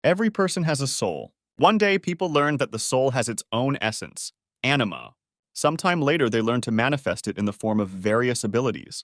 Every person has a soul. One day, people learned that the soul has its own essence, anima. Sometime later, they learned to manifest it in the form of various abilities.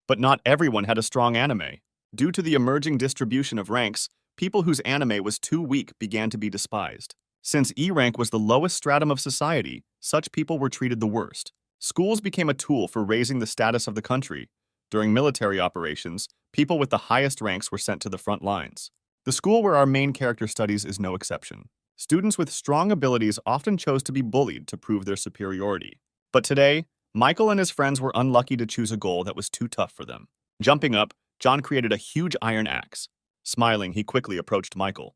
But not everyone had a strong anime. Due to the emerging distribution of ranks, people whose anime was too weak began to be despised. Since E rank was the lowest stratum of society, such people were treated the worst. Schools became a tool for raising the status of the country. During military operations, people with the highest ranks were sent to the front lines. The school where our main character studies is no exception. Students with strong abilities often chose to be bullied to prove their superiority. But today, Michael and his friends were unlucky to choose a goal that was too tough for them. Jumping up, John created a huge iron axe. Smiling, he quickly approached Michael.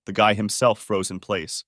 The guy himself froze in place.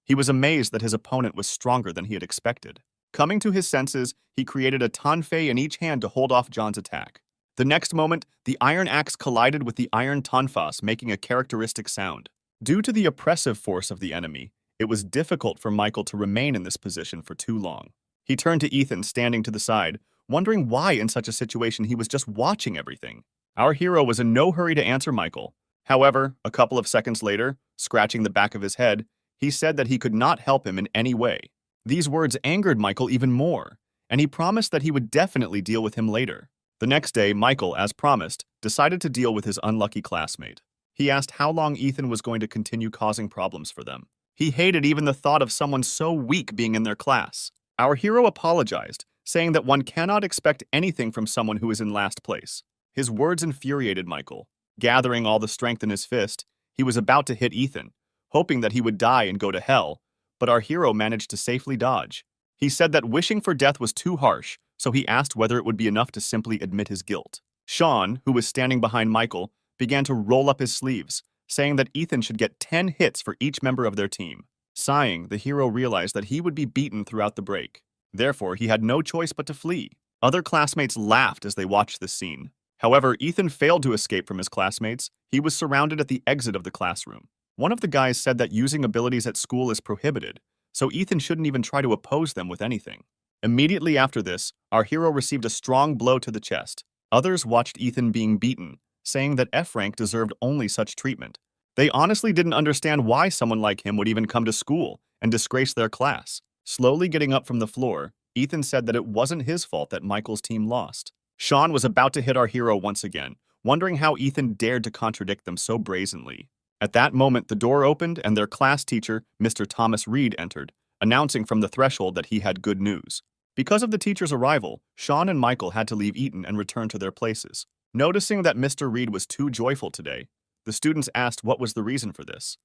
He was amazed that his opponent was stronger than he had expected. Coming to his senses, he created a tanfei in each hand to hold off John's attack. The next moment, the iron axe collided with the iron tanfas, making a characteristic sound. Due to the oppressive force of the enemy, it was difficult for Michael to remain in this position for too long. He turned to Ethan, standing to the side, wondering why in such a situation he was just watching everything. Our hero was in no hurry to answer Michael. However, a couple of seconds later, scratching the back of his head, he said that he could not help him in any way. These words angered Michael even more, and he promised that he would definitely deal with him later. The next day, Michael, as promised, decided to deal with his unlucky classmate. He asked how long Ethan was going to continue causing problems for them. He hated even the thought of someone so weak being in their class. Our hero apologized, saying that one cannot expect anything from someone who is in last place. His words infuriated Michael. Gathering all the strength in his fist, he was about to hit Ethan, hoping that he would die and go to hell, but our hero managed to safely dodge. He said that wishing for death was too harsh, so he asked whether it would be enough to simply admit his guilt. Sean, who was standing behind Michael, began to roll up his sleeves, saying that Ethan should get 10 hits for each member of their team. Sighing, the hero realized that he would be beaten throughout the break. Therefore, he had no choice but to flee. Other classmates laughed as they watched this scene. However, Ethan failed to escape from his classmates. He was surrounded at the exit of the classroom. One of the guys said that using abilities at school is prohibited, so Ethan shouldn't even try to oppose them with anything. Immediately after this, our hero received a strong blow to the chest. Others watched Ethan being beaten, saying that F rank deserved only such treatment. They honestly didn't understand why someone like him would even come to school and disgrace their class. Slowly getting up from the floor, Ethan said that it wasn't his fault that Michael's team lost. Sean was about to hit our hero once again, wondering how Ethan dared to contradict them so brazenly. At that moment, the door opened and their class teacher, Mr. Thomas Reed, entered, announcing from the threshold that he had good news. Because of the teacher's arrival, Sean and Michael had to leave Eton and return to their places. Noticing that Mr. Reed was too joyful today, the students asked what was the reason for this.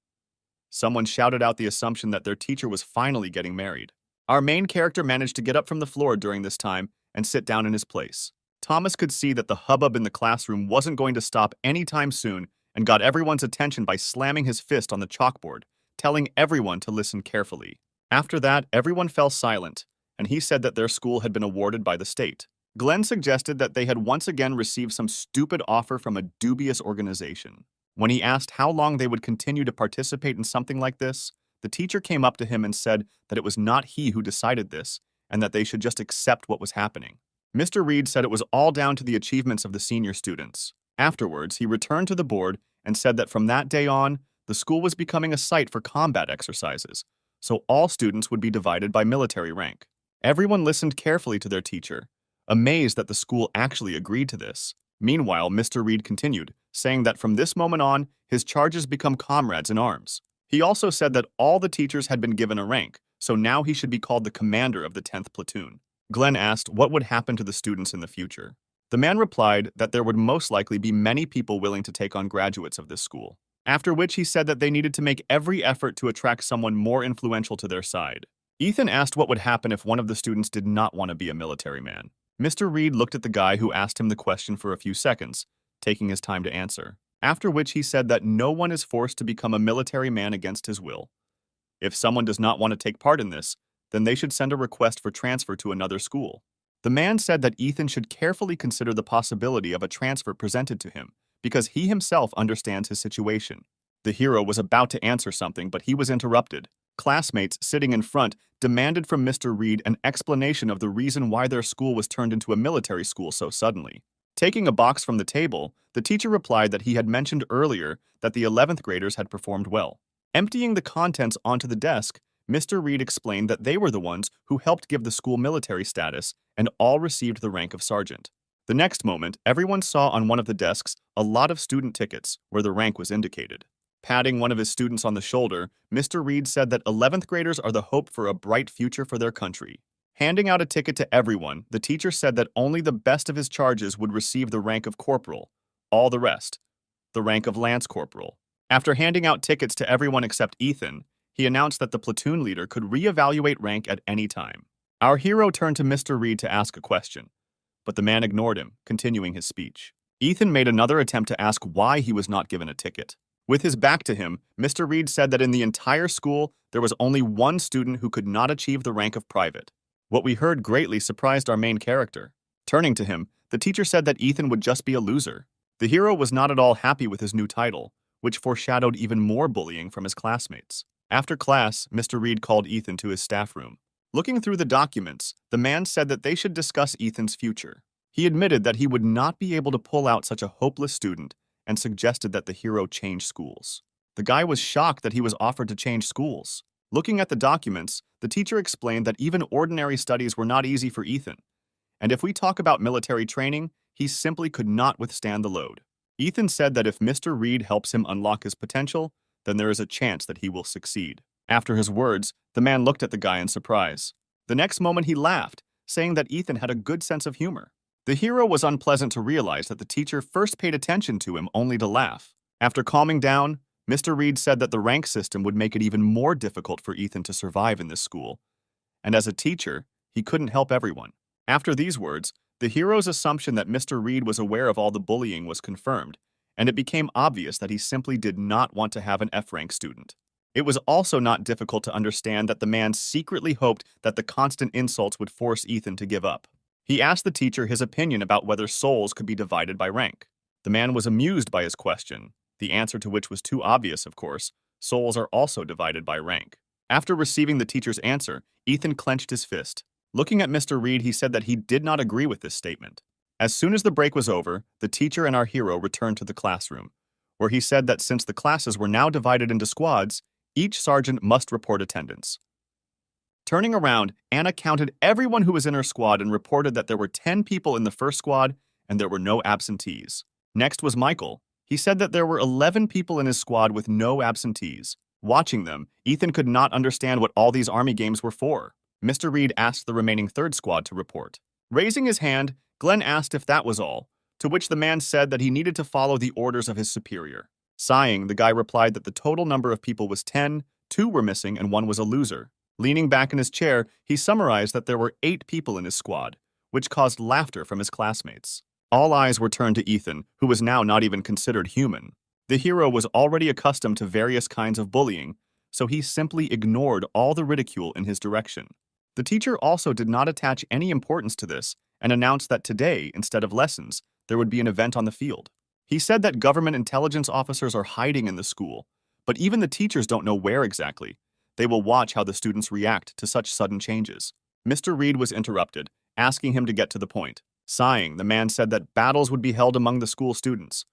Someone shouted out the assumption that their teacher was finally getting married. Our main character managed to get up from the floor during this time and sit down in his place. Thomas could see that the hubbub in the classroom wasn't going to stop anytime soon and got everyone's attention by slamming his fist on the chalkboard, telling everyone to listen carefully. After that, everyone fell silent, and he said that their school had been awarded by the state. Glenn suggested that they had once again received some stupid offer from a dubious organization. When he asked how long they would continue to participate in something like this, the teacher came up to him and said that it was not he who decided this, and that they should just accept what was happening. Mr. Reed said it was all down to the achievements of the senior students. Afterwards, he returned to the board and said that from that day on, the school was becoming a site for combat exercises, so all students would be divided by military rank. Everyone listened carefully to their teacher, amazed that the school actually agreed to this. Meanwhile, Mr. Reed continued, saying that from this moment on, his charges become comrades in arms. He also said that all the teachers had been given a rank, so now he should be called the commander of the 10th platoon. Glenn asked what would happen to the students in the future. The man replied that there would most likely be many people willing to take on graduates of this school, after which he said that they needed to make every effort to attract someone more influential to their side. Ethan asked what would happen if one of the students did not want to be a military man. Mr. Reed looked at the guy who asked him the question for a few seconds, taking his time to answer, after which he said that no one is forced to become a military man against his will. If someone does not want to take part in this, then they should send a request for transfer to another school. The man said that Ethan should carefully consider the possibility of a transfer presented to him, because he himself understands his situation. The hero was about to answer something, but he was interrupted. Classmates sitting in front demanded from Mr. Reed an explanation of the reason why their school was turned into a military school so suddenly. Taking a box from the table, the teacher replied that he had mentioned earlier that the 11th graders had performed well. Emptying the contents onto the desk, Mr. Reed explained that they were the ones who helped give the school military status and all received the rank of sergeant. The next moment, everyone saw on one of the desks a lot of student tickets where the rank was indicated. Patting one of his students on the shoulder, Mr. Reed said that 11th graders are the hope for a bright future for their country. Handing out a ticket to everyone, the teacher said that only the best of his charges would receive the rank of corporal, all the rest, the rank of lance corporal. After handing out tickets to everyone except Ethan, he announced that the platoon leader could reevaluate rank at any time. Our hero turned to Mr. Reed to ask a question, but the man ignored him, continuing his speech. Ethan made another attempt to ask why he was not given a ticket. With his back to him, Mr. Reed said that in the entire school, there was only one student who could not achieve the rank of private. What we heard greatly surprised our main character. Turning to him, the teacher said that Ethan would just be a loser. The hero was not at all happy with his new title, which foreshadowed even more bullying from his classmates. After class, Mr. Reed called Ethan to his staff room. Looking through the documents, the man said that they should discuss Ethan's future. He admitted that he would not be able to pull out such a hopeless student and suggested that the hero change schools. The guy was shocked that he was offered to change schools. Looking at the documents, the teacher explained that even ordinary studies were not easy for Ethan, and if we talk about military training, he simply could not withstand the load. Ethan said that if Mr. Reed helps him unlock his potential, then there is a chance that he will succeed. After his words, the man looked at the guy in surprise. The next moment he laughed, saying that Ethan had a good sense of humor. The hero was unpleasant to realize that the teacher first paid attention to him only to laugh. After calming down, Mr. Reed said that the rank system would make it even more difficult for Ethan to survive in this school, and as a teacher, he couldn't help everyone. After these words, the hero's assumption that Mr. Reed was aware of all the bullying was confirmed, and it became obvious that he simply did not want to have an F-rank student. It was also not difficult to understand that the man secretly hoped that the constant insults would force Ethan to give up. He asked the teacher his opinion about whether souls could be divided by rank. The man was amused by his question, the answer to which was too obvious, of course. Souls are also divided by rank. After receiving the teacher's answer, Ethan clenched his fist. Looking at Mr. Reed, he said that he did not agree with this statement. As soon as the break was over, the teacher and our hero returned to the classroom, where he said that since the classes were now divided into squads, each sergeant must report attendance. Turning around, Anna counted everyone who was in her squad and reported that there were 10 people in the first squad and there were no absentees. Next was Michael. He said that there were 11 people in his squad with no absentees. Watching them, Ethan could not understand what all these army games were for. Mr. Reed asked the remaining third squad to report. Raising his hand, Glenn asked if that was all, to which the man said that he needed to follow the orders of his superior. Sighing, the guy replied that the total number of people was 10, 2 were missing, and 1 was a loser. Leaning back in his chair, he summarized that there were 8 people in his squad, which caused laughter from his classmates. All eyes were turned to Ethan, who was now not even considered human. The hero was already accustomed to various kinds of bullying, so he simply ignored all the ridicule in his direction. The teacher also did not attach any importance to this and announced that today, instead of lessons, there would be an event on the field. He said that government intelligence officers are hiding in the school, but even the teachers don't know where exactly. They will watch how the students react to such sudden changes. Mr. Reed was interrupted, asking him to get to the point. Sighing, the man said that battles would be held among the school students.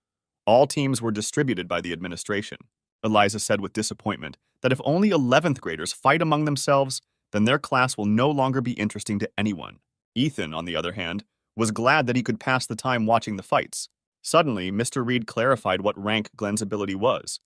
All teams were distributed by the administration. Eliza said with disappointment that if only 11th graders fight among themselves, then their class will no longer be interesting to anyone. Ethan, on the other hand, was glad that he could pass the time watching the fights. Suddenly, Mr. Reed clarified what rank Glenn's ability was.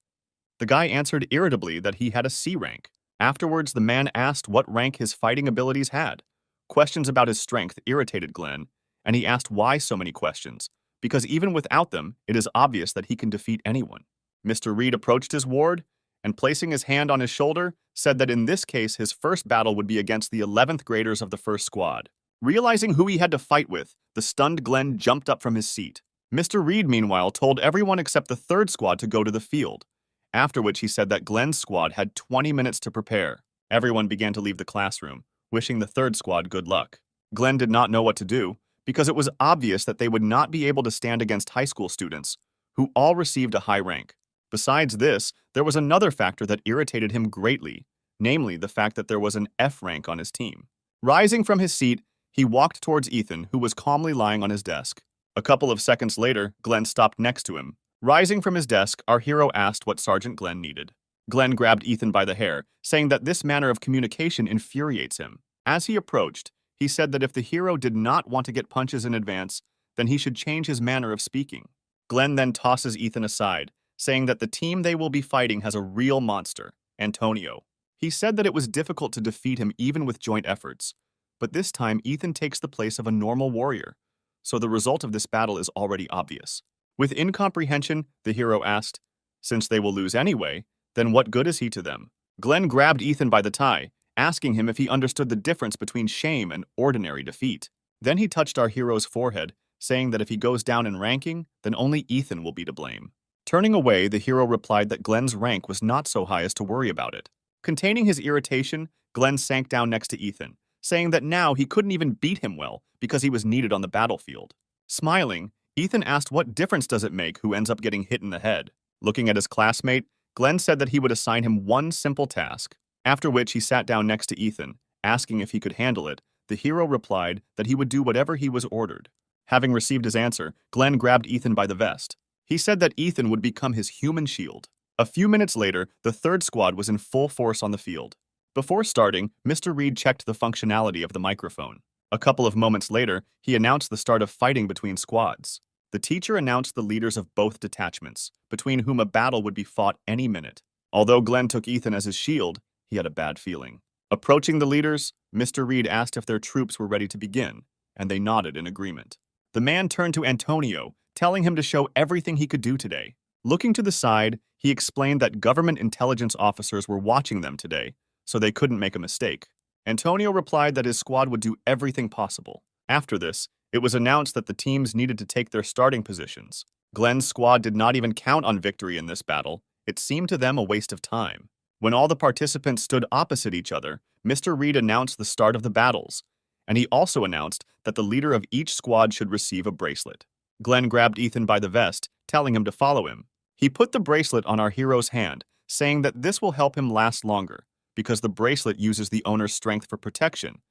The guy answered irritably that he had a C rank. Afterwards, the man asked what rank his fighting abilities had. Questions about his strength irritated Glenn, and he asked why so many questions, because even without them, it is obvious that he can defeat anyone. Mr. Reed approached his ward, and placing his hand on his shoulder, said that in this case his first battle would be against the 11th graders of the first squad. Realizing who he had to fight with, the stunned Glenn jumped up from his seat. Mr. Reed, meanwhile, told everyone except the third squad to go to the field, after which he said that Glenn's squad had 20 minutes to prepare. Everyone began to leave the classroom, wishing the third squad good luck. Glenn did not know what to do, because it was obvious that they would not be able to stand against high school students, who all received a high rank. Besides this, there was another factor that irritated him greatly, namely the fact that there was an F rank on his team. Rising from his seat, he walked towards Ethan, who was calmly lying on his desk. A couple of seconds later, Glenn stopped next to him. Rising from his desk, our hero asked what Sergeant Glenn needed. Glenn grabbed Ethan by the hair, saying that this manner of communication infuriates him. As he approached, he said that if the hero did not want to get punches in advance, then he should change his manner of speaking. Glenn then tosses Ethan aside, saying that the team they will be fighting has a real monster, Antonio. He said that it was difficult to defeat him even with joint efforts, but this time Ethan takes the place of a normal warrior, so the result of this battle is already obvious. With incomprehension, the hero asked, "Since they will lose anyway, then what good is he to them?" Glenn grabbed Ethan by the tie, asking him if he understood the difference between shame and ordinary defeat. Then he touched our hero's forehead, saying that if he goes down in ranking, then only Ethan will be to blame. Turning away, the hero replied that Glenn's rank was not so high as to worry about it. Containing his irritation, Glenn sank down next to Ethan, saying that now he couldn't even beat him well because he was needed on the battlefield. Smiling, Ethan asked what difference does it make who ends up getting hit in the head. Looking at his classmate, Glenn said that he would assign him one simple task, after which he sat down next to Ethan, asking if he could handle it. The hero replied that he would do whatever he was ordered. Having received his answer, Glenn grabbed Ethan by the vest. He said that Ethan would become his human shield. A few minutes later, the third squad was in full force on the field. Before starting, Mr. Reed checked the functionality of the microphone. A couple of moments later, he announced the start of fighting between squads. The teacher announced the leaders of both detachments, between whom a battle would be fought any minute. Although Glenn took Ethan as his shield, he had a bad feeling. Approaching the leaders, Mr. Reed asked if their troops were ready to begin, and they nodded in agreement. The man turned to Antonio, telling him to show everything he could do today. Looking to the side, he explained that government intelligence officers were watching them today, so they couldn't make a mistake. Antonio replied that his squad would do everything possible. After this, it was announced that the teams needed to take their starting positions. Glenn's squad did not even count on victory in this battle. It seemed to them a waste of time. When all the participants stood opposite each other, Mr. Reed announced the start of the battles, and he also announced that the leader of each squad should receive a bracelet. Glenn grabbed Ethan by the vest, telling him to follow him. He put the bracelet on our hero's hand, saying that this will help him last longer, because the bracelet uses the owner's strength for protection,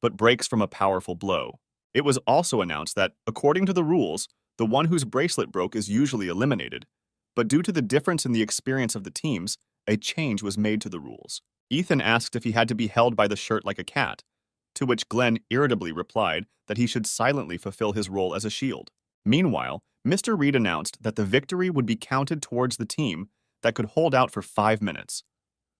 but breaks from a powerful blow. It was also announced that, according to the rules, the one whose bracelet broke is usually eliminated, but due to the difference in the experience of the teams, a change was made to the rules. Ethan asked if he had to be held by the shirt like a cat, to which Glenn irritably replied that he should silently fulfill his role as a shield. Meanwhile, Mr. Reed announced that the victory would be counted towards the team that could hold out for 5 minutes.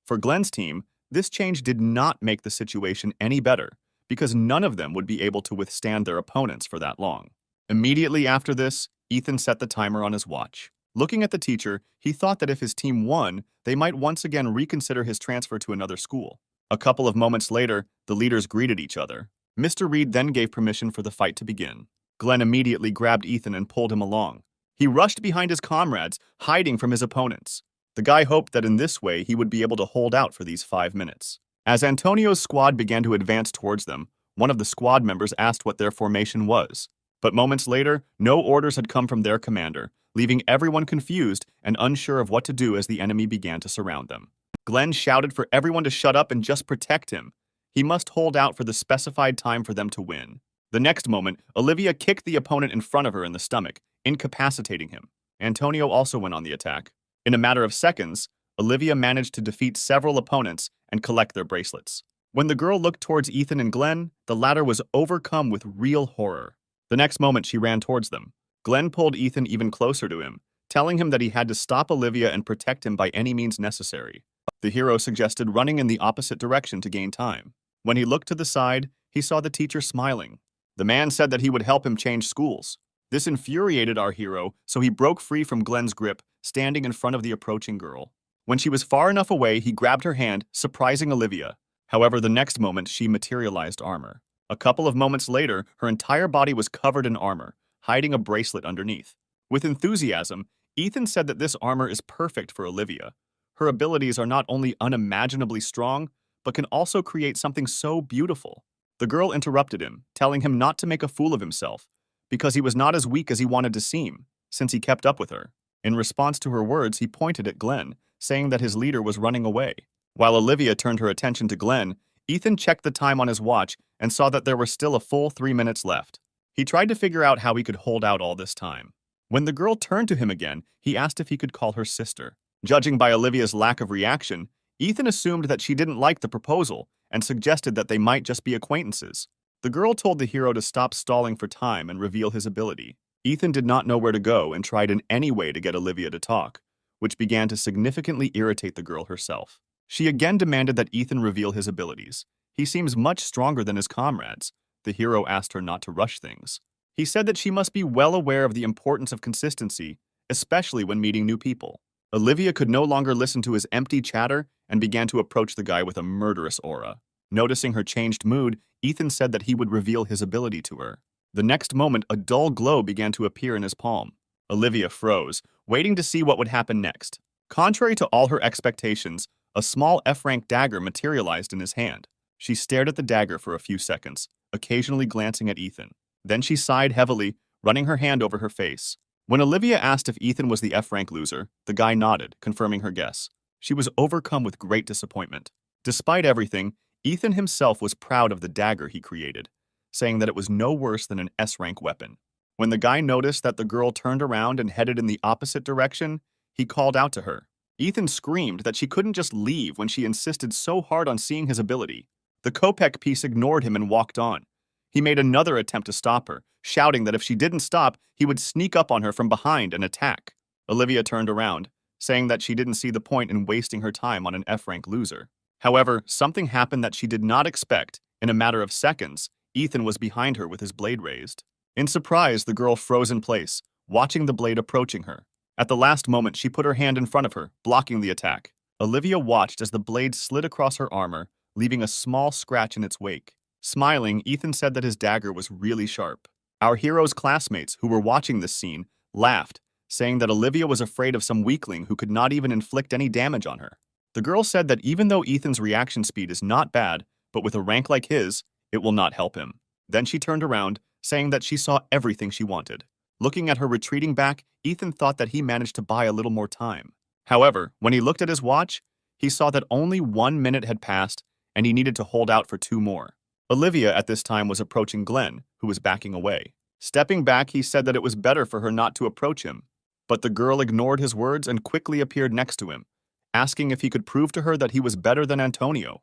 For Glenn's team, this change did not make the situation any better, because none of them would be able to withstand their opponents for that long. Immediately after this, Ethan set the timer on his watch. Looking at the teacher, he thought that if his team won, they might once again reconsider his transfer to another school. A couple of moments later, the leaders greeted each other. Mr. Reed then gave permission for the fight to begin. Glenn immediately grabbed Ethan and pulled him along. He rushed behind his comrades, hiding from his opponents. The guy hoped that in this way he would be able to hold out for these 5 minutes. As Antonio's squad began to advance towards them, one of the squad members asked what their formation was. But moments later, no orders had come from their commander, leaving everyone confused and unsure of what to do as the enemy began to surround them. Glenn shouted for everyone to shut up and just protect him. He must hold out for the specified time for them to win. The next moment, Olivia kicked the opponent in front of her in the stomach, incapacitating him. Antonio also went on the attack. In a matter of seconds, Olivia managed to defeat several opponents and collect their bracelets. When the girl looked towards Ethan and Glenn, the latter was overcome with real horror. The next moment, she ran towards them. Glenn pulled Ethan even closer to him, telling him that he had to stop Olivia and protect him by any means necessary. The hero suggested running in the opposite direction to gain time. When he looked to the side, he saw the teacher smiling. The man said that he would help him change schools. This infuriated our hero, so he broke free from Glenn's grip, standing in front of the approaching girl. When she was far enough away, he grabbed her hand, surprising Olivia. However, the next moment, she materialized armor. A couple of moments later, her entire body was covered in armor, hiding a bracelet underneath. With enthusiasm, Ethan said that this armor is perfect for Olivia. Her abilities are not only unimaginably strong, but can also create something so beautiful. The girl interrupted him, telling him not to make a fool of himself, because he was not as weak as he wanted to seem, since he kept up with her. In response to her words, he pointed at Glenn, saying that his leader was running away. While Olivia turned her attention to Glenn, Ethan checked the time on his watch and saw that there were still a full 3 minutes left. He tried to figure out how he could hold out all this time. When the girl turned to him again, he asked if he could call her sister. Judging by Olivia's lack of reaction, Ethan assumed that she didn't like the proposal and suggested that they might just be acquaintances. The girl told the hero to stop stalling for time and reveal his ability. Ethan did not know where to go and tried in any way to get Olivia to talk, which began to significantly irritate the girl herself. She again demanded that Ethan reveal his abilities. He seems much stronger than his comrades. The hero asked her not to rush things. He said that she must be well aware of the importance of consistency, especially when meeting new people. Olivia could no longer listen to his empty chatter and began to approach the guy with a murderous aura. Noticing her changed mood, Ethan said that he would reveal his ability to her. The next moment, a dull glow began to appear in his palm. Olivia froze, waiting to see what would happen next. Contrary to all her expectations, a small F-rank dagger materialized in his hand. She stared at the dagger for a few seconds, occasionally glancing at Ethan. Then she sighed heavily, running her hand over her face. When Olivia asked if Ethan was the F-rank loser, the guy nodded, confirming her guess. She was overcome with great disappointment. Despite everything, Ethan himself was proud of the dagger he created, saying that it was no worse than an S-rank weapon. When the guy noticed that the girl turned around and headed in the opposite direction, he called out to her. Ethan screamed that she couldn't just leave when she insisted so hard on seeing his ability. The Kopek piece ignored him and walked on. He made another attempt to stop her, shouting that if she didn't stop, he would sneak up on her from behind and attack. Olivia turned around, saying that she didn't see the point in wasting her time on an F-rank loser. However, something happened that she did not expect. In a matter of seconds, Ethan was behind her with his blade raised. In surprise, the girl froze in place, watching the blade approaching her. At the last moment, she put her hand in front of her, blocking the attack. Olivia watched as the blade slid across her armor, leaving a small scratch in its wake. Smiling, Ethan said that his dagger was really sharp. Our hero's classmates, who were watching this scene, laughed, saying that Olivia was afraid of some weakling who could not even inflict any damage on her. The girl said that even though Ethan's reaction speed is not bad, but with a rank like his, it will not help him. Then she turned around, saying that she saw everything she wanted. Looking at her retreating back, Ethan thought that he managed to buy a little more time. However, when he looked at his watch, he saw that only 1 minute had passed and he needed to hold out for 2 more. Olivia at this time was approaching Glenn, who was backing away. Stepping back, he said that it was better for her not to approach him. But the girl ignored his words and quickly appeared next to him, asking if he could prove to her that he was better than Antonio.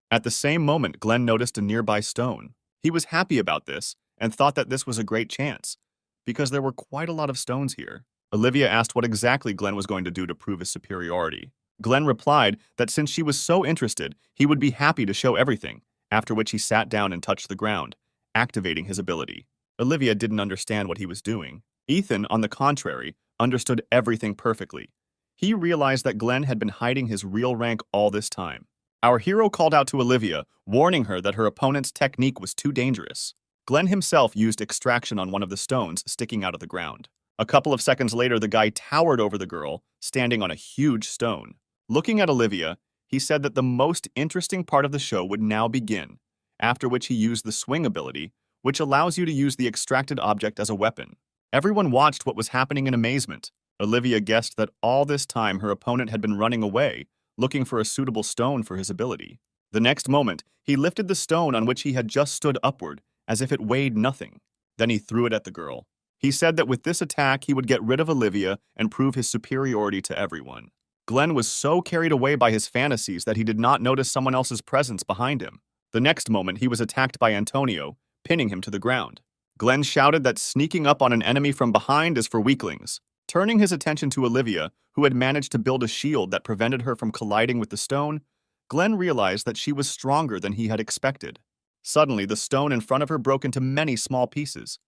At the same moment, Glenn noticed a nearby stone. He was happy about this and thought that this was a great chance, because there were quite a lot of stones here. Olivia asked what exactly Glenn was going to do to prove his superiority. Glenn replied that since she was so interested, he would be happy to show everything, after which he sat down and touched the ground, activating his ability. Olivia didn't understand what he was doing. Ethan, on the contrary, understood everything perfectly. He realized that Glenn had been hiding his real rank all this time. Our hero called out to Olivia, warning her that her opponent's technique was too dangerous. Glenn himself used extraction on one of the stones sticking out of the ground. A couple of seconds later, the guy towered over the girl, standing on a huge stone. Looking at Olivia, he said that the most interesting part of the show would now begin, after which he used the swing ability, which allows you to use the extracted object as a weapon. Everyone watched what was happening in amazement. Olivia guessed that all this time her opponent had been running away, looking for a suitable stone for his ability. The next moment, he lifted the stone on which he had just stood upward, as if it weighed nothing. Then he threw it at the girl. He said that with this attack, he would get rid of Olivia and prove his superiority to everyone. Glenn was so carried away by his fantasies that he did not notice someone else's presence behind him. The next moment, he was attacked by Antonio, pinning him to the ground. Glenn shouted that sneaking up on an enemy from behind is for weaklings. Turning his attention to Olivia, who had managed to build a shield that prevented her from colliding with the stone, Glenn realized that she was stronger than he had expected. Suddenly, the stone in front of her broke into many small pieces.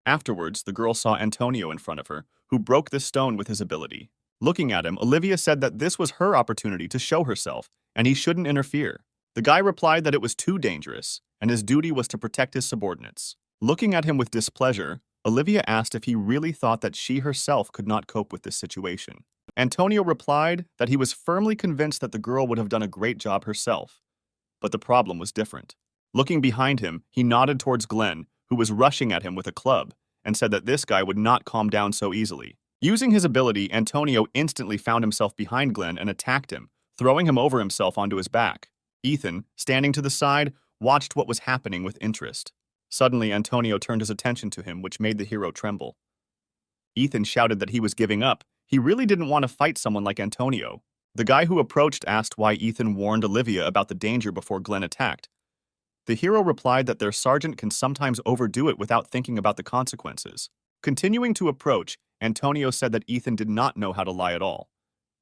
Afterwards, the girl saw Antonio in front of her, who broke the stone with his ability. Looking at him, Olivia said that this was her opportunity to show herself, and he shouldn't interfere. The guy replied that it was too dangerous, and his duty was to protect his subordinates. Looking at him with displeasure, Olivia asked if he really thought that she herself could not cope with this situation. Antonio replied that he was firmly convinced that the girl would have done a great job herself. But the problem was different. Looking behind him, he nodded towards Glenn, who was rushing at him with a club, and said that this guy would not calm down so easily. Using his ability, Antonio instantly found himself behind Glenn and attacked him, throwing him over himself onto his back. Ethan, standing to the side, watched what was happening with interest. Suddenly, Antonio turned his attention to him, which made the hero tremble. Ethan shouted that he was giving up. He really didn't want to fight someone like Antonio. The guy who approached asked why Ethan warned Olivia about the danger before Glenn attacked. The hero replied that their sergeant can sometimes overdo it without thinking about the consequences. Continuing to approach, Antonio said that Ethan did not know how to lie at all.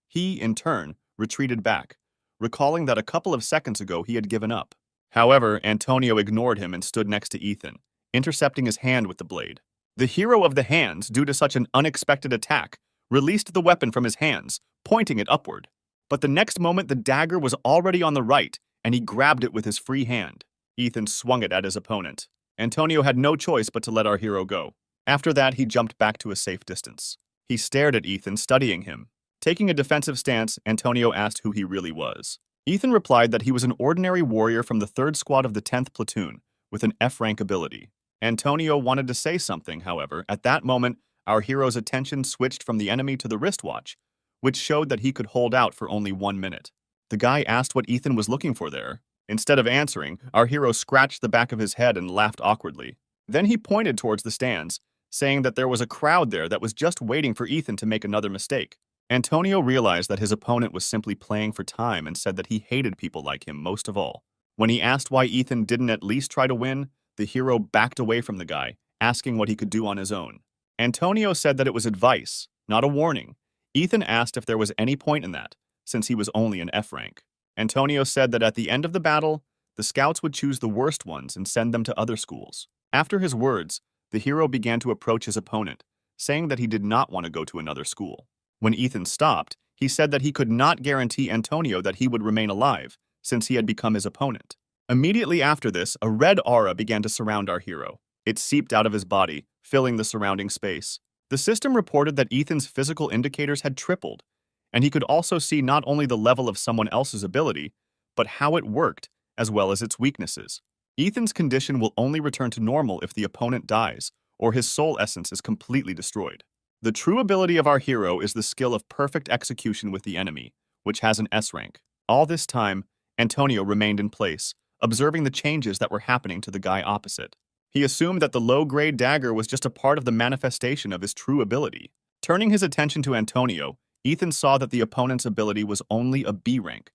He, in turn, retreated back, recalling that a couple of seconds ago he had given up. However, Antonio ignored him and stood next to Ethan, intercepting his hand with the blade. The hero of the hands, due to such an unexpected attack, released the weapon from his hands, pointing it upward. But the next moment the dagger was already on the right, and he grabbed it with his free hand. Ethan swung it at his opponent. Antonio had no choice but to let our hero go. After that, he jumped back to a safe distance. He stared at Ethan, studying him. Taking a defensive stance, Antonio asked who he really was. Ethan replied that he was an ordinary warrior from the 3rd Squad of the 10th Platoon, with an F-rank ability. Antonio wanted to say something, however. At that moment, our hero's attention switched from the enemy to the wristwatch, which showed that he could hold out for only 1 minute. The guy asked what Ethan was looking for there. Instead of answering, our hero scratched the back of his head and laughed awkwardly. Then he pointed towards the stands, saying that there was a crowd there that was just waiting for Ethan to make another mistake. Antonio realized that his opponent was simply playing for time and said that he hated people like him most of all. When he asked why Ethan didn't at least try to win, the hero backed away from the guy, asking what he could do on his own. Antonio said that it was advice, not a warning. Ethan asked if there was any point in that, since he was only an F rank. Antonio said that at the end of the battle, the scouts would choose the worst ones and send them to other schools. After his words, the hero began to approach his opponent, saying that he did not want to go to another school. When Ethan stopped, he said that he could not guarantee Antonio that he would remain alive, since he had become his opponent. Immediately after this, a red aura began to surround our hero. It seeped out of his body, filling the surrounding space. The system reported that Ethan's physical indicators had tripled, and he could also see not only the level of someone else's ability, but how it worked, as well as its weaknesses. Ethan's condition will only return to normal if the opponent dies, or his soul essence is completely destroyed. The true ability of our hero is the skill of perfect execution with the enemy, which has an S rank. All this time, Antonio remained in place, observing the changes that were happening to the guy opposite. He assumed that the low-grade dagger was just a part of the manifestation of his true ability. Turning his attention to Antonio, Ethan saw that the opponent's ability was only a B rank,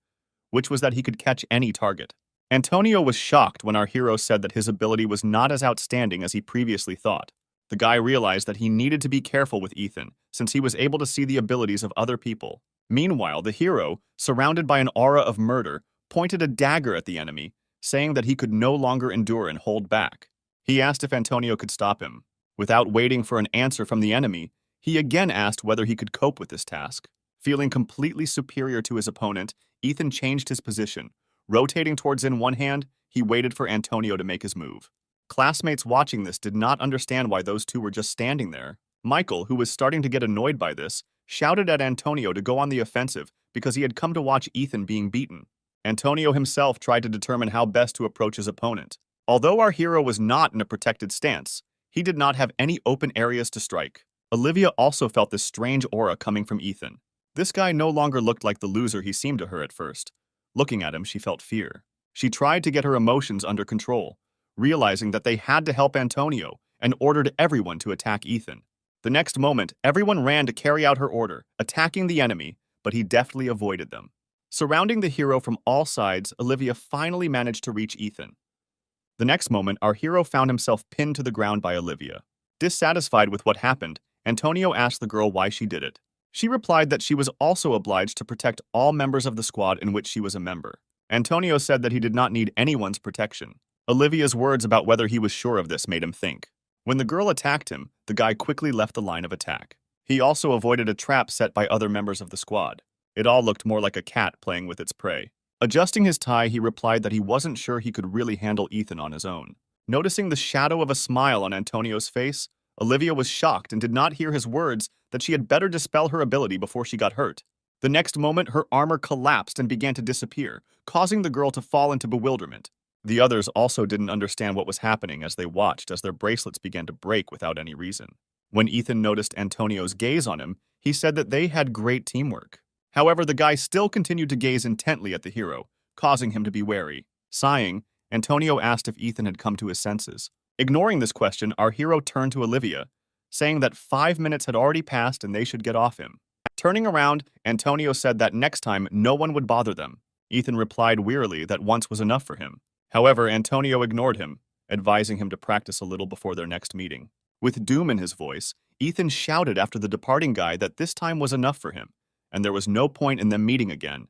which was that he could catch any target. Antonio was shocked when our hero said that his ability was not as outstanding as he previously thought. The guy realized that he needed to be careful with Ethan, since he was able to see the abilities of other people. Meanwhile, the hero, surrounded by an aura of murder, pointed a dagger at the enemy, saying that he could no longer endure and hold back. He asked if Antonio could stop him. Without waiting for an answer from the enemy, he again asked whether he could cope with this task. Feeling completely superior to his opponent, Ethan changed his position. Rotating towards in one hand, he waited for Antonio to make his move. Classmates watching this did not understand why those two were just standing there. Michael, who was starting to get annoyed by this, shouted at Antonio to go on the offensive because he had come to watch Ethan being beaten. Antonio himself tried to determine how best to approach his opponent. Although our hero was not in a protected stance, he did not have any open areas to strike. Olivia also felt this strange aura coming from Ethan. This guy no longer looked like the loser he seemed to her at first. Looking at him, she felt fear. She tried to get her emotions under control, realizing that they had to help Antonio, and ordered everyone to attack Ethan. The next moment, everyone ran to carry out her order, attacking the enemy, but he deftly avoided them. Surrounding the hero from all sides, Olivia finally managed to reach Ethan. The next moment, our hero found himself pinned to the ground by Olivia. Dissatisfied with what happened, Antonio asked the girl why she did it. She replied that she was also obliged to protect all members of the squad in which she was a member. Antonio said that he did not need anyone's protection. Olivia's words about whether he was sure of this made him think. When the girl attacked him, the guy quickly left the line of attack. He also avoided a trap set by other members of the squad. It all looked more like a cat playing with its prey. Adjusting his tie, he replied that he wasn't sure he could really handle Ethan on his own. Noticing the shadow of a smile on Antonio's face, Olivia was shocked and did not hear his words that she had better dispel her ability before she got hurt. The next moment, her armor collapsed and began to disappear, causing the girl to fall into bewilderment. The others also didn't understand what was happening as they watched as their bracelets began to break without any reason. When Ethan noticed Antonio's gaze on him, he said that they had great teamwork. However, the guy still continued to gaze intently at the hero, causing him to be wary. Sighing, Antonio asked if Ethan had come to his senses. Ignoring this question, our hero turned to Olivia, saying that 5 minutes had already passed and they should get off him. Turning around, Antonio said that next time no one would bother them. Ethan replied wearily that once was enough for him. However, Antonio ignored him, advising him to practice a little before their next meeting. With doom in his voice, Ethan shouted after the departing guy that this time was enough for him, and there was no point in them meeting again.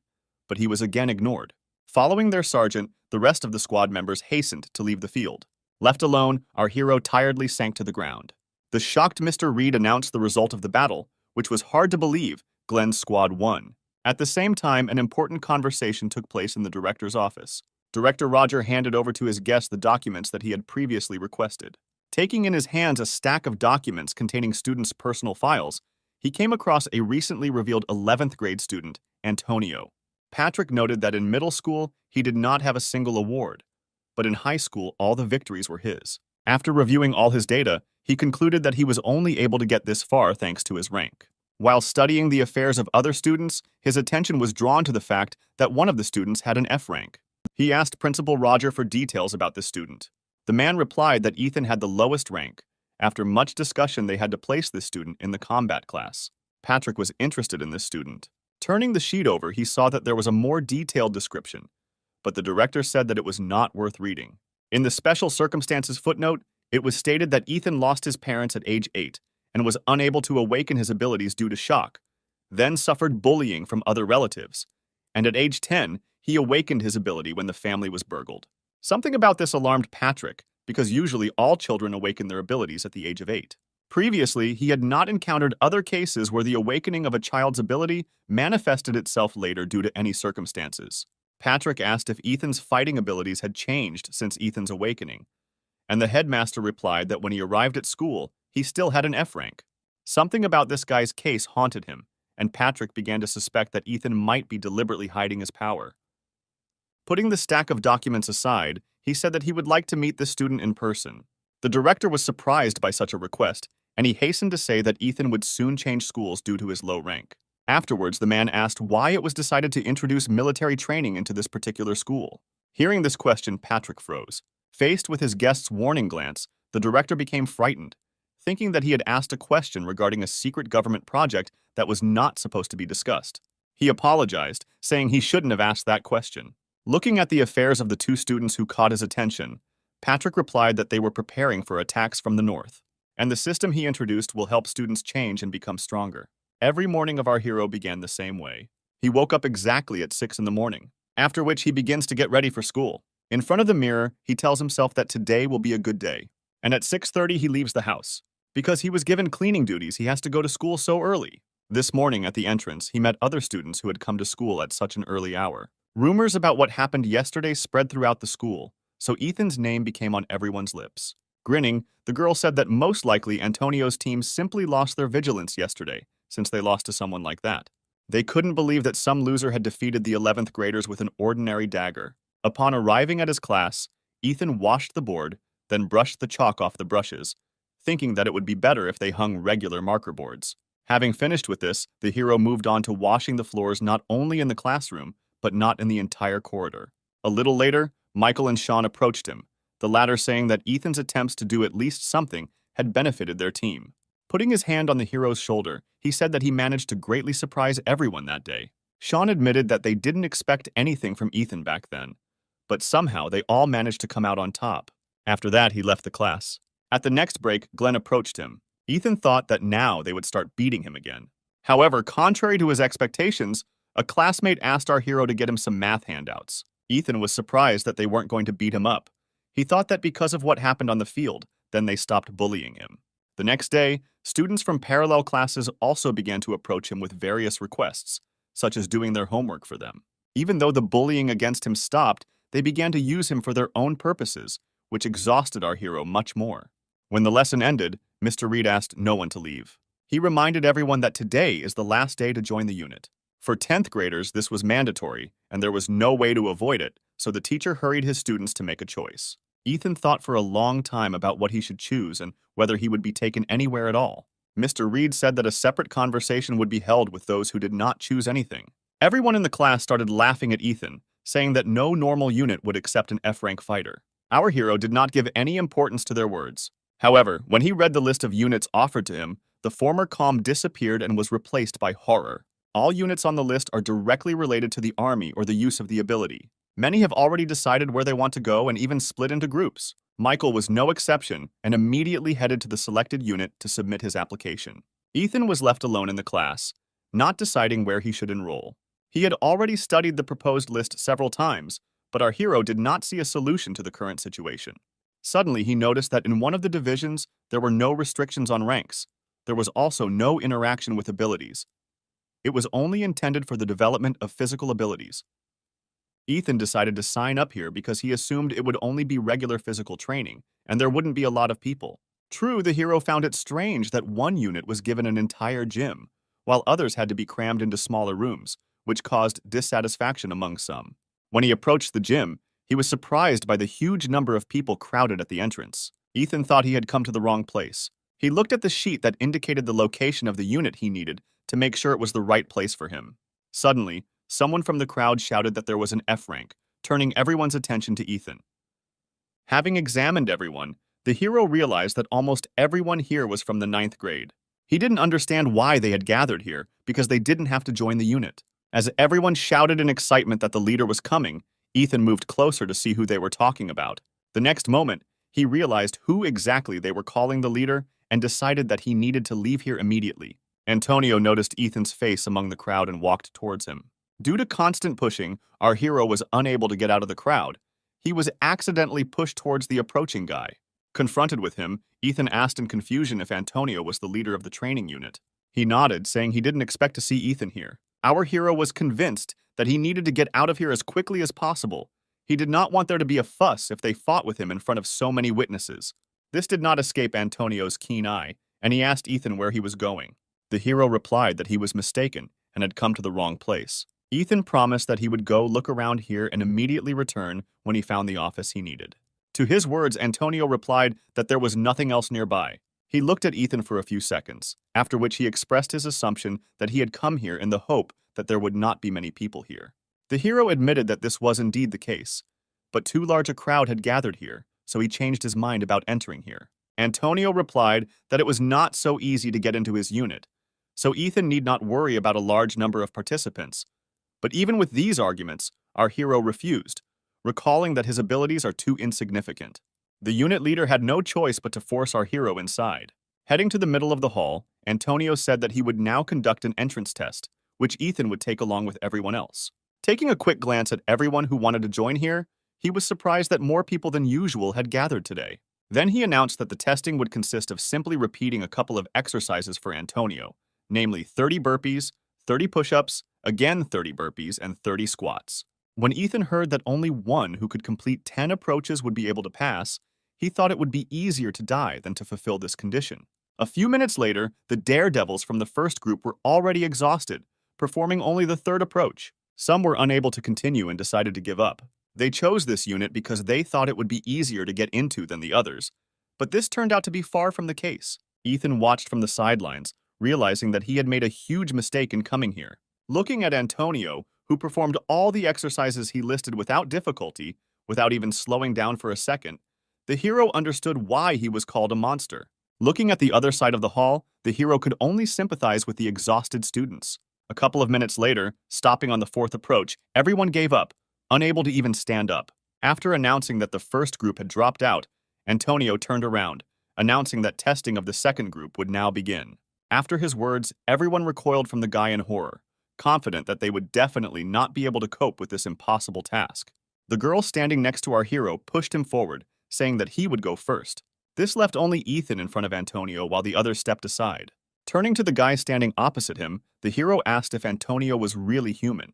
But he was again ignored. Following their sergeant, the rest of the squad members hastened to leave the field. Left alone, our hero tiredly sank to the ground. The shocked Mr. Reed announced the result of the battle, which was hard to believe. Glenn's squad won. At the same time, an important conversation took place in the director's office. Director Roger handed over to his guest the documents that he had previously requested. Taking in his hands a stack of documents containing students' personal files, he came across a recently revealed 11th grade student, Antonio. Patrick noted that in middle school, he did not have a single award, but in high school, all the victories were his. After reviewing all his data, he concluded that he was only able to get this far thanks to his rank. While studying the affairs of other students, his attention was drawn to the fact that one of the students had an F rank. He asked Principal Roger for details about this student. The man replied that Ethan had the lowest rank. After much discussion, they had to place this student in the combat class. Patrick was interested in this student. Turning the sheet over, he saw that there was a more detailed description, but the director said that it was not worth reading. In the special circumstances footnote, it was stated that Ethan lost his parents at age 8 and was unable to awaken his abilities due to shock, then suffered bullying from other relatives, and at age 10, he awakened his ability when the family was burgled. Something about this alarmed Patrick, because usually all children awaken their abilities at the age of 8. Previously, he had not encountered other cases where the awakening of a child's ability manifested itself later due to any circumstances. Patrick asked if Ethan's fighting abilities had changed since Ethan's awakening, and the headmaster replied that when he arrived at school, he still had an F rank. Something about this guy's case haunted him, and Patrick began to suspect that Ethan might be deliberately hiding his power. Putting the stack of documents aside, he said that he would like to meet the student in person. The director was surprised by such a request, and he hastened to say that Ethan would soon change schools due to his low rank. Afterwards, the man asked why it was decided to introduce military training into this particular school. Hearing this question, Patrick froze. Faced with his guest's warning glance, the director became frightened, thinking that he had asked a question regarding a secret government project that was not supposed to be discussed. He apologized, saying he shouldn't have asked that question. Looking at the affairs of the two students who caught his attention, Patrick replied that they were preparing for attacks from the north, and the system he introduced will help students change and become stronger. Every morning of our hero began the same way. He woke up exactly at 6 in the morning, after which he begins to get ready for school. In front of the mirror, he tells himself that today will be a good day, and at 6:30 he leaves the house. Because he was given cleaning duties, he has to go to school so early. This morning at the entrance, he met other students who had come to school at such an early hour. Rumors about what happened yesterday spread throughout the school, so Ethan's name became on everyone's lips. Grinning, the girl said that most likely Antonio's team simply lost their vigilance yesterday, since they lost to someone like that. They couldn't believe that some loser had defeated the 11th graders with an ordinary dagger. Upon arriving at his class, Ethan washed the board, then brushed the chalk off the brushes, thinking that it would be better if they hung regular marker boards. Having finished with this, the hero moved on to washing the floors not only in the classroom, but not in the entire corridor. A little later, Michael and Sean approached him, the latter saying that Ethan's attempts to do at least something had benefited their team. Putting his hand on the hero's shoulder, he said that he managed to greatly surprise everyone that day. Sean admitted that they didn't expect anything from Ethan back then, but somehow they all managed to come out on top. After that, he left the class. At the next break, Glenn approached him. Ethan thought that now they would start beating him again. However, contrary to his expectations, a classmate asked our hero to get him some math handouts. Ethan was surprised that they weren't going to beat him up. He thought that because of what happened on the field, then they stopped bullying him. The next day, students from parallel classes also began to approach him with various requests, such as doing their homework for them. Even though the bullying against him stopped, they began to use him for their own purposes, which exhausted our hero much more. When the lesson ended, Mr. Reed asked no one to leave. He reminded everyone that today is the last day to join the unit. For 10th graders, this was mandatory, and there was no way to avoid it, so the teacher hurried his students to make a choice. Ethan thought for a long time about what he should choose and whether he would be taken anywhere at all. Mr. Reed said that a separate conversation would be held with those who did not choose anything. Everyone in the class started laughing at Ethan, saying that no normal unit would accept an F-rank fighter. Our hero did not give any importance to their words. However, when he read the list of units offered to him, the former calm disappeared and was replaced by horror. All units on the list are directly related to the army or the use of the ability. Many have already decided where they want to go and even split into groups. Michael was no exception and immediately headed to the selected unit to submit his application. Ethan was left alone in the class, not deciding where he should enroll. He had already studied the proposed list several times, but our hero did not see a solution to the current situation. Suddenly, he noticed that in one of the divisions, there were no restrictions on ranks. There was also no interaction with abilities. It was only intended for the development of physical abilities. Ethan decided to sign up here because he assumed it would only be regular physical training, and there wouldn't be a lot of people. True, the hero found it strange that one unit was given an entire gym, while others had to be crammed into smaller rooms, which caused dissatisfaction among some. When he approached the gym, he was surprised by the huge number of people crowded at the entrance. Ethan thought he had come to the wrong place. He looked at the sheet that indicated the location of the unit he needed to make sure it was the right place for him. Suddenly, someone from the crowd shouted that there was an F rank, turning everyone's attention to Ethan. Having examined everyone, the hero realized that almost everyone here was from the 9th grade. He didn't understand why they had gathered here, because they didn't have to join the unit. As everyone shouted in excitement that the leader was coming, Ethan moved closer to see who they were talking about. The next moment, he realized who exactly they were calling the leader and decided that he needed to leave here immediately. Antonio noticed Ethan's face among the crowd and walked towards him. Due to constant pushing, our hero was unable to get out of the crowd. He was accidentally pushed towards the approaching guy. Confronted with him, Ethan asked in confusion if Antonio was the leader of the training unit. He nodded, saying he didn't expect to see Ethan here. Our hero was convinced that he needed to get out of here as quickly as possible. He did not want there to be a fuss if they fought with him in front of so many witnesses. This did not escape Antonio's keen eye, and he asked Ethan where he was going. The hero replied that he was mistaken and had come to the wrong place. Ethan promised that he would go look around here and immediately return when he found the office he needed. To his words, Antonio replied that there was nothing else nearby. He looked at Ethan for a few seconds, after which he expressed his assumption that he had come here in the hope that there would not be many people here. The hero admitted that this was indeed the case, but too large a crowd had gathered here, so he changed his mind about entering here. Antonio replied that it was not so easy to get into his unit, so Ethan need not worry about a large number of participants. But even with these arguments, our hero refused, recalling that his abilities are too insignificant. The unit leader had no choice but to force our hero inside. Heading to the middle of the hall, Antonio said that he would now conduct an entrance test, which Ethan would take along with everyone else. Taking a quick glance at everyone who wanted to join here, he was surprised that more people than usual had gathered today. Then he announced that the testing would consist of simply repeating a couple of exercises for Antonio, namely 30 burpees, 30 push-ups, again 30 burpees, and 30 squats. When Ethan heard that only one who could complete 10 approaches would be able to pass, he thought it would be easier to die than to fulfill this condition. A few minutes later, the daredevils from the first group were already exhausted, performing only the 3rd approach. Some were unable to continue and decided to give up. They chose this unit because they thought it would be easier to get into than the others, but this turned out to be far from the case. Ethan watched from the sidelines, realizing that he had made a huge mistake in coming here. Looking at Antonio, who performed all the exercises he listed without difficulty, without even slowing down for a second, the hero understood why he was called a monster. Looking at the other side of the hall, the hero could only sympathize with the exhausted students. A couple of minutes later, stopping on the 4th approach, everyone gave up, unable to even stand up. After announcing that the first group had dropped out, Antonio turned around, announcing that testing of the second group would now begin. After his words, everyone recoiled from the guy in horror, confident that they would definitely not be able to cope with this impossible task. The girl standing next to our hero pushed him forward, saying that he would go first. This left only Ethan in front of Antonio while the others stepped aside. Turning to the guy standing opposite him, the hero asked if Antonio was really human,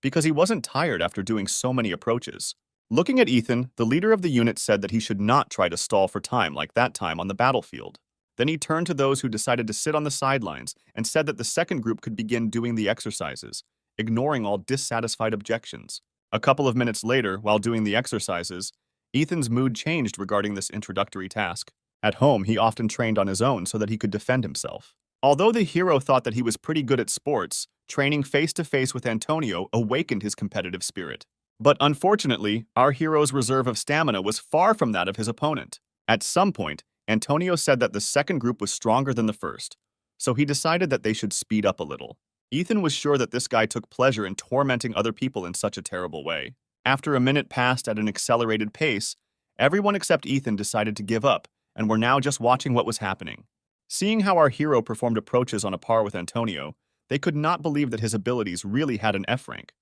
because he wasn't tired after doing so many approaches. Looking at Ethan, the leader of the unit said that he should not try to stall for time like that time on the battlefield. Then he turned to those who decided to sit on the sidelines and said that the second group could begin doing the exercises, ignoring all dissatisfied objections. A couple of minutes later, while doing the exercises, Ethan's mood changed regarding this introductory task. At home, he often trained on his own so that he could defend himself. Although the hero thought that he was pretty good at sports, training face-to-face with Antonio awakened his competitive spirit. But unfortunately, our hero's reserve of stamina was far from that of his opponent. At some point, Antonio said that the second group was stronger than the first, so he decided that they should speed up a little. Ethan was sure that this guy took pleasure in tormenting other people in such a terrible way. After a minute passed at an accelerated pace, everyone except Ethan decided to give up and were now just watching what was happening. Seeing how our hero performed approaches on a par with Antonio, they could not believe that his abilities really had an F rank.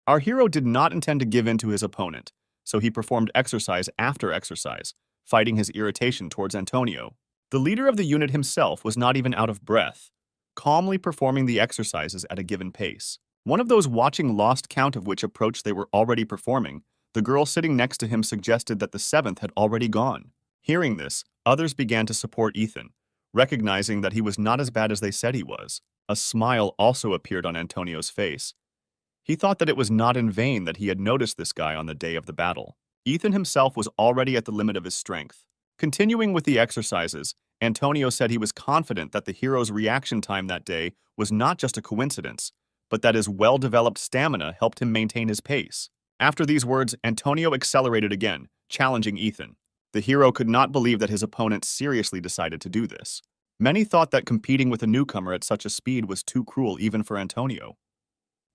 Our hero did not intend to give in to his opponent, so he performed exercise after exercise, fighting his irritation towards Antonio. The leader of the unit himself was not even out of breath, calmly performing the exercises at a given pace. One of those watching lost count of which approach they were already performing. The girl sitting next to him suggested that the seventh had already gone. Hearing this, others began to support Ethan, recognizing that he was not as bad as they said he was. A smile also appeared on Antonio's face. He thought that it was not in vain that he had noticed this guy on the day of the battle. Ethan himself was already at the limit of his strength. Continuing with the exercises, Antonio said he was confident that the hero's reaction time that day was not just a coincidence, but that his well-developed stamina helped him maintain his pace. After these words, Antonio accelerated again, challenging Ethan. The hero could not believe that his opponent seriously decided to do this. Many thought that competing with a newcomer at such a speed was too cruel even for Antonio.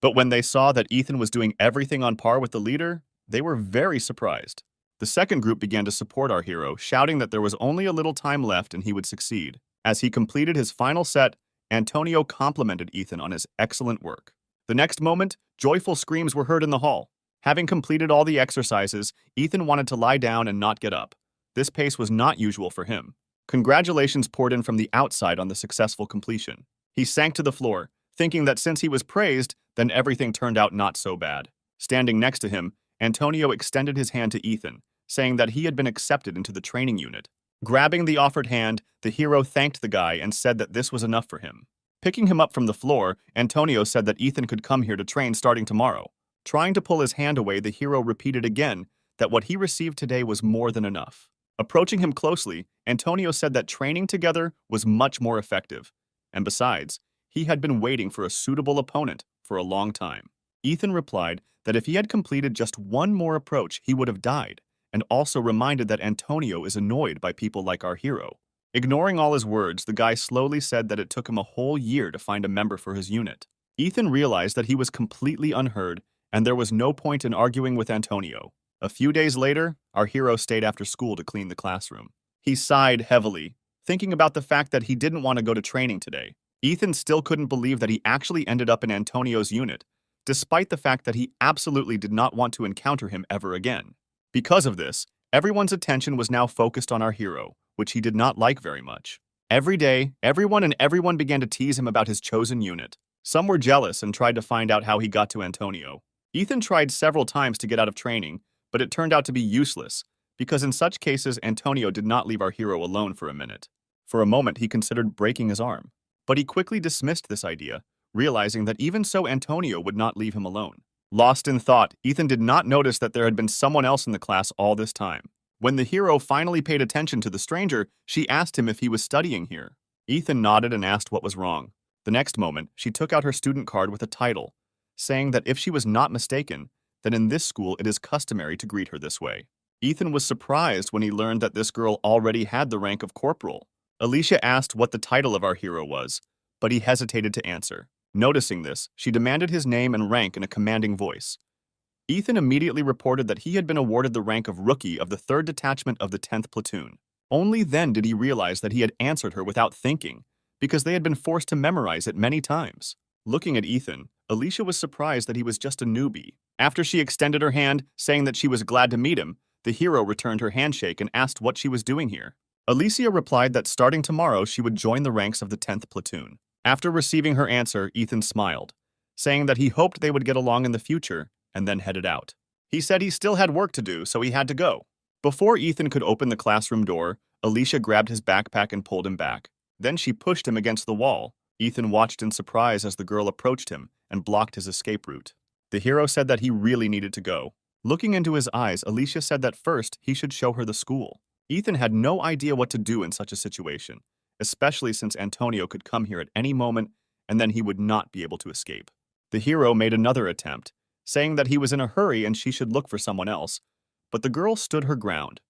But when they saw that Ethan was doing everything on par with the leader, they were very surprised. The second group began to support our hero, shouting that there was only a little time left and he would succeed. As he completed his final set, Antonio complimented Ethan on his excellent work. The next moment, joyful screams were heard in the hall. Having completed all the exercises, Ethan wanted to lie down and not get up. This pace was not usual for him. Congratulations poured in from the outside on the successful completion. He sank to the floor, thinking that since he was praised, then everything turned out not so bad. Standing next to him, Antonio extended his hand to Ethan, saying that he had been accepted into the training unit. Grabbing the offered hand, the hero thanked the guy and said that this was enough for him. Picking him up from the floor, Antonio said that Ethan could come here to train starting tomorrow. Trying to pull his hand away, the hero repeated again that what he received today was more than enough. Approaching him closely, Antonio said that training together was much more effective, and besides, he had been waiting for a suitable opponent for a long time. Ethan replied that if he had completed just one more approach, he would have died, and also reminded that Antonio is annoyed by people like our hero. Ignoring all his words, the guy slowly said that it took him a whole year to find a member for his unit. Ethan realized that he was completely unheard, and there was no point in arguing with Antonio. A few days later, our hero stayed after school to clean the classroom. He sighed heavily, thinking about the fact that he didn't want to go to training today. Ethan still couldn't believe that he actually ended up in Antonio's unit, despite the fact that he absolutely did not want to encounter him ever again. Because of this, everyone's attention was now focused on our hero, which he did not like very much. Every day, everyone began to tease him about his chosen unit. Some were jealous and tried to find out how he got to Antonio. Ethan tried several times to get out of training, but it turned out to be useless, because in such cases Antonio did not leave our hero alone for a minute. For a moment he considered breaking his arm, but he quickly dismissed this idea, realizing that even so Antonio would not leave him alone. Lost in thought, Ethan did not notice that there had been someone else in the class all this time. When the hero finally paid attention to the stranger, she asked him if he was studying here. Ethan nodded and asked what was wrong. The next moment, she took out her student card with a title, saying that if she was not mistaken, then in this school it is customary to greet her this way. Ethan was surprised when he learned that this girl already had the rank of corporal. Alicia asked what the title of our hero was, but he hesitated to answer. Noticing this, she demanded his name and rank in a commanding voice. Ethan immediately reported that he had been awarded the rank of Rookie of the 3rd Detachment of the 10th Platoon. Only then did he realize that he had answered her without thinking, because they had been forced to memorize it many times. Looking at Ethan, Alicia was surprised that he was just a newbie. After she extended her hand, saying that she was glad to meet him, the hero returned her handshake and asked what she was doing here. Alicia replied that starting tomorrow she would join the ranks of the 10th Platoon. After receiving her answer, Ethan smiled, saying that he hoped they would get along in the future, and then headed out. He said he still had work to do, so he had to go. Before Ethan could open the classroom door, Alicia grabbed his backpack and pulled him back. Then she pushed him against the wall. Ethan watched in surprise as the girl approached him and blocked his escape route. The hero said that he really needed to go. Looking into his eyes, Alicia said that first he should show her the school. Ethan had no idea what to do in such a situation, especially since Antonio could come here at any moment and then he would not be able to escape. The hero made another attempt, saying that he was in a hurry and she should look for someone else. But the girl stood her ground,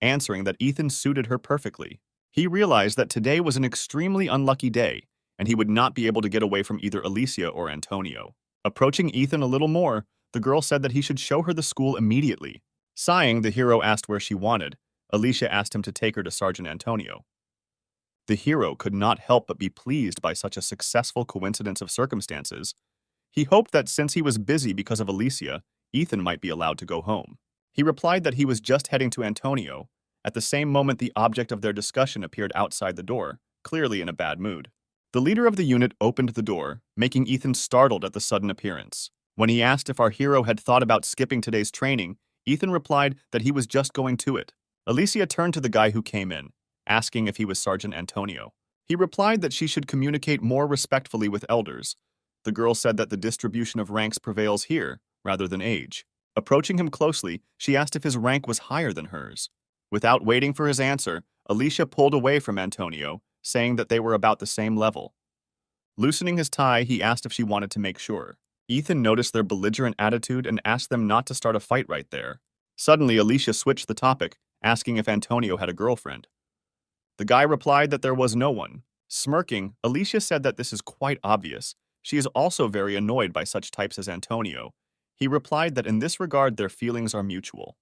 answering that Ethan suited her perfectly. He realized that today was an extremely unlucky day, and he would not be able to get away from either Alicia or Antonio. Approaching Ethan a little more, the girl said that he should show her the school immediately. Sighing, the hero asked where she wanted. Alicia asked him to take her to Sergeant Antonio. The hero could not help but be pleased by such a successful coincidence of circumstances. He hoped that since he was busy because of Alicia, Ethan might be allowed to go home. He replied that he was just heading to Antonio. At the same moment, the object of their discussion appeared outside the door, clearly in a bad mood. The leader of the unit opened the door, making Ethan startled at the sudden appearance. When he asked if our hero had thought about skipping today's training, Ethan replied that he was just going to it. Alicia turned to the guy who came in, asking if he was Sergeant Antonio. He replied that she should communicate more respectfully with elders. The girl said that the distribution of ranks prevails here, rather than age. Approaching him closely, she asked if his rank was higher than hers. Without waiting for his answer, Alicia pulled away from Antonio, saying that they were about the same level. Loosening his tie, he asked if she wanted to make sure. Ethan noticed their belligerent attitude and asked them not to start a fight right there. Suddenly, Alicia switched the topic, asking if Antonio had a girlfriend. The guy replied that there was no one. Smirking, Alicia said that this is quite obvious. She is also very annoyed by such types as Antonio. He replied that in this regard their feelings are mutual.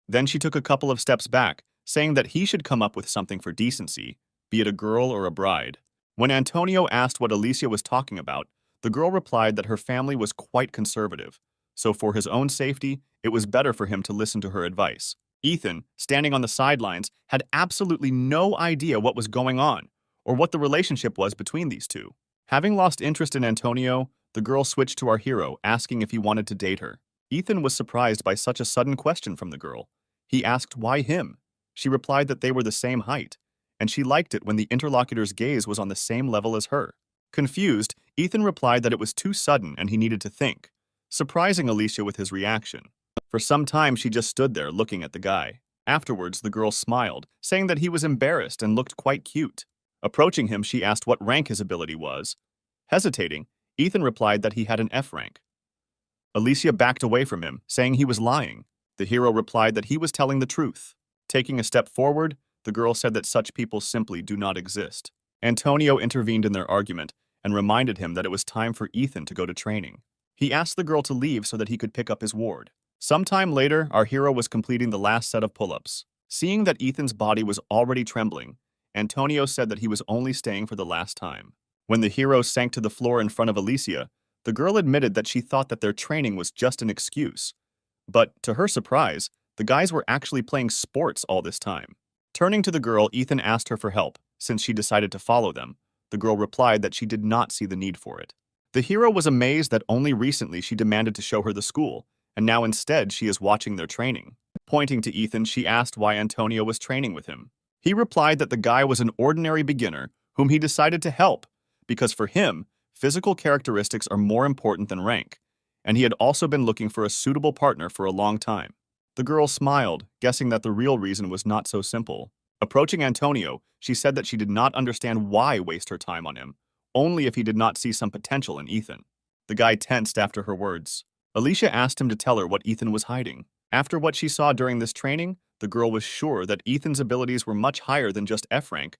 Then she took a couple of steps back, saying that he should come up with something for decency, be it a girl or a bride. When Antonio asked what Alicia was talking about, the girl replied that her family was quite conservative, so for his own safety, it was better for him to listen to her advice. Ethan, standing on the sidelines, had absolutely no idea what was going on, or what the relationship was between these two. Having lost interest in Antonio, the girl switched to our hero, asking if he wanted to date her. Ethan was surprised by such a sudden question from the girl. He asked why him. She replied that they were the same height, and she liked it when the interlocutor's gaze was on the same level as her. Confused, Ethan replied that it was too sudden and he needed to think, surprising Alicia with his reaction. For some time, she just stood there looking at the guy. Afterwards, the girl smiled, saying that he was embarrassed and looked quite cute. Approaching him, she asked what rank his ability was. Hesitating, Ethan replied that he had an F rank. Alicia backed away from him, saying he was lying. The hero replied that he was telling the truth. Taking a step forward, the girl said that such people simply do not exist. Antonio intervened in their argument and reminded him that it was time for Ethan to go to training. He asked the girl to leave so that he could pick up his ward. Sometime later, our hero was completing the last set of pull-ups. Seeing that Ethan's body was already trembling, Antonio said that he was only staying for the last time. When the hero sank to the floor in front of Alicia, the girl admitted that she thought that their training was just an excuse. But, to her surprise, the guys were actually playing sports all this time. Turning to the girl, Ethan asked her for help, since she decided to follow them. The girl replied that she did not see the need for it. The hero was amazed that only recently she demanded to show her the school, and now instead she is watching their training. Pointing to Ethan, she asked why Antonio was training with him. He replied that the guy was an ordinary beginner whom he decided to help, because for him, physical characteristics are more important than rank, and he had also been looking for a suitable partner for a long time. The girl smiled, guessing that the real reason was not so simple. Approaching Antonio, she said that she did not understand why waste her time on him, only if he did not see some potential in Ethan. The guy tensed after her words. Alicia asked him to tell her what Ethan was hiding. After what she saw during this training, the girl was sure that Ethan's abilities were much higher than just F rank.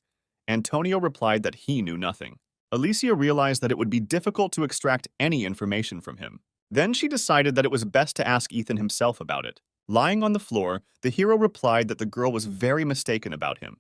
Antonio replied that he knew nothing. Alicia realized that it would be difficult to extract any information from him. Then she decided that it was best to ask Ethan himself about it. Lying on the floor, the hero replied that the girl was very mistaken about him.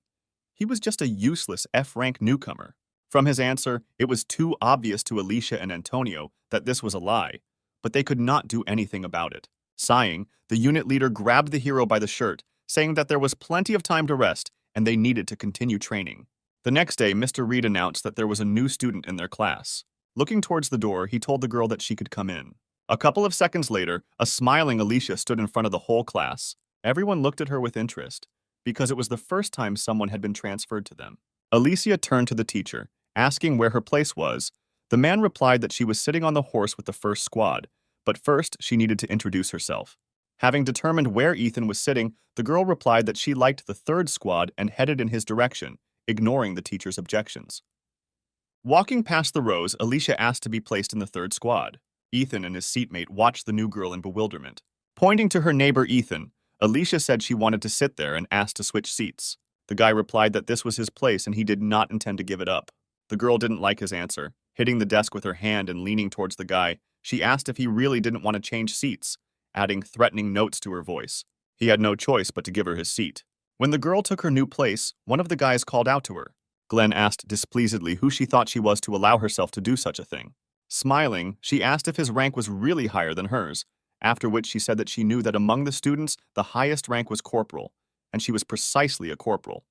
He was just a useless F-rank newcomer. From his answer, it was too obvious to Alicia and Antonio that this was a lie, but they could not do anything about it. Sighing, the unit leader grabbed the hero by the shirt, saying that there was plenty of time to rest and they needed to continue training. The next day, Mr. Reed announced that there was a new student in their class. Looking towards the door, he told the girl that she could come in. A couple of seconds later, a smiling Alicia stood in front of the whole class. Everyone looked at her with interest, because it was the first time someone had been transferred to them. Alicia turned to the teacher, asking where her place was. The man replied that she was sitting on the horse with the first squad, but first she needed to introduce herself. Having determined where Ethan was sitting, the girl replied that she liked the third squad and headed in his direction, ignoring the teacher's objections. Walking past the rows, Alicia asked to be placed in the third squad. Ethan and his seatmate watched the new girl in bewilderment. Pointing to her neighbor Ethan, Alicia said she wanted to sit there and asked to switch seats. The guy replied that this was his place and he did not intend to give it up. The girl didn't like his answer. Hitting the desk with her hand and leaning towards the guy, she asked if he really didn't want to change seats, adding threatening notes to her voice. He had no choice but to give her his seat. When the girl took her new place, one of the guys called out to her. Glenn asked displeasedly who she thought she was to allow herself to do such a thing. Smiling, she asked if his rank was really higher than hers, after which she said that she knew that among the students, the highest rank was corporal, and she was precisely a corporal.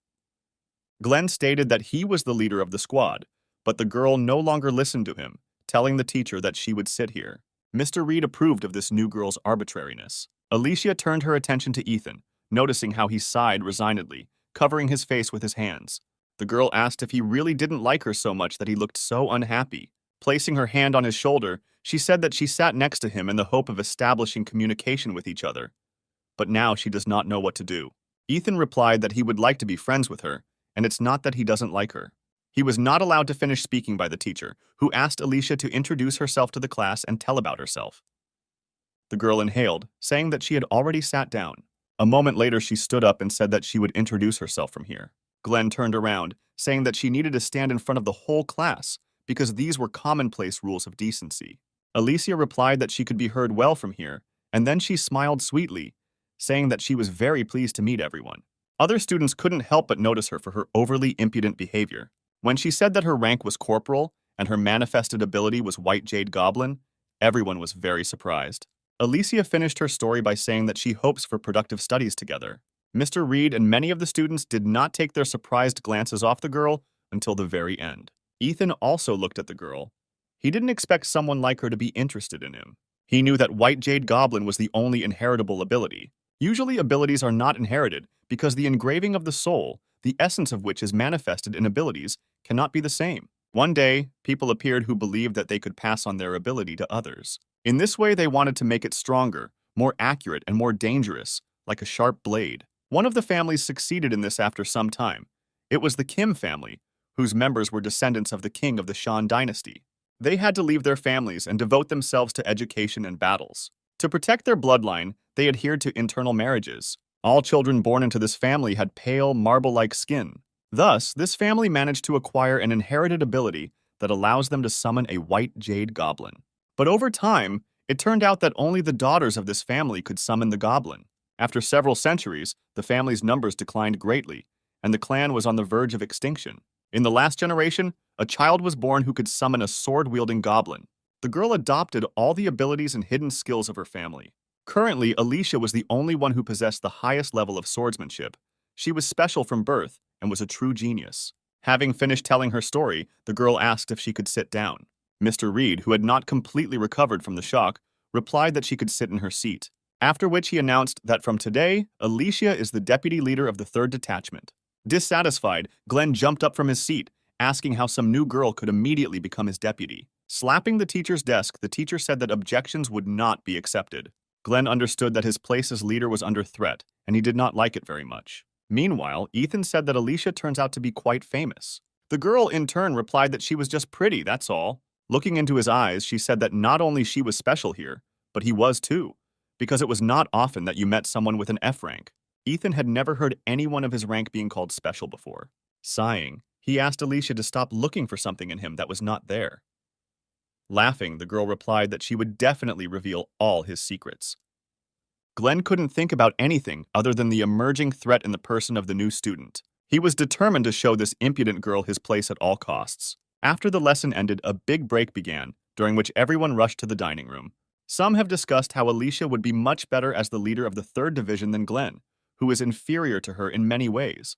Glenn stated that he was the leader of the squad, but the girl no longer listened to him, telling the teacher that she would sit here. Mr. Reed approved of this new girl's arbitrariness. Alicia turned her attention to Ethan, noticing how he sighed resignedly, covering his face with his hands. The girl asked if he really didn't like her so much that he looked so unhappy. Placing her hand on his shoulder, she said that she sat next to him in the hope of establishing communication with each other. But now she does not know what to do. Ethan replied that he would like to be friends with her, and it's not that he doesn't like her. He was not allowed to finish speaking by the teacher, who asked Alicia to introduce herself to the class and tell about herself. The girl inhaled, saying that she had already sat down. A moment later, she stood up and said that she would introduce herself from here. Glenn turned around, saying that she needed to stand in front of the whole class, because these were commonplace rules of decency. Alicia replied that she could be heard well from here, and then she smiled sweetly, saying that she was very pleased to meet everyone. Other students couldn't help but notice her for her overly impudent behavior. When she said that her rank was corporal and her manifested ability was White Jade Goblin, everyone was very surprised. Alicia finished her story by saying that she hopes for productive studies together. Mr. Reed and many of the students did not take their surprised glances off the girl until the very end. Ethan also looked at the girl. He didn't expect someone like her to be interested in him. He knew that White Jade Goblin was the only inheritable ability. Usually abilities are not inherited because the engraving of the soul, the essence of which is manifested in abilities, cannot be the same. One day, people appeared who believed that they could pass on their ability to others. In this way, they wanted to make it stronger, more accurate, and more dangerous, like a sharp blade. One of the families succeeded in this after some time. It was the Kim family, whose members were descendants of the king of the Shan dynasty. They had to leave their families and devote themselves to education and battles. To protect their bloodline, they adhered to internal marriages. All children born into this family had pale, marble-like skin. Thus, this family managed to acquire an inherited ability that allows them to summon a White Jade Goblin. But over time, it turned out that only the daughters of this family could summon the goblin. After several centuries, the family's numbers declined greatly, and the clan was on the verge of extinction. In the last generation, a child was born who could summon a sword-wielding goblin. The girl adopted all the abilities and hidden skills of her family. Currently, Alicia was the only one who possessed the highest level of swordsmanship. She was special from birth and was a true genius. Having finished telling her story, the girl asked if she could sit down. Mr. Reed, who had not completely recovered from the shock, replied that she could sit in her seat, after which he announced that from today, Alicia is the deputy leader of the 3rd Detachment. Dissatisfied, Glenn jumped up from his seat, asking how some new girl could immediately become his deputy. Slapping the teacher's desk, the teacher said that objections would not be accepted. Glenn understood that his place as leader was under threat, and he did not like it very much. Meanwhile, Ethan said that Alicia turns out to be quite famous. The girl, in turn, replied that she was just pretty, that's all. Looking into his eyes, she said that not only she was special here, but he was too, because it was not often that you met someone with an F rank. Ethan had never heard anyone of his rank being called special before. Sighing, he asked Alicia to stop looking for something in him that was not there. Laughing, the girl replied that she would definitely reveal all his secrets. Glenn couldn't think about anything other than the emerging threat in the person of the new student. He was determined to show this impudent girl his place at all costs. After the lesson ended, a big break began, during which everyone rushed to the dining room. Some have discussed how Alicia would be much better as the leader of the 3rd Division than Glenn, who is inferior to her in many ways.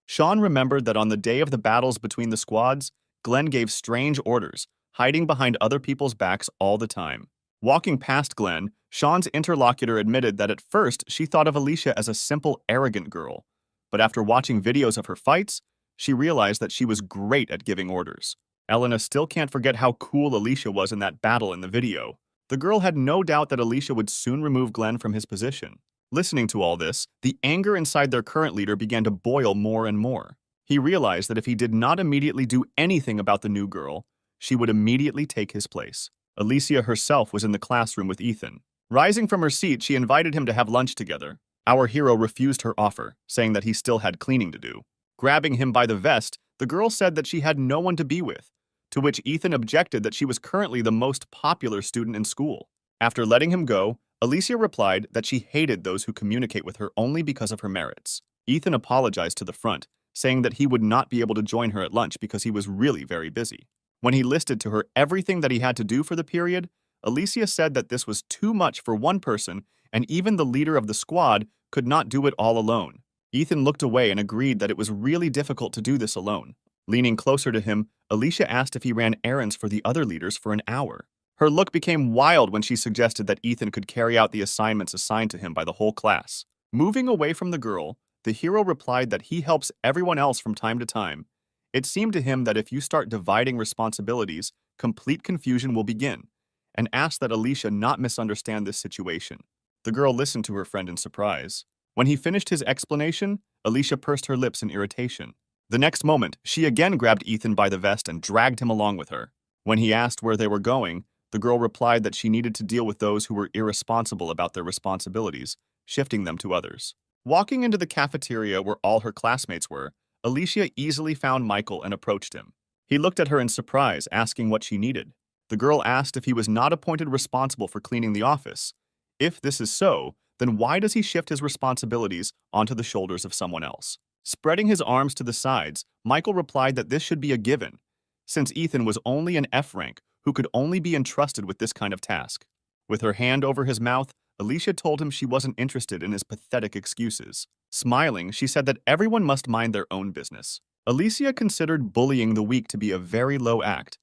Sean remembered that on the day of the battles between the squads, Glenn gave strange orders, hiding behind other people's backs all the time. Walking past Glenn, Sean's interlocutor admitted that at first she thought of Alicia as a simple, arrogant girl, but after watching videos of her fights, she realized that she was great at giving orders. Elena still can't forget how cool Alicia was in that battle in the video. The girl had no doubt that Alicia would soon remove Glenn from his position. Listening to all this, the anger inside their current leader began to boil more and more. He realized that if he did not immediately do anything about the new girl, she would immediately take his place. Alicia herself was in the classroom with Ethan. Rising from her seat, she invited him to have lunch together. Our hero refused her offer, saying that he still had cleaning to do. Grabbing him by the vest, the girl said that she had no one to be with, to which Ethan objected that she was currently the most popular student in school. After letting him go, Alicia replied that she hated those who communicate with her only because of her merits. Ethan apologized to the front, saying that he would not be able to join her at lunch because he was really very busy. When he listed to her everything that he had to do for the period, Alicia said that this was too much for one person and even the leader of the squad could not do it all alone. Ethan looked away and agreed that it was really difficult to do this alone. Leaning closer to him, Alicia asked if he ran errands for the other leaders for an hour. Her look became wild when she suggested that Ethan could carry out the assignments assigned to him by the whole class. Moving away from the girl, the hero replied that he helps everyone else from time to time. It seemed to him that if you start dividing responsibilities, complete confusion will begin, and asked that Alicia not misunderstand this situation. The girl listened to her friend in surprise. When he finished his explanation, Alicia pursed her lips in irritation. The next moment, she again grabbed Ethan by the vest and dragged him along with her. When he asked where they were going, the girl replied that she needed to deal with those who were irresponsible about their responsibilities, shifting them to others. Walking into the cafeteria where all her classmates were, Alicia easily found Michael and approached him. He looked at her in surprise, asking what she needed. The girl asked if he was not appointed responsible for cleaning the office. If this is so, then why does he shift his responsibilities onto the shoulders of someone else? Spreading his arms to the sides, Michael replied that this should be a given, since Ethan was only an F rank who could only be entrusted with this kind of task. With her hand over his mouth, Alicia told him she wasn't interested in his pathetic excuses. Smiling, she said that everyone must mind their own business. Alicia considered bullying the weak to be a very low act.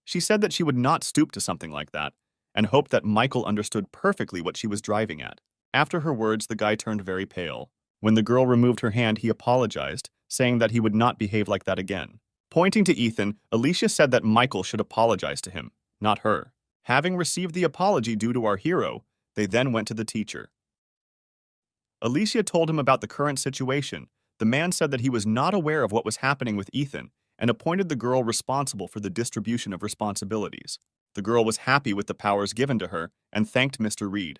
She said that she would not stoop to something like that, and hoped that Michael understood perfectly what she was driving at. After her words, the guy turned very pale. When the girl removed her hand, he apologized, saying that he would not behave like that again. Pointing to Ethan, Alicia said that Michael should apologize to him, not her. Having received the apology due to our hero, they then went to the teacher. Alicia told him about the current situation. The man said that he was not aware of what was happening with Ethan and appointed the girl responsible for the distribution of responsibilities. The girl was happy with the powers given to her and thanked Mr. Reed.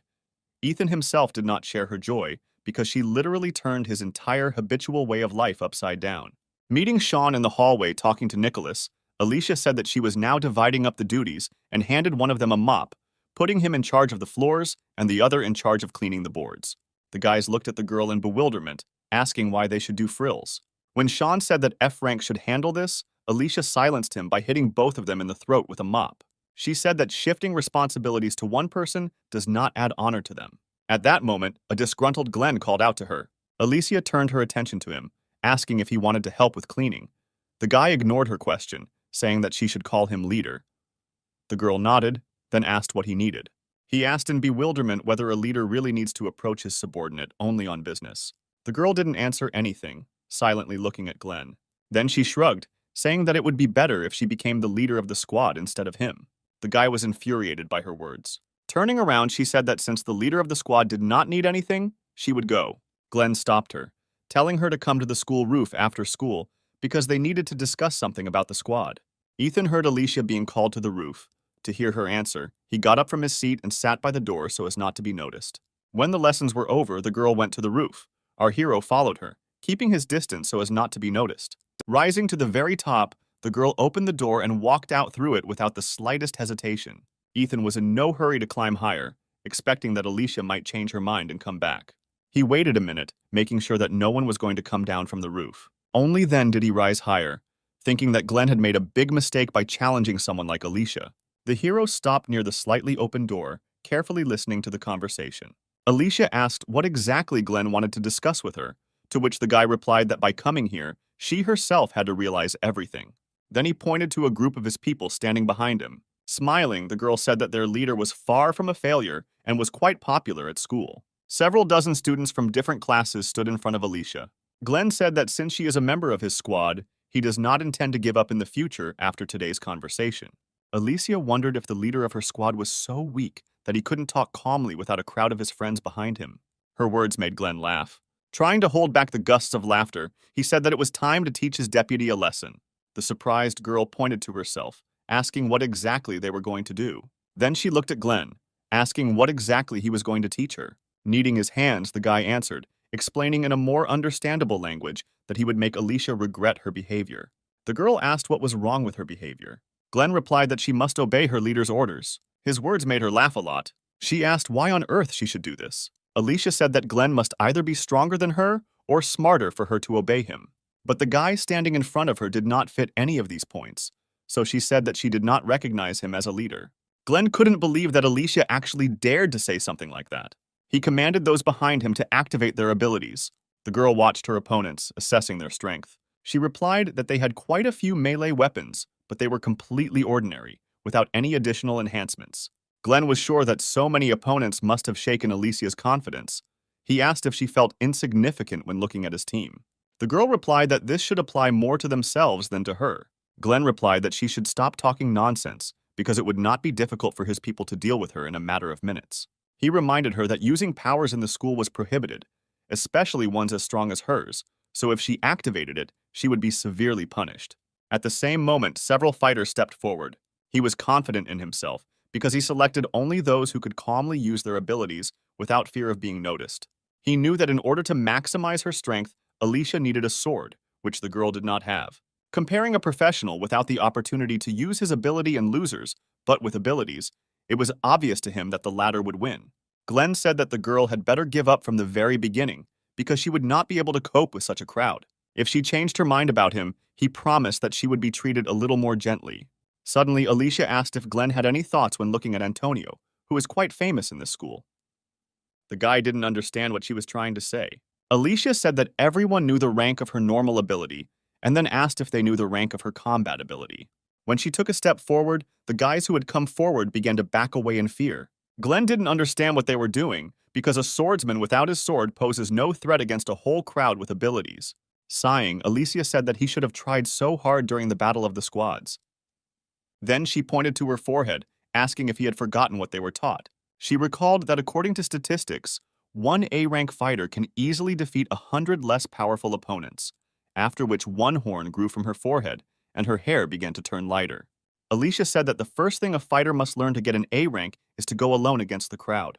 Ethan himself did not share her joy because she literally turned his entire habitual way of life upside down. Meeting Sean in the hallway talking to Nicholas, Alicia said that she was now dividing up the duties and handed one of them a mop, putting him in charge of the floors and the other in charge of cleaning the boards. The guys looked at the girl in bewilderment, asking why they should do frills. When Sean said that F rank should handle this, Alicia silenced him by hitting both of them in the throat with a mop. She said that shifting responsibilities to one person does not add honor to them. At that moment, a disgruntled Glenn called out to her. Alicia turned her attention to him, asking if he wanted to help with cleaning. The guy ignored her question, saying that she should call him leader. The girl nodded, then asked what he needed. He asked in bewilderment whether a leader really needs to approach his subordinate only on business. The girl didn't answer anything, silently looking at Glenn. Then she shrugged, saying that it would be better if she became the leader of the squad instead of him. The guy was infuriated by her words. Turning around, she said that since the leader of the squad did not need anything, she would go. Glenn stopped her, telling her to come to the school roof after school because they needed to discuss something about the squad. Ethan heard Alicia being called to the roof. To hear her answer, he got up from his seat and sat by the door so as not to be noticed. When the lessons were over, the girl went to the roof. Our hero followed her, keeping his distance so as not to be noticed. Rising to the very top, the girl opened the door and walked out through it without the slightest hesitation. Ethan was in no hurry to climb higher, expecting that Alicia might change her mind and come back. He waited a minute, making sure that no one was going to come down from the roof. Only then did he rise higher, thinking that Glenn had made a big mistake by challenging someone like Alicia. The hero stopped near the slightly open door, carefully listening to the conversation. Alicia asked what exactly Glenn wanted to discuss with her, to which the guy replied that by coming here, she herself had to realize everything. Then he pointed to a group of his people standing behind him. Smiling, the girl said that their leader was far from a failure and was quite popular at school. Several dozen students from different classes stood in front of Alicia. Glenn said that since she is a member of his squad, he does not intend to give up in the future after today's conversation. Alicia wondered if the leader of her squad was so weak that he couldn't talk calmly without a crowd of his friends behind him. Her words made Glenn laugh. Trying to hold back the gusts of laughter, he said that it was time to teach his deputy a lesson. The surprised girl pointed to herself, asking what exactly they were going to do. Then she looked at Glenn, asking what exactly he was going to teach her. Kneading his hands, the guy answered, explaining in a more understandable language that he would make Alicia regret her behavior. The girl asked what was wrong with her behavior. Glenn replied that she must obey her leader's orders. His words made her laugh a lot. She asked why on earth she should do this. Alicia said that Glenn must either be stronger than her or smarter for her to obey him. But the guy standing in front of her did not fit any of these points, so she said that she did not recognize him as a leader. Glenn couldn't believe that Alicia actually dared to say something like that. He commanded those behind him to activate their abilities. The girl watched her opponents, assessing their strength. She replied that they had quite a few melee weapons, but they were completely ordinary, without any additional enhancements. Glenn was sure that so many opponents must have shaken Alicia's confidence. He asked if she felt insignificant when looking at his team. The girl replied that this should apply more to themselves than to her. Glenn replied that she should stop talking nonsense, because it would not be difficult for his people to deal with her in a matter of minutes. He reminded her that using powers in the school was prohibited, especially ones as strong as hers, so if she activated it, she would be severely punished. At the same moment, several fighters stepped forward. He was confident in himself, because he selected only those who could calmly use their abilities without fear of being noticed. He knew that in order to maximize her strength, Alicia needed a sword, which the girl did not have. Comparing a professional without the opportunity to use his ability and losers, but with abilities, it was obvious to him that the latter would win. Glenn said that the girl had better give up from the very beginning, because she would not be able to cope with such a crowd. If she changed her mind about him, he promised that she would be treated a little more gently. Suddenly, Alicia asked if Glenn had any thoughts when looking at Antonio, who is quite famous in this school. The guy didn't understand what she was trying to say. Alicia said that everyone knew the rank of her normal ability, and then asked if they knew the rank of her combat ability. When she took a step forward, the guys who had come forward began to back away in fear. Glenn didn't understand what they were doing, because a swordsman without his sword poses no threat against a whole crowd with abilities. Sighing, Alicia said that he should have tried so hard during the Battle of the Squads. Then she pointed to her forehead, asking if he had forgotten what they were taught. She recalled that according to statistics, one A-rank fighter can easily defeat 100 less powerful opponents, after which one horn grew from her forehead and her hair began to turn lighter. Alicia said that the first thing a fighter must learn to get an A rank is to go alone against the crowd.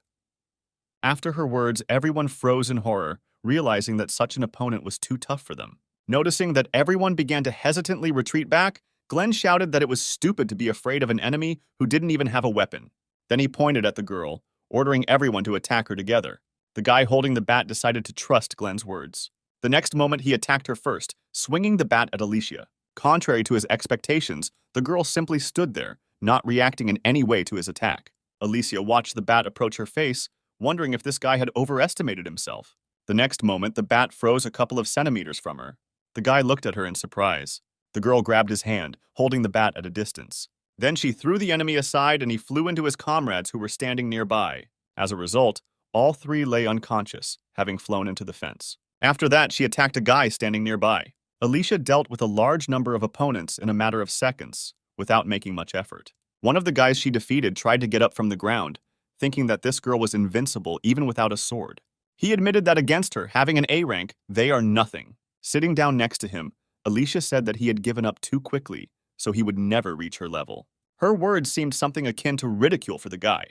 After her words, everyone froze in horror, realizing that such an opponent was too tough for them. Noticing that everyone began to hesitantly retreat back, Glenn shouted that it was stupid to be afraid of an enemy who didn't even have a weapon. Then he pointed at the girl, ordering everyone to attack her together. The guy holding the bat decided to trust Glenn's words. The next moment, he attacked her first, swinging the bat at Alicia. Contrary to his expectations, the girl simply stood there, not reacting in any way to his attack. Alicia watched the bat approach her face, wondering if this guy had overestimated himself. The next moment, the bat froze a couple of centimeters from her. The guy looked at her in surprise. The girl grabbed his hand, holding the bat at a distance. Then she threw the enemy aside and he flew into his comrades who were standing nearby. As a result, all three lay unconscious, having flown into the fence. After that, she attacked a guy standing nearby. Alicia dealt with a large number of opponents in a matter of seconds, without making much effort. One of the guys she defeated tried to get up from the ground, thinking that this girl was invincible even without a sword. He admitted that against her, having an A rank, they are nothing. Sitting down next to him, Alicia said that he had given up too quickly, so he would never reach her level. Her words seemed something akin to ridicule for the guy.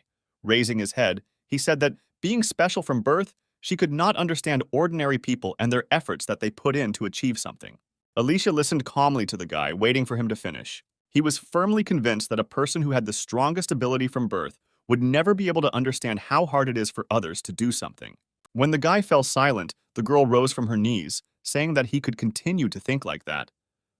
Raising his head, he said that, being special from birth, she could not understand ordinary people and their efforts that they put in to achieve something. Alicia listened calmly to the guy, waiting for him to finish. He was firmly convinced that a person who had the strongest ability from birth would never be able to understand how hard it is for others to do something. When the guy fell silent, the girl rose from her knees, saying that he could continue to think like that.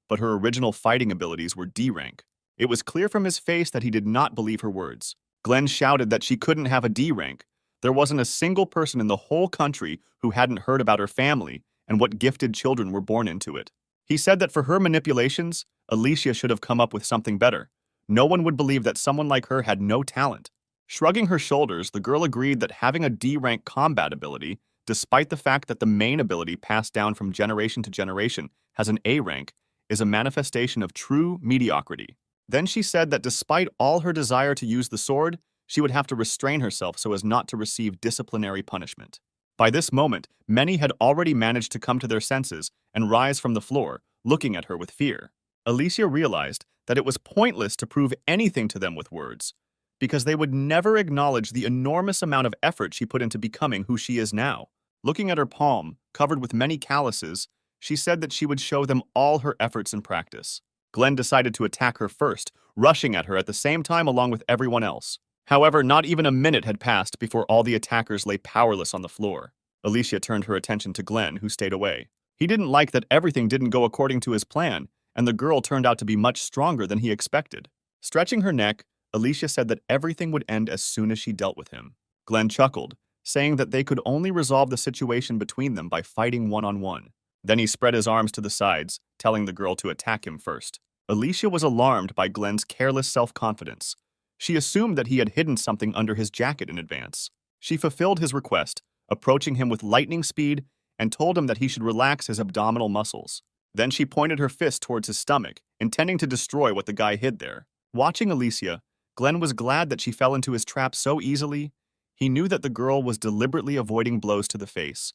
But her original fighting abilities were D rank. It was clear from his face that he did not believe her words. Glenn shouted that she couldn't have a D rank. There wasn't a single person in the whole country who hadn't heard about her family and what gifted children were born into it. He said that for her manipulations, Alicia should have come up with something better. No one would believe that someone like her had no talent. Shrugging her shoulders, the girl agreed that having a D-rank combat ability, despite the fact that the main ability passed down from generation to generation has an A rank, is a manifestation of true mediocrity. Then she said that despite all her desire to use the sword, she would have to restrain herself so as not to receive disciplinary punishment. By this moment, many had already managed to come to their senses and rise from the floor, looking at her with fear. Alicia realized that it was pointless to prove anything to them with words. because they would never acknowledge the enormous amount of effort she put into becoming who she is now. Looking at her palm, covered with many calluses, she said that she would show them all her efforts in practice. Glenn decided to attack her first, rushing at her at the same time along with everyone else. However, not even a minute had passed before all the attackers lay powerless on the floor. Alicia turned her attention to Glenn, who stayed away. He didn't like that everything didn't go according to his plan, and the girl turned out to be much stronger than he expected. Stretching her neck, Alicia said that everything would end as soon as she dealt with him. Glenn chuckled, saying that they could only resolve the situation between them by fighting one-on-one. Then he spread his arms to the sides, telling the girl to attack him first. Alicia was alarmed by Glenn's careless self-confidence. She assumed that he had hidden something under his jacket in advance. She fulfilled his request, approaching him with lightning speed, and told him that he should relax his abdominal muscles. Then she pointed her fist towards his stomach, intending to destroy what the guy hid there. Watching Alicia, Glenn was glad that she fell into his trap so easily. He knew that the girl was deliberately avoiding blows to the face,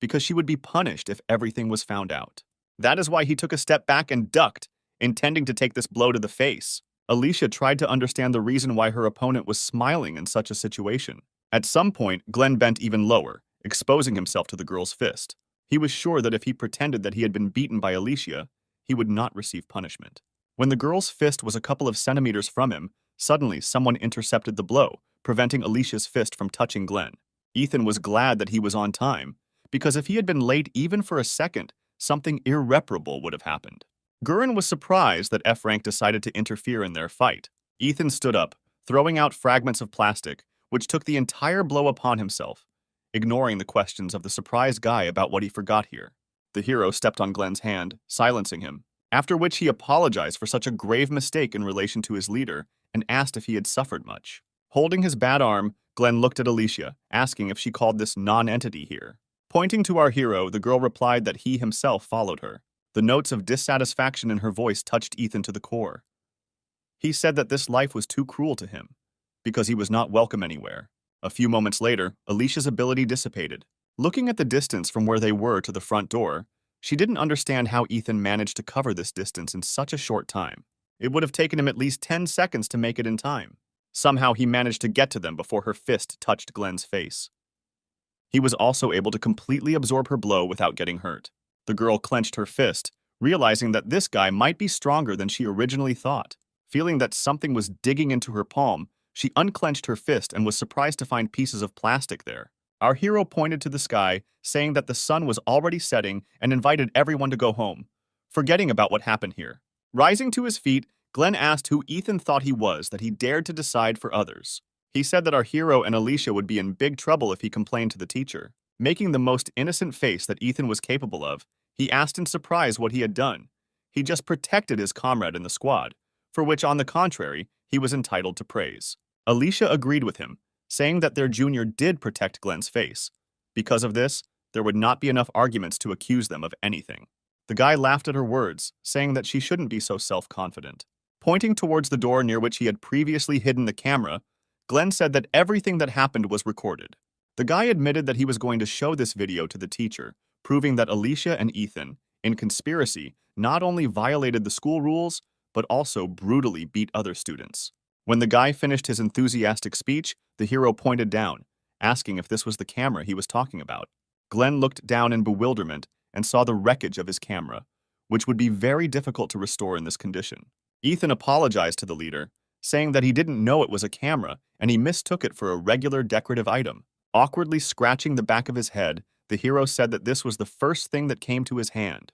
because she would be punished if everything was found out. That is why he took a step back and ducked, intending to take this blow to the face. Alicia tried to understand the reason why her opponent was smiling in such a situation. At some point, Glenn bent even lower, exposing himself to the girl's fist. He was sure that if he pretended that he had been beaten by Alicia, he would not receive punishment. When the girl's fist was a couple of centimeters from him, suddenly someone intercepted the blow, preventing Alicia's fist from touching Glenn. Ethan was glad that he was on time, because if he had been late even for a second, something irreparable would have happened. Gurren was surprised that F-Rank decided to interfere in their fight. Ethan stood up, throwing out fragments of plastic, which took the entire blow upon himself, ignoring the questions of the surprised guy about what he forgot here. The hero stepped on Glenn's hand, silencing him, after which he apologized for such a grave mistake in relation to his leader and asked if he had suffered much. Holding his bad arm, Glenn looked at Alicia, asking if she called this non-entity here. Pointing to our hero, the girl replied that he himself followed her. The notes of dissatisfaction in her voice touched Ethan to the core. He said that this life was too cruel to him, because he was not welcome anywhere. A few moments later, Alicia's ability dissipated. Looking at the distance from where they were to the front door, she didn't understand how Ethan managed to cover this distance in such a short time. It would have taken him at least 10 seconds to make it in time. Somehow he managed to get to them before her fist touched Glenn's face. He was also able to completely absorb her blow without getting hurt. The girl clenched her fist, realizing that this guy might be stronger than she originally thought. Feeling that something was digging into her palm, she unclenched her fist and was surprised to find pieces of plastic there. Our hero pointed to the sky, saying that the sun was already setting and invited everyone to go home, forgetting about what happened here. Rising to his feet, Glenn asked who Ethan thought he was that he dared to decide for others. He said that our hero and Alicia would be in big trouble if he complained to the teacher. Making the most innocent face that Ethan was capable of, he asked in surprise what he had done. He just protected his comrade in the squad, for which, on the contrary, he was entitled to praise. Alicia agreed with him, saying that their junior did protect Glenn's face. Because of this, there would not be enough arguments to accuse them of anything. The guy laughed at her words, saying that she shouldn't be so self-confident. Pointing towards the door near which he had previously hidden the camera, Glenn said that everything that happened was recorded. The guy admitted that he was going to show this video to the teacher, proving that Alicia and Ethan, in conspiracy, not only violated the school rules, but also brutally beat other students. When the guy finished his enthusiastic speech, the hero pointed down, asking if this was the camera he was talking about. Glenn looked down in bewilderment and saw the wreckage of his camera, which would be very difficult to restore in this condition. Ethan apologized to the leader, saying that he didn't know it was a camera and he mistook it for a regular decorative item. Awkwardly scratching the back of his head, the hero said that this was the first thing that came to his hand,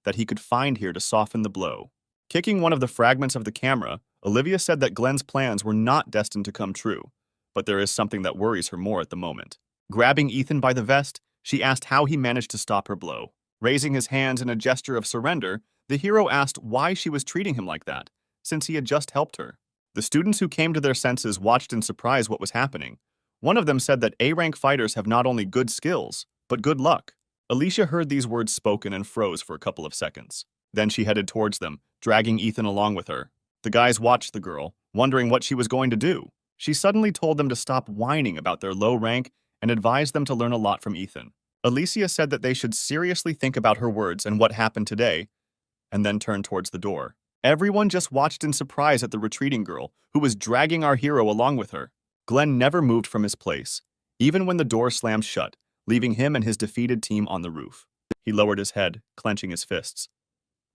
that he could find here to soften the blow. Kicking one of the fragments of the camera, Olivia said that Glenn's plans were not destined to come true, but there is something that worries her more at the moment. Grabbing Ethan by the vest, she asked how he managed to stop her blow. Raising his hands in a gesture of surrender, the hero asked why she was treating him like that, since he had just helped her. The students who came to their senses watched in surprise what was happening. One of them said that A-rank fighters have not only good skills, but good luck. Alicia heard these words spoken and froze for a couple of seconds. Then she headed towards them, dragging Ethan along with her. The guys watched the girl, wondering what she was going to do. She suddenly told them to stop whining about their low rank and advised them to learn a lot from Ethan. Alicia said that they should seriously think about her words and what happened today, and then turned towards the door. Everyone just watched in surprise at the retreating girl, who was dragging our hero along with her. Glenn never moved from his place, even when the door slammed shut, leaving him and his defeated team on the roof. He lowered his head, clenching his fists.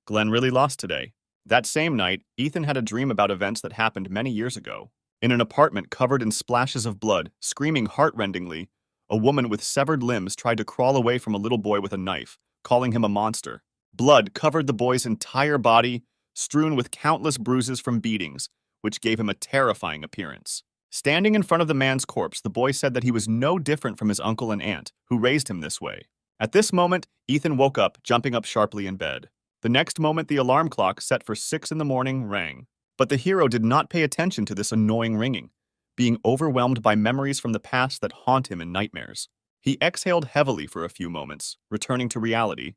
Glenn really lost today. That same night, Ethan had a dream about events that happened many years ago. In an apartment covered in splashes of blood, screaming heart-rendingly, a woman with severed limbs tried to crawl away from a little boy with a knife, calling him a monster. Blood covered the boy's entire body, strewn with countless bruises from beatings, which gave him a terrifying appearance. Standing in front of the man's corpse, the boy said that he was no different from his uncle and aunt, who raised him this way. At this moment, Ethan woke up, jumping up sharply in bed. The next moment, the alarm clock, set for 6 in the morning, rang. But the hero did not pay attention to this annoying ringing, being overwhelmed by memories from the past that haunt him in nightmares. He exhaled heavily for a few moments, returning to reality.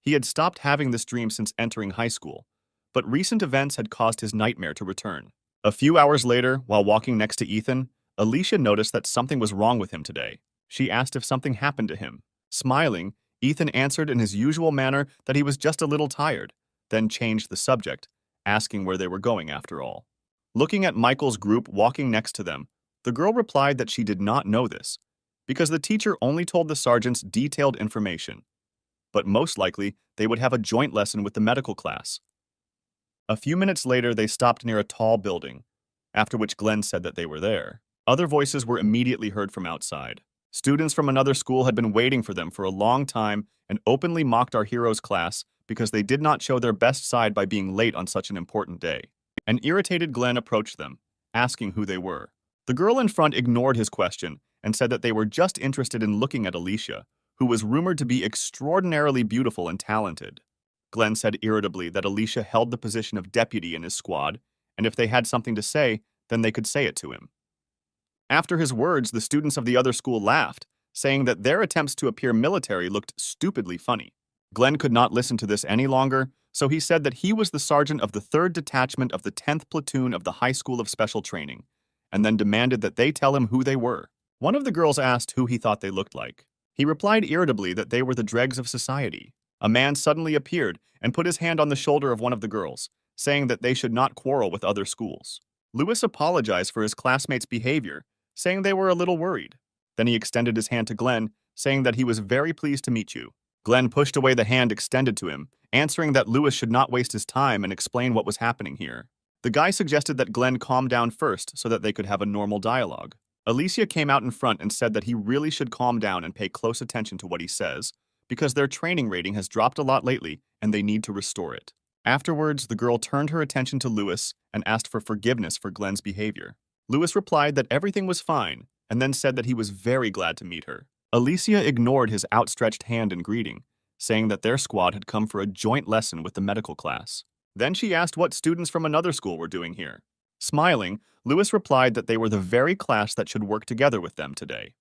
He had stopped having this dream since entering high school, but recent events had caused his nightmare to return. A few hours later, while walking next to Ethan, Alicia noticed that something was wrong with him today. She asked if something happened to him. Smiling, Ethan answered in his usual manner that he was just a little tired, then changed the subject, asking where they were going after all. Looking at Michael's group walking next to them, the girl replied that she did not know this, because the teacher only told the sergeants detailed information. But most likely, they would have a joint lesson with the medical class. A few minutes later, they stopped near a tall building, after which Glenn said that they were there. Other voices were immediately heard from outside. Students from another school had been waiting for them for a long time and openly mocked our hero's class because they did not show their best side by being late on such an important day. An irritated Glenn approached them, asking who they were. The girl in front ignored his question and said that they were just interested in looking at Alicia, who was rumored to be extraordinarily beautiful and talented. Glenn said irritably that Alicia held the position of deputy in his squad, and if they had something to say, then they could say it to him. After his words, the students of the other school laughed, saying that their attempts to appear military looked stupidly funny. Glenn could not listen to this any longer, so he said that he was the sergeant of the 3rd Detachment of the 10th Platoon of the High School of Special Training, and then demanded that they tell him who they were. One of the girls asked who he thought they looked like. He replied irritably that they were the dregs of society. A man suddenly appeared and put his hand on the shoulder of one of the girls, saying that they should not quarrel with other schools. Lewis apologized for his classmates' behavior, saying they were a little worried. Then he extended his hand to Glenn, saying that he was very pleased to meet you. Glenn pushed away the hand extended to him, answering that Lewis should not waste his time and explain what was happening here. The guy suggested that Glenn calm down first so that they could have a normal dialogue. Alicia came out in front and said that he really should calm down and pay close attention to what he says, because their training rating has dropped a lot lately and they need to restore it. Afterwards, the girl turned her attention to Lewis and asked for forgiveness for Glenn's behavior. Lewis replied that everything was fine and then said that he was very glad to meet her. Alicia ignored his outstretched hand in greeting, saying that their squad had come for a joint lesson with the medical class. Then she asked what students from another school were doing here. Smiling, Lewis replied that they were the very class that should work together with them today.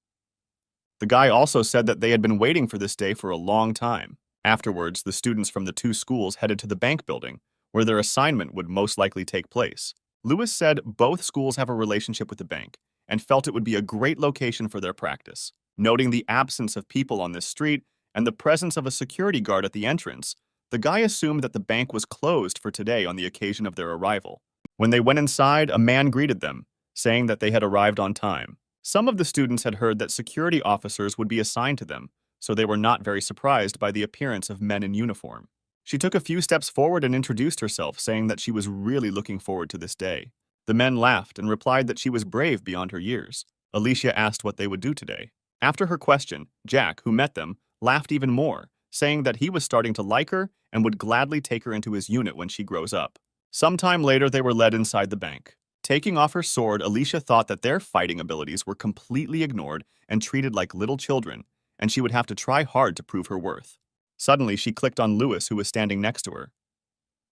The guy also said that they had been waiting for this day for a long time. Afterwards, the students from the 2 schools headed to the bank building, where their assignment would most likely take place. Lewis said both schools have a relationship with the bank and felt it would be a great location for their practice. Noting the absence of people on this street and the presence of a security guard at the entrance, the guy assumed that the bank was closed for today on the occasion of their arrival. When they went inside, a man greeted them, saying that they had arrived on time. Some of the students had heard that security officers would be assigned to them, so they were not very surprised by the appearance of men in uniform. She took a few steps forward and introduced herself, saying that she was really looking forward to this day. The men laughed and replied that she was brave beyond her years. Alicia asked what they would do today. After her question, Jack, who met them, laughed even more, saying that he was starting to like her and would gladly take her into his unit when she grows up. Sometime later, they were led inside the bank. Taking off her sword, Alicia thought that their fighting abilities were completely ignored and treated like little children, and she would have to try hard to prove her worth. Suddenly, she clicked on Lewis, who was standing next to her.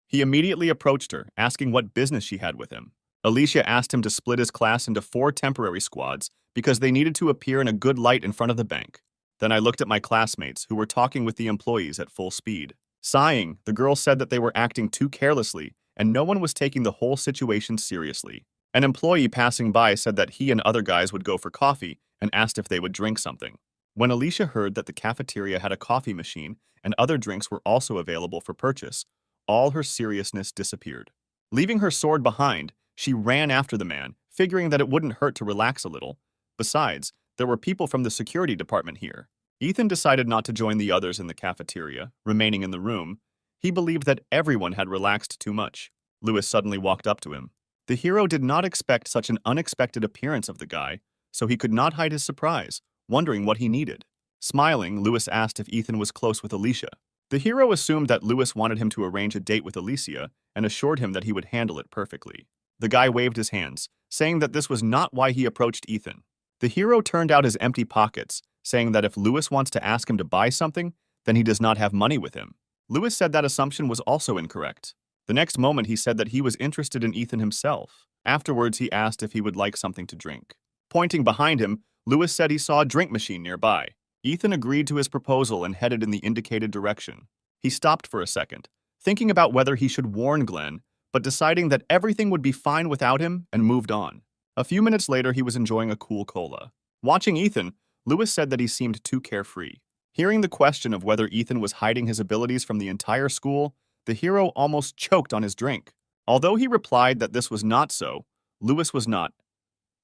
He immediately approached her, asking what business she had with him. Alicia asked him to split his class into 4 temporary squads because they needed to appear in a good light in front of the bank. Then I looked at my classmates, who were talking with the employees at full speed. Sighing, the girl said that they were acting too carelessly and no one was taking the whole situation seriously. An employee passing by said that he and other guys would go for coffee and asked if they would drink something. When Alicia heard that the cafeteria had a coffee machine and other drinks were also available for purchase, all her seriousness disappeared. Leaving her sword behind, she ran after the man, figuring that it wouldn't hurt to relax a little. Besides, there were people from the security department here. Ethan decided not to join the others in the cafeteria, remaining in the room. He believed that everyone had relaxed too much. Lewis suddenly walked up to him. The hero did not expect such an unexpected appearance of the guy, so he could not hide his surprise, wondering what he needed. Smiling, Lewis asked if Ethan was close with Alicia. The hero assumed that Lewis wanted him to arrange a date with Alicia and assured him that he would handle it perfectly. The guy waved his hands, saying that this was not why he approached Ethan. The hero turned out his empty pockets, saying that if Lewis wants to ask him to buy something, then he does not have money with him. Lewis said that assumption was also incorrect. The next moment he said that he was interested in Ethan himself. Afterwards, he asked if he would like something to drink. Pointing behind him, Lewis said he saw a drink machine nearby. Ethan agreed to his proposal and headed in the indicated direction. He stopped for a second, thinking about whether he should warn Glenn, but deciding that everything would be fine without him and moved on. A few minutes later, he was enjoying a cool cola. Watching Ethan, Lewis said that he seemed too carefree. Hearing the question of whether Ethan was hiding his abilities from the entire school, the hero almost choked on his drink. Although he replied that this was not so, Lewis was not.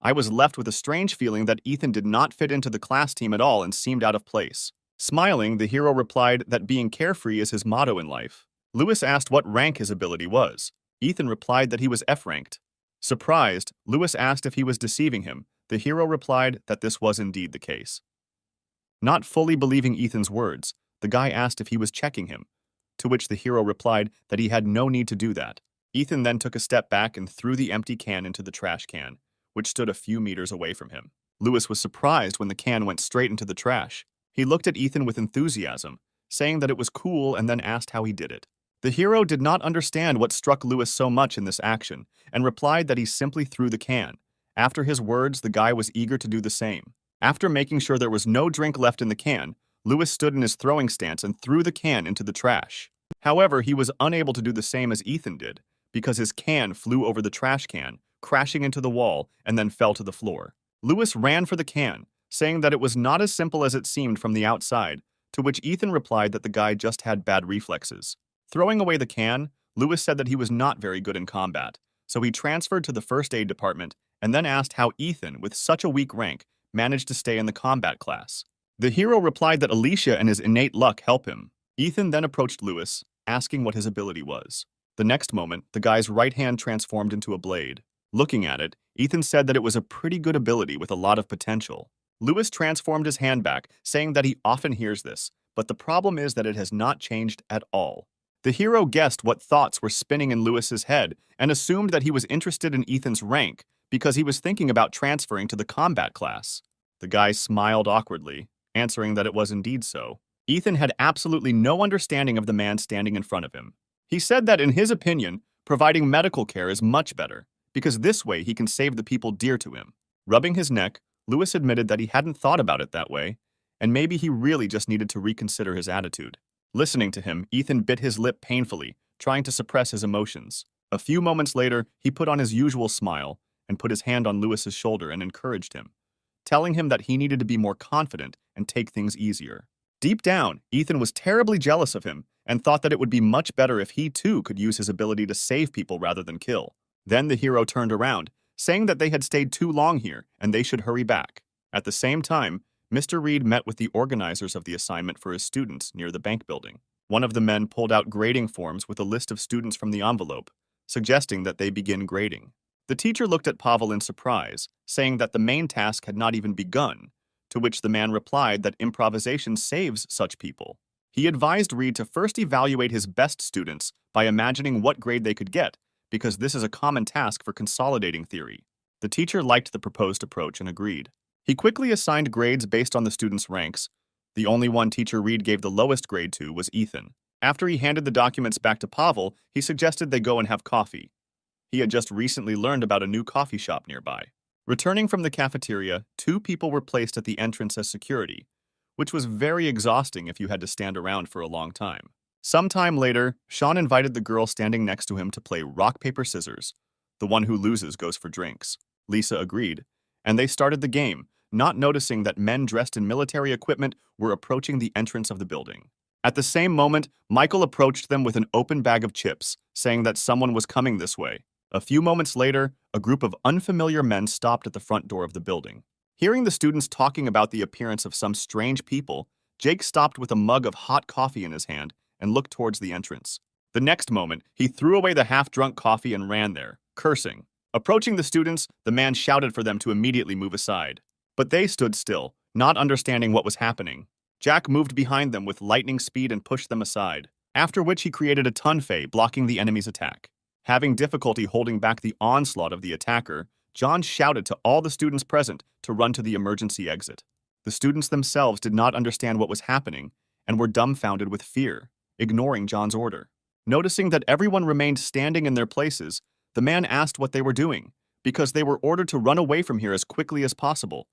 I was left with a strange feeling that Ethan did not fit into the class team at all and seemed out of place. Smiling, the hero replied that being carefree is his motto in life. Lewis asked what rank his ability was. Ethan replied that he was F-ranked. Surprised, Lewis asked if he was deceiving him. The hero replied that this was indeed the case. Not fully believing Ethan's words, the guy asked if he was checking him, to which the hero replied that he had no need to do that. Ethan then took a step back and threw the empty can into the trash can, which stood a few meters away from him. Lewis was surprised when the can went straight into the trash. He looked at Ethan with enthusiasm, saying that it was cool and then asked how he did it. The hero did not understand what struck Lewis so much in this action and replied that he simply threw the can. After his words, the guy was eager to do the same. After making sure there was no drink left in the can, Lewis stood in his throwing stance and threw the can into the trash. However, he was unable to do the same as Ethan did, because his can flew over the trash can, crashing into the wall, and then fell to the floor. Lewis ran for the can, saying that it was not as simple as it seemed from the outside, to which Ethan replied that the guy just had bad reflexes. Throwing away the can, Lewis said that he was not very good in combat, so he transferred to the first aid department and then asked how Ethan, with such a weak rank, managed to stay in the combat class. The hero replied that Alicia and his innate luck help him. Ethan then approached Lewis, asking what his ability was. The next moment, the guy's right hand transformed into a blade. Looking at it, Ethan said that it was a pretty good ability with a lot of potential. Lewis transformed his hand back, saying that he often hears this, but the problem is that it has not changed at all. The hero guessed what thoughts were spinning in Lewis's head and assumed that he was interested in Ethan's rank because he was thinking about transferring to the combat class. The guy smiled awkwardly, answering that it was indeed so. Ethan had absolutely no understanding of the man standing in front of him. He said that in his opinion, providing medical care is much better, because this way he can save the people dear to him. Rubbing his neck, Lewis admitted that he hadn't thought about it that way, and maybe he really just needed to reconsider his attitude. Listening to him, Ethan bit his lip painfully, trying to suppress his emotions. A few moments later, he put on his usual smile and put his hand on Lewis's shoulder and encouraged him, telling him that he needed to be more confident and take things easier. Deep down, Ethan was terribly jealous of him and thought that it would be much better if he too could use his ability to save people rather than kill. Then the hero turned around, saying that they had stayed too long here and they should hurry back. At the same time, Mr. Reed met with the organizers of the assignment for his students near the bank building. One of the men pulled out grading forms with a list of students from the envelope, suggesting that they begin grading. The teacher looked at Pavel in surprise, saying that the main task had not even begun, to which the man replied that improvisation saves such people. He advised Reed to first evaluate his best students by imagining what grade they could get, because this is a common task for consolidating theory. The teacher liked the proposed approach and agreed. He quickly assigned grades based on the students' ranks. The only one teacher Reed gave the lowest grade to was Ethan. After he handed the documents back to Pavel, he suggested they go and have coffee. He had just recently learned about a new coffee shop nearby. Returning from the cafeteria, 2 people were placed at the entrance as security, which was very exhausting if you had to stand around for a long time. Sometime later, Sean invited the girl standing next to him to play rock, paper, scissors. The one who loses goes for drinks. Lisa agreed, and they started the game, not noticing that men dressed in military equipment were approaching the entrance of the building. At the same moment, Michael approached them with an open bag of chips, saying that someone was coming this way. A few moments later, a group of unfamiliar men stopped at the front door of the building. Hearing the students talking about the appearance of some strange people, Jake stopped with a mug of hot coffee in his hand and looked towards the entrance. The next moment, he threw away the half-drunk coffee and ran there, cursing. Approaching the students, the man shouted for them to immediately move aside. But they stood still, not understanding what was happening. Jack moved behind them with lightning speed and pushed them aside, after which he created a tunfei blocking the enemy's attack. Having difficulty holding back the onslaught of the attacker, John shouted to all the students present to run to the emergency exit. The students themselves did not understand what was happening and were dumbfounded with fear, ignoring John's order. Noticing that everyone remained standing in their places, the man asked what they were doing, because they were ordered to run away from here as quickly as possible.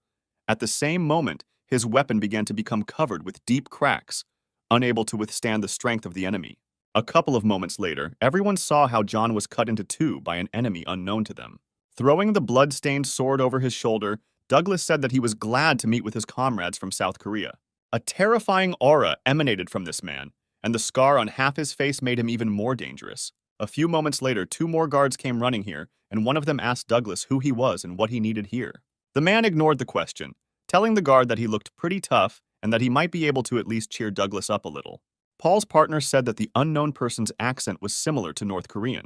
At the same moment, his weapon began to become covered with deep cracks, unable to withstand the strength of the enemy. A couple of moments later, everyone saw how John was cut into two by an enemy unknown to them. Throwing the blood-stained sword over his shoulder, Douglas said that he was glad to meet with his comrades from South Korea. A terrifying aura emanated from this man, and the scar on half his face made him even more dangerous. A few moments later, two more guards came running here, and one of them asked Douglas who he was and what he needed here. The man ignored the question, telling the guard that he looked pretty tough and that he might be able to at least cheer Douglas up a little. Paul's partner said that the unknown person's accent was similar to North Korean.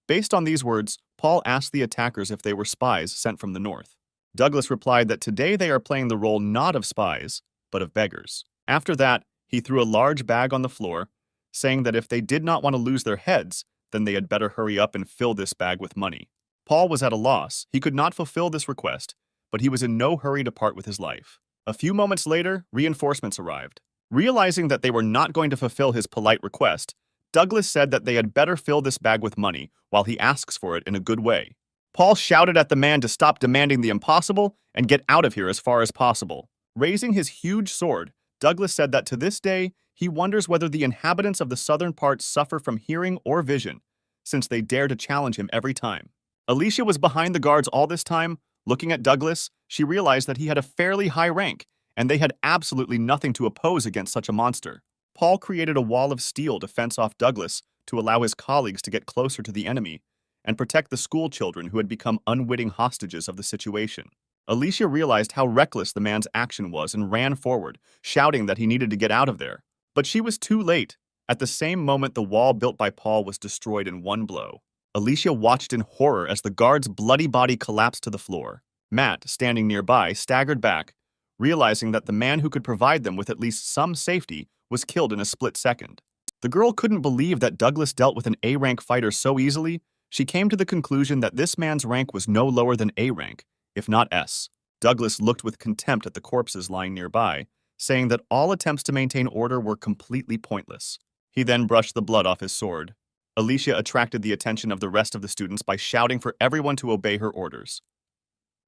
Based on these words, Paul asked the attackers if they were spies sent from the north. Douglas replied that today they are playing the role not of spies, but of beggars. After that, he threw a large bag on the floor, saying that if they did not want to lose their heads, then they had better hurry up and fill this bag with money. Paul was at a loss. He could not fulfill this request, but he was in no hurry to part with his life. A few moments later, reinforcements arrived. Realizing that they were not going to fulfill his polite request, Douglas said that they had better fill this bag with money while he asks for it in a good way. Paul shouted at the man to stop demanding the impossible and get out of here as far as possible. Raising his huge sword, Douglas said that to this day, he wonders whether the inhabitants of the southern part suffer from hearing or vision, since they dare to challenge him every time. Alicia was behind the guards all this time. Looking at Douglas, she realized that he had a fairly high rank, and they had absolutely nothing to oppose against such a monster. Paul created a wall of steel to fence off Douglas to allow his colleagues to get closer to the enemy and protect the school children who had become unwitting hostages of the situation. Alicia realized how reckless the man's action was and ran forward, shouting that he needed to get out of there. But she was too late. At the same moment, the wall built by Paul was destroyed in one blow. Alicia watched in horror as the guard's bloody body collapsed to the floor. Matt, standing nearby, staggered back, realizing that the man who could provide them with at least some safety was killed in a split second. The girl couldn't believe that Douglas dealt with an A-rank fighter so easily. She came to the conclusion that this man's rank was no lower than A rank, if not S. Douglas looked with contempt at the corpses lying nearby, saying that all attempts to maintain order were completely pointless. He then brushed the blood off his sword. Alicia attracted the attention of the rest of the students by shouting for everyone to obey her orders.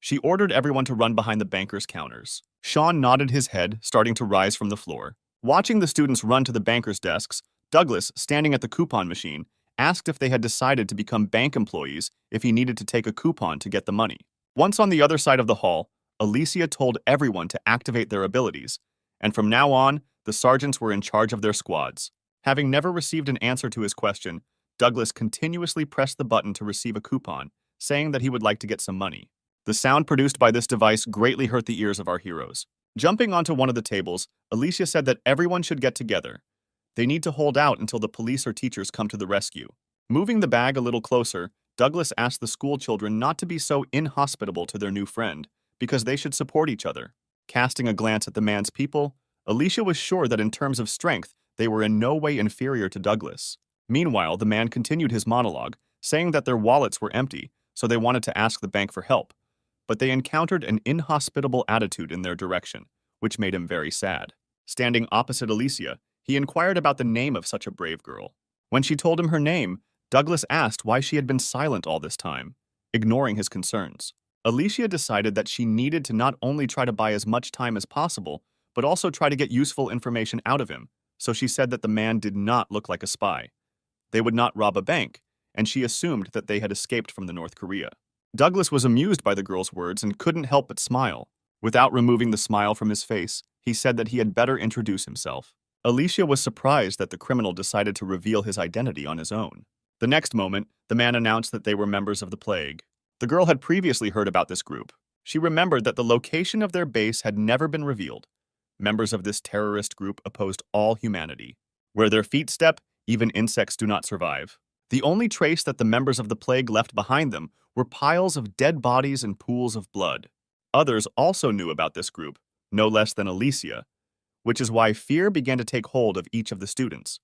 She ordered everyone to run behind the banker's counters. Sean nodded his head, starting to rise from the floor. Watching the students run to the banker's desks, Douglas, standing at the coupon machine, asked if they had decided to become bank employees if he needed to take a coupon to get the money. Once on the other side of the hall, Alicia told everyone to activate their abilities, and from now on, the sergeants were in charge of their squads. Having never received an answer to his question, Douglas continuously pressed the button to receive a coupon, saying that he would like to get some money. The sound produced by this device greatly hurt the ears of our heroes. Jumping onto one of the tables, Alicia said that everyone should get together. They need to hold out until the police or teachers come to the rescue. Moving the bag a little closer, Douglas asked the school children not to be so inhospitable to their new friend, because they should support each other. Casting a glance at the man's people, Alicia was sure that in terms of strength, they were in no way inferior to Douglas. Meanwhile, the man continued his monologue, saying that their wallets were empty, so they wanted to ask the bank for help. But they encountered an inhospitable attitude in their direction, which made him very sad. Standing opposite Alicia, he inquired about the name of such a brave girl. When she told him her name, Douglas asked why she had been silent all this time, ignoring his concerns. Alicia decided that she needed to not only try to buy as much time as possible, but also try to get useful information out of him, so she said that the man did not look like a spy. They would not rob a bank, and she assumed that they had escaped from the North Korea. Douglas was amused by the girl's words and couldn't help but smile. Without removing the smile from his face, he said that he had better introduce himself. Alicia was surprised that the criminal decided to reveal his identity on his own. The next moment, the man announced that they were members of the Plague. The girl had previously heard about this group. She remembered that the location of their base had never been revealed. Members of this terrorist group opposed all humanity. Where their feet step, even insects do not survive. The only trace that the members of the Plague left behind them were piles of dead bodies and pools of blood. Others also knew about this group, no less than Alicia, which is why fear began to take hold of each of the students.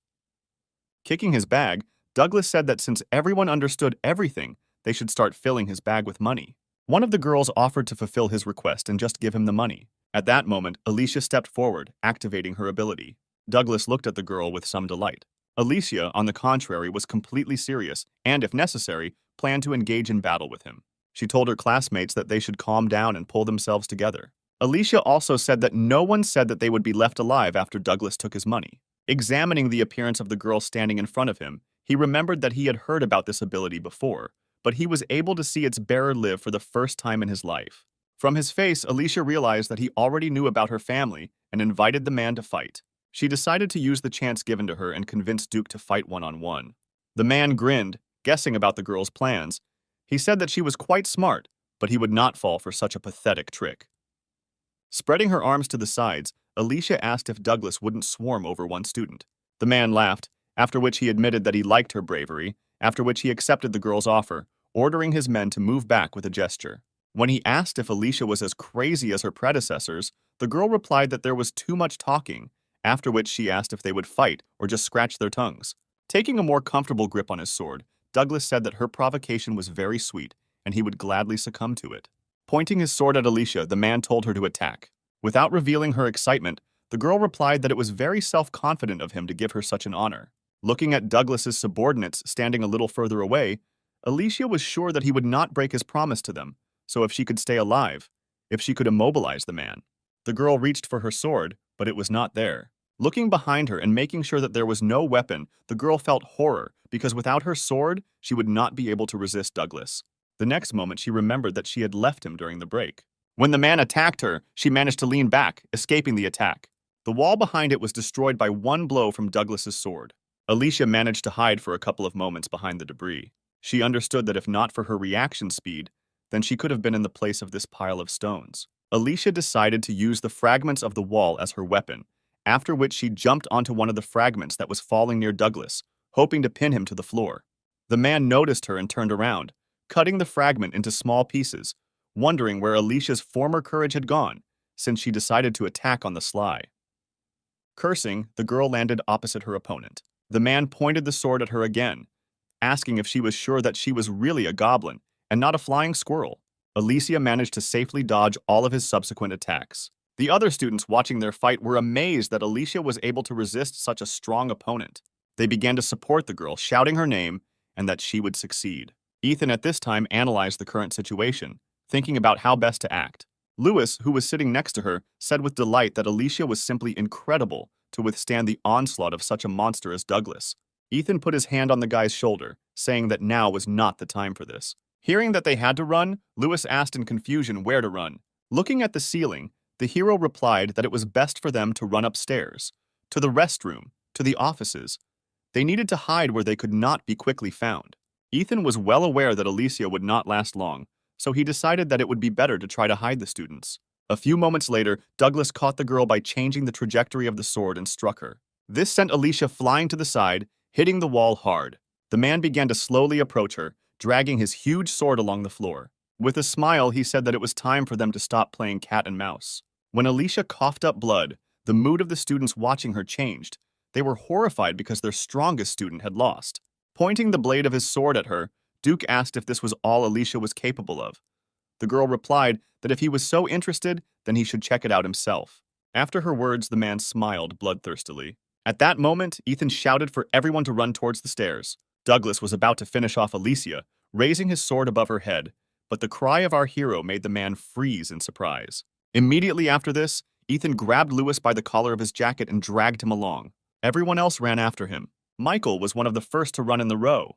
Kicking his bag, Douglas said that since everyone understood everything, they should start filling his bag with money. One of the girls offered to fulfill his request and just give him the money. At that moment, Alicia stepped forward, activating her ability. Douglas looked at the girl with some delight. Alicia, on the contrary, was completely serious and, if necessary, planned to engage in battle with him. She told her classmates that they should calm down and pull themselves together. Alicia also said that no one said that they would be left alive after Douglas took his money. Examining the appearance of the girl standing in front of him, he remembered that he had heard about this ability before, but he was able to see its bearer live for the first time in his life. From his face, Alicia realized that he already knew about her family and invited the man to fight. She decided to use the chance given to her and convince Duke to fight one-on-one. The man grinned, guessing about the girl's plans. He said that she was quite smart, but he would not fall for such a pathetic trick. Spreading her arms to the sides, Alicia asked if Douglas wouldn't swarm over one student. The man laughed, after which he admitted that he liked her bravery, after which he accepted the girl's offer, ordering his men to move back with a gesture. When he asked if Alicia was as crazy as her predecessors, the girl replied that there was too much talking, after which she asked if they would fight or just scratch their tongues. Taking a more comfortable grip on his sword, Douglas said that her provocation was very sweet and he would gladly succumb to it. Pointing his sword at Alicia, the man told her to attack. Without revealing her excitement, the girl replied that it was very self-confident of him to give her such an honor. Looking at Douglas's subordinates standing a little further away, Alicia was sure that he would not break his promise to them, so if she could stay alive, if she could immobilize the man. The girl reached for her sword, but it was not there. Looking behind her and making sure that there was no weapon, the girl felt horror, because without her sword, she would not be able to resist Douglas. The next moment, she remembered that she had left him during the break. When the man attacked her, she managed to lean back, escaping the attack. The wall behind it was destroyed by one blow from Douglas's sword. Alicia managed to hide for a couple of moments behind the debris. She understood that if not for her reaction speed, then she could have been in the place of this pile of stones. Alicia decided to use the fragments of the wall as her weapon, after which she jumped onto one of the fragments that was falling near Douglas, hoping to pin him to the floor. The man noticed her and turned around, cutting the fragment into small pieces, wondering where Alicia's former courage had gone, since she decided to attack on the sly. Cursing, the girl landed opposite her opponent. The man pointed the sword at her again, asking if she was sure that she was really a goblin and not a flying squirrel. Alicia managed to safely dodge all of his subsequent attacks. The other students watching their fight were amazed that Alicia was able to resist such a strong opponent. They began to support the girl, shouting her name and that she would succeed. Ethan at this time analyzed the current situation, thinking about how best to act. Lewis, who was sitting next to her, said with delight that Alicia was simply incredible to withstand the onslaught of such a monster as Douglas. Ethan put his hand on the guy's shoulder, saying that now was not the time for this. Hearing that they had to run, Lewis asked in confusion where to run. Looking at the ceiling, the hero replied that it was best for them to run upstairs, to the restroom, to the offices. They needed to hide where they could not be quickly found. Ethan was well aware that Alicia would not last long, so he decided that it would be better to try to hide the students. A few moments later, Douglas caught the girl by changing the trajectory of the sword and struck her. This sent Alicia flying to the side, hitting the wall hard. The man began to slowly approach her, dragging his huge sword along the floor. With a smile, he said that it was time for them to stop playing cat and mouse. When Alicia coughed up blood, the mood of the students watching her changed. They were horrified because their strongest student had lost. Pointing the blade of his sword at her, Duke asked if this was all Alicia was capable of. The girl replied that if he was so interested, then he should check it out himself. After her words, the man smiled bloodthirstily. At that moment, Ethan shouted for everyone to run towards the stairs. Douglas was about to finish off Alicia, raising his sword above her head, but the cry of our hero made the man freeze in surprise. Immediately after this, Ethan grabbed Lewis by the collar of his jacket and dragged him along. Everyone else ran after him. Michael was one of the first to run in the row.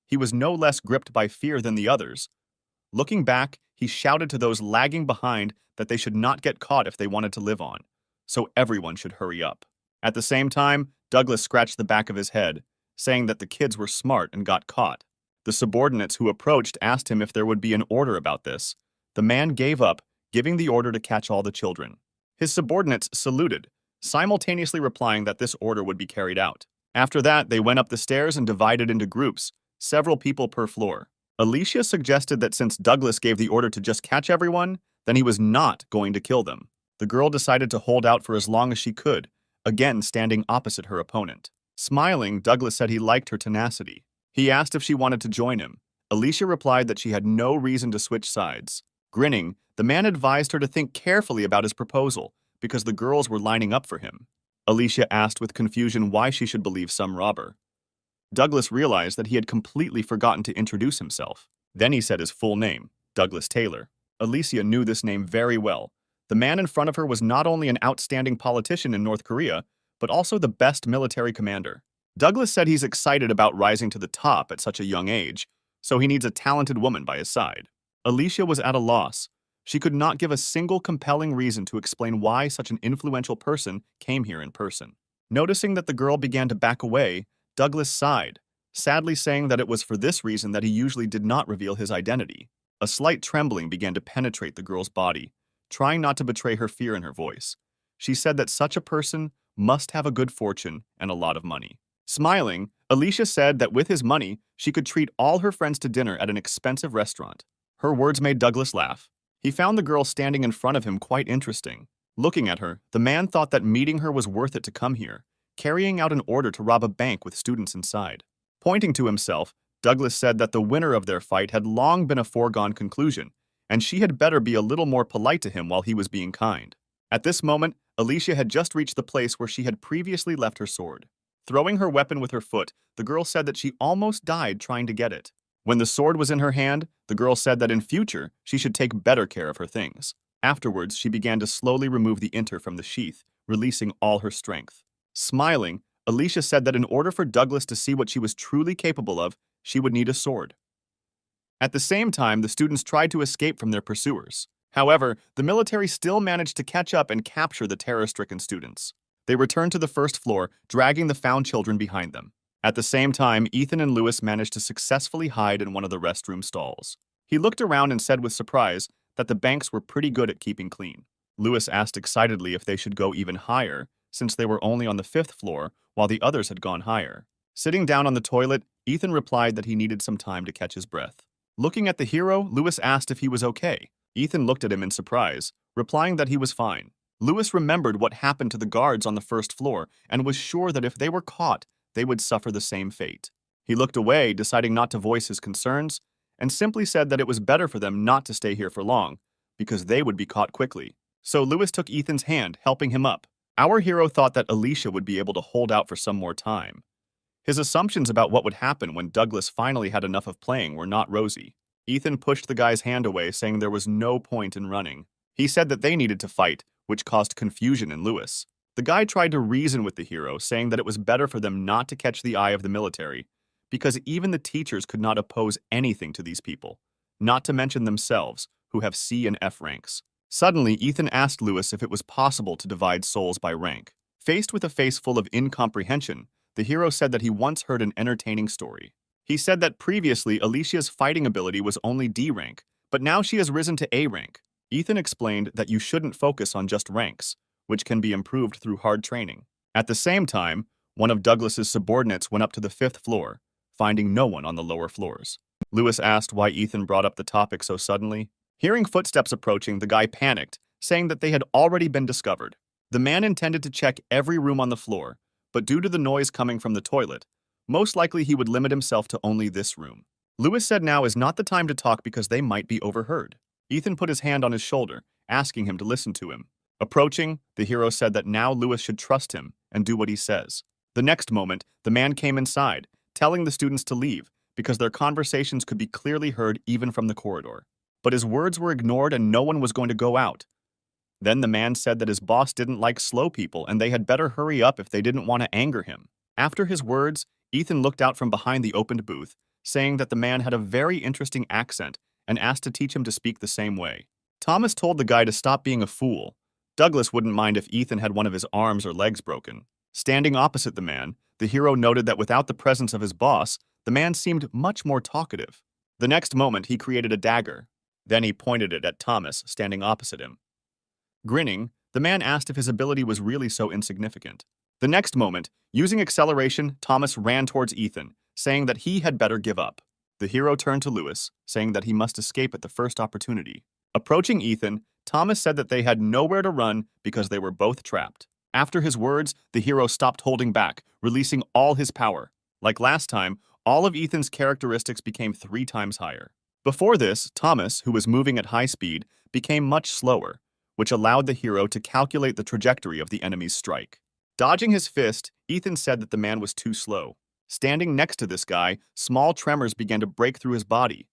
He was no less gripped by fear than the others. Looking back, he shouted to those lagging behind that they should not get caught if they wanted to live on, so everyone should hurry up. At the same time, Douglas scratched the back of his head, saying that the kids were smart and got caught. The subordinates who approached asked him if there would be an order about this. The man gave up, giving the order to catch all the children. His subordinates saluted, simultaneously replying that this order would be carried out. After that, they went up the stairs and divided into groups, several people per floor. Alicia suggested that since Douglas gave the order to just catch everyone, then he was not going to kill them. The girl decided to hold out for as long as she could, again standing opposite her opponent. Smiling, Douglas said he liked her tenacity. He asked if she wanted to join him. Alicia replied that she had no reason to switch sides. Grinning, the man advised her to think carefully about his proposal, because the girls were lining up for him. Alicia asked with confusion why she should believe some robber. Douglas realized that he had completely forgotten to introduce himself. Then he said his full name, Douglas Taylor. Alicia knew this name very well. The man in front of her was not only an outstanding politician in North Korea, but also the best military commander. Douglas said he's excited about rising to the top at such a young age, so he needs a talented woman by his side. Alicia was at a loss. She could not give a single compelling reason to explain why such an influential person came here in person. Noticing that the girl began to back away, Douglas sighed, sadly saying that it was for this reason that he usually did not reveal his identity. A slight trembling began to penetrate the girl's body, trying not to betray her fear in her voice. She said that such a person must have a good fortune and a lot of money. Smiling, Alicia said that with his money, she could treat all her friends to dinner at an expensive restaurant. Her words made Douglas laugh. He found the girl standing in front of him quite interesting. Looking at her, the man thought that meeting her was worth it to come here, carrying out an order to rob a bank with students inside. Pointing to himself, Douglas said that the winner of their fight had long been a foregone conclusion, and she had better be a little more polite to him while he was being kind. At this moment, Alicia had just reached the place where she had previously left her sword. Throwing her weapon with her foot, the girl said that she almost died trying to get it. When the sword was in her hand, the girl said that in future she should take better care of her things. Afterwards, she began to slowly remove the inter from the sheath, releasing all her strength. Smiling, Alicia said that in order for Douglas to see what she was truly capable of, she would need a sword. At the same time, the students tried to escape from their pursuers. However, the military still managed to catch up and capture the terror-stricken students. They returned to the first floor, dragging the found children behind them. At the same time, Ethan and Lewis managed to successfully hide in one of the restroom stalls. He looked around and said with surprise that the banks were pretty good at keeping clean. Lewis asked excitedly if they should go even higher, since they were only on the 5th floor, while the others had gone higher. Sitting down on the toilet, Ethan replied that he needed some time to catch his breath. Looking at the hero, Lewis asked if he was okay. Ethan looked at him in surprise, replying that he was fine. Lewis remembered what happened to the guards on the 1st floor and was sure that if they were caught, they would suffer the same fate. He looked away, deciding not to voice his concerns, and simply said that it was better for them not to stay here for long, because they would be caught quickly. So Lewis took Ethan's hand, helping him up. Our hero thought that Alicia would be able to hold out for some more time. His assumptions about what would happen when Douglas finally had enough of playing were not rosy. Ethan pushed the guy's hand away, saying there was no point in running. He said that they needed to fight, which caused confusion in Lewis. The guy tried to reason with the hero, saying that it was better for them not to catch the eye of the military, because even the teachers could not oppose anything to these people, not to mention themselves, who have C and F ranks. Suddenly, Ethan asked Lewis if it was possible to divide souls by rank. Faced with a face full of incomprehension, the hero said that he once heard an entertaining story. He said that previously Alicia's fighting ability was only D rank, but now she has risen to A rank. Ethan explained that you shouldn't focus on just ranks, which can be improved through hard training. At the same time, one of Douglas's subordinates went up to the 5th floor, finding no one on the lower floors. Lewis asked why Ethan brought up the topic so suddenly. Hearing footsteps approaching, the guy panicked, saying that they had already been discovered. The man intended to check every room on the floor, but due to the noise coming from the toilet, most likely he would limit himself to only this room. Lewis said now is not the time to talk because they might be overheard. Ethan put his hand on his shoulder, asking him to listen to him. Approaching, the hero said that now Lewis should trust him and do what he says. The next moment, the man came inside, telling the students to leave because their conversations could be clearly heard even from the corridor. But his words were ignored and no one was going to go out. Then the man said that his boss didn't like slow people and they had better hurry up if they didn't want to anger him. After his words, Ethan looked out from behind the opened booth, saying that the man had a very interesting accent and asked to teach him to speak the same way. Thomas told the guy to stop being a fool. Douglas wouldn't mind if Ethan had one of his arms or legs broken. Standing opposite the man, the hero noted that without the presence of his boss, the man seemed much more talkative. The next moment, he created a dagger. Then he pointed it at Thomas, standing opposite him. Grinning, the man asked if his ability was really so insignificant. The next moment, using acceleration, Thomas ran towards Ethan, saying that he had better give up. The hero turned to Lewis, saying that he must escape at the first opportunity. Approaching Ethan, Thomas said that they had nowhere to run because they were both trapped. After his words, the hero stopped holding back, releasing all his power. Like last time, all of Ethan's characteristics became 3 times higher. Before this, Thomas, who was moving at high speed, became much slower, which allowed the hero to calculate the trajectory of the enemy's strike. Dodging his fist, Ethan said that the man was too slow. Standing next to this guy, small tremors began to break through his body.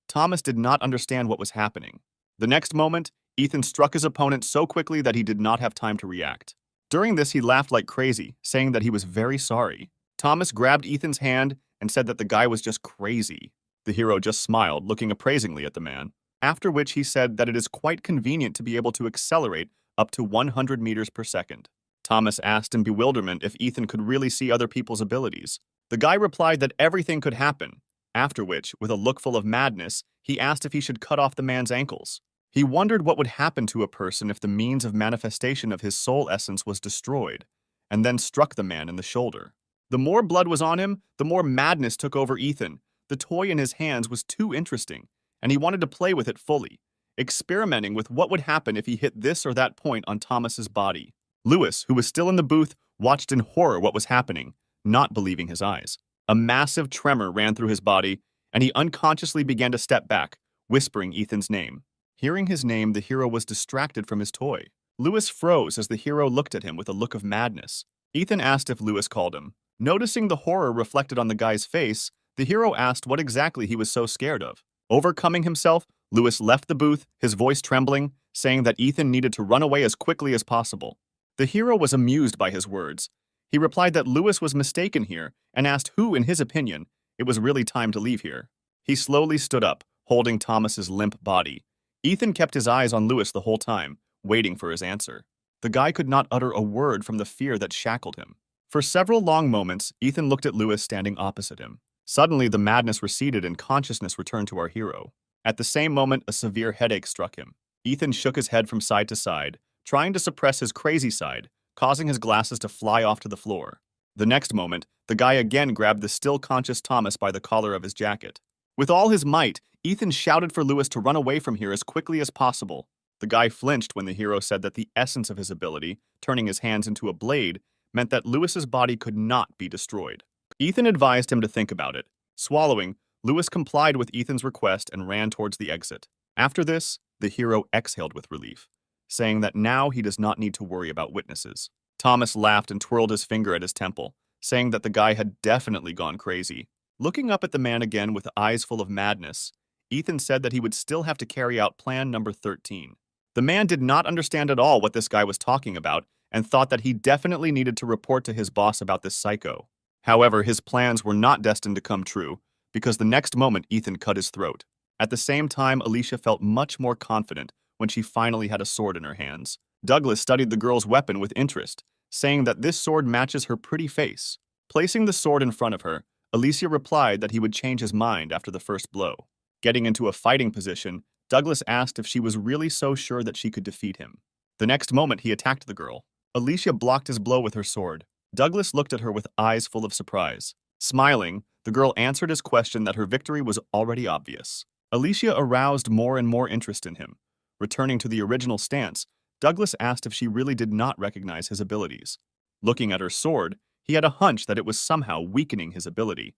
Thomas did not understand what was happening. The next moment, Ethan struck his opponent so quickly that he did not have time to react. During this, he laughed like crazy, saying that he was very sorry. Thomas grabbed Ethan's hand and said that the guy was just crazy. The hero just smiled, looking appraisingly at the man, after which he said that it is quite convenient to be able to accelerate up to 100 meters per second. Thomas asked in bewilderment if Ethan could really see other people's abilities. The guy replied that everything could happen, after which, with a look full of madness, he asked if he should cut off the man's ankles. He wondered what would happen to a person if the means of manifestation of his soul essence was destroyed, and then struck the man in the shoulder. The more blood was on him, the more madness took over Ethan. The toy in his hands was too interesting, and he wanted to play with it fully, experimenting with what would happen if he hit this or that point on Thomas's body. Lewis, who was still in the booth, watched in horror what was happening, not believing his eyes. A massive tremor ran through his body, and he unconsciously began to step back, whispering Ethan's name. Hearing his name, the hero was distracted from his toy. Lewis froze as the hero looked at him with a look of madness. Ethan asked if Lewis called him. Noticing the horror reflected on the guy's face, the hero asked what exactly he was so scared of. Overcoming himself, Lewis left the booth, his voice trembling, saying that Ethan needed to run away as quickly as possible. The hero was amused by his words. He replied that Lewis was mistaken here and asked who, in his opinion, it was really time to leave here. He slowly stood up, holding Thomas's limp body. Ethan kept his eyes on Lewis the whole time, waiting for his answer. The guy could not utter a word from the fear that shackled him. For several long moments, Ethan looked at Lewis standing opposite him. Suddenly, the madness receded and consciousness returned to our hero. At the same moment, a severe headache struck him. Ethan shook his head from side to side, trying to suppress his crazy side, causing his glasses to fly off to the floor. The next moment, the guy again grabbed the still conscious Thomas by the collar of his jacket. With all his might, Ethan shouted for Lewis to run away from here as quickly as possible. The guy flinched when the hero said that the essence of his ability, turning his hands into a blade, meant that Lewis's body could not be destroyed. Ethan advised him to think about it. Swallowing, Lewis complied with Ethan's request and ran towards the exit. After this, the hero exhaled with relief, saying that now he does not need to worry about witnesses. Thomas laughed and twirled his finger at his temple, saying that the guy had definitely gone crazy. Looking up at the man again with eyes full of madness, Ethan said that he would still have to carry out plan number 13. The man did not understand at all what this guy was talking about and thought that he definitely needed to report to his boss about this psycho. However, his plans were not destined to come true, because the next moment Ethan cut his throat. At the same time, Alicia felt much more confident when she finally had a sword in her hands. Douglas studied the girl's weapon with interest, saying that this sword matches her pretty face. Placing the sword in front of her, Alicia replied that he would change his mind after the first blow. Getting into a fighting position, Douglas asked if she was really so sure that she could defeat him. The next moment, he attacked the girl. Alicia blocked his blow with her sword. Douglas looked at her with eyes full of surprise. Smiling, the girl answered his question that her victory was already obvious. Alicia aroused more and more interest in him. Returning to the original stance, Douglas asked if she really did not recognize his abilities. Looking at her sword, he had a hunch that it was somehow weakening his ability.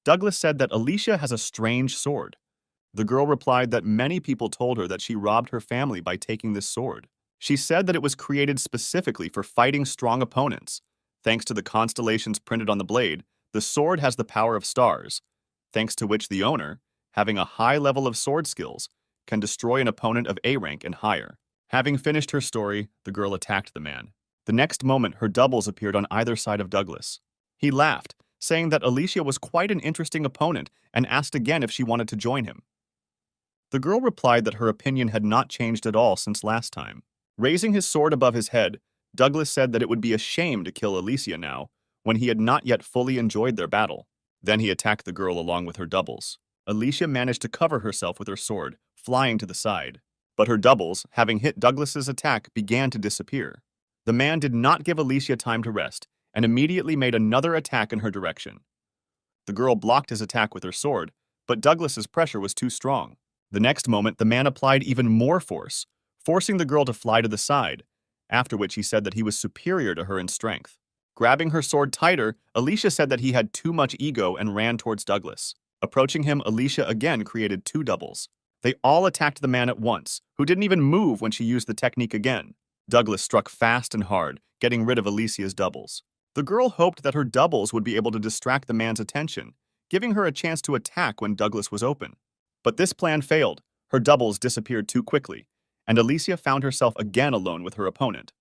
Douglas said that Alicia has a strange sword. The girl replied that many people told her that she robbed her family by taking this sword. She said that it was created specifically for fighting strong opponents. Thanks to the constellations printed on the blade, the sword has the power of stars, thanks to which the owner, having a high level of sword skills, can destroy an opponent of A rank and higher. Having finished her story, the girl attacked the man. The next moment, her doubles appeared on either side of Douglas. He laughed, saying that Alicia was quite an interesting opponent and asked again if she wanted to join him. The girl replied that her opinion had not changed at all since last time. Raising his sword above his head, Douglas said that it would be a shame to kill Alicia now, when he had not yet fully enjoyed their battle. Then he attacked the girl along with her doubles. Alicia managed to cover herself with her sword, flying to the side. But her doubles, having hit Douglas's attack, began to disappear. The man did not give Alicia time to rest, and immediately made another attack in her direction. The girl blocked his attack with her sword, but Douglas's pressure was too strong. The next moment, the man applied even more force, forcing the girl to fly to the side, after which he said that he was superior to her in strength. Grabbing her sword tighter, Alicia said that he had too much ego and ran towards Douglas. Approaching him, Alicia again created two doubles. They all attacked the man at once, who didn't even move when she used the technique again. Douglas struck fast and hard, getting rid of Alicia's doubles. The girl hoped that her doubles would be able to distract the man's attention, giving her a chance to attack when Douglas was open. But this plan failed. Her doubles disappeared too quickly, and Alicia found herself again alone with her opponent.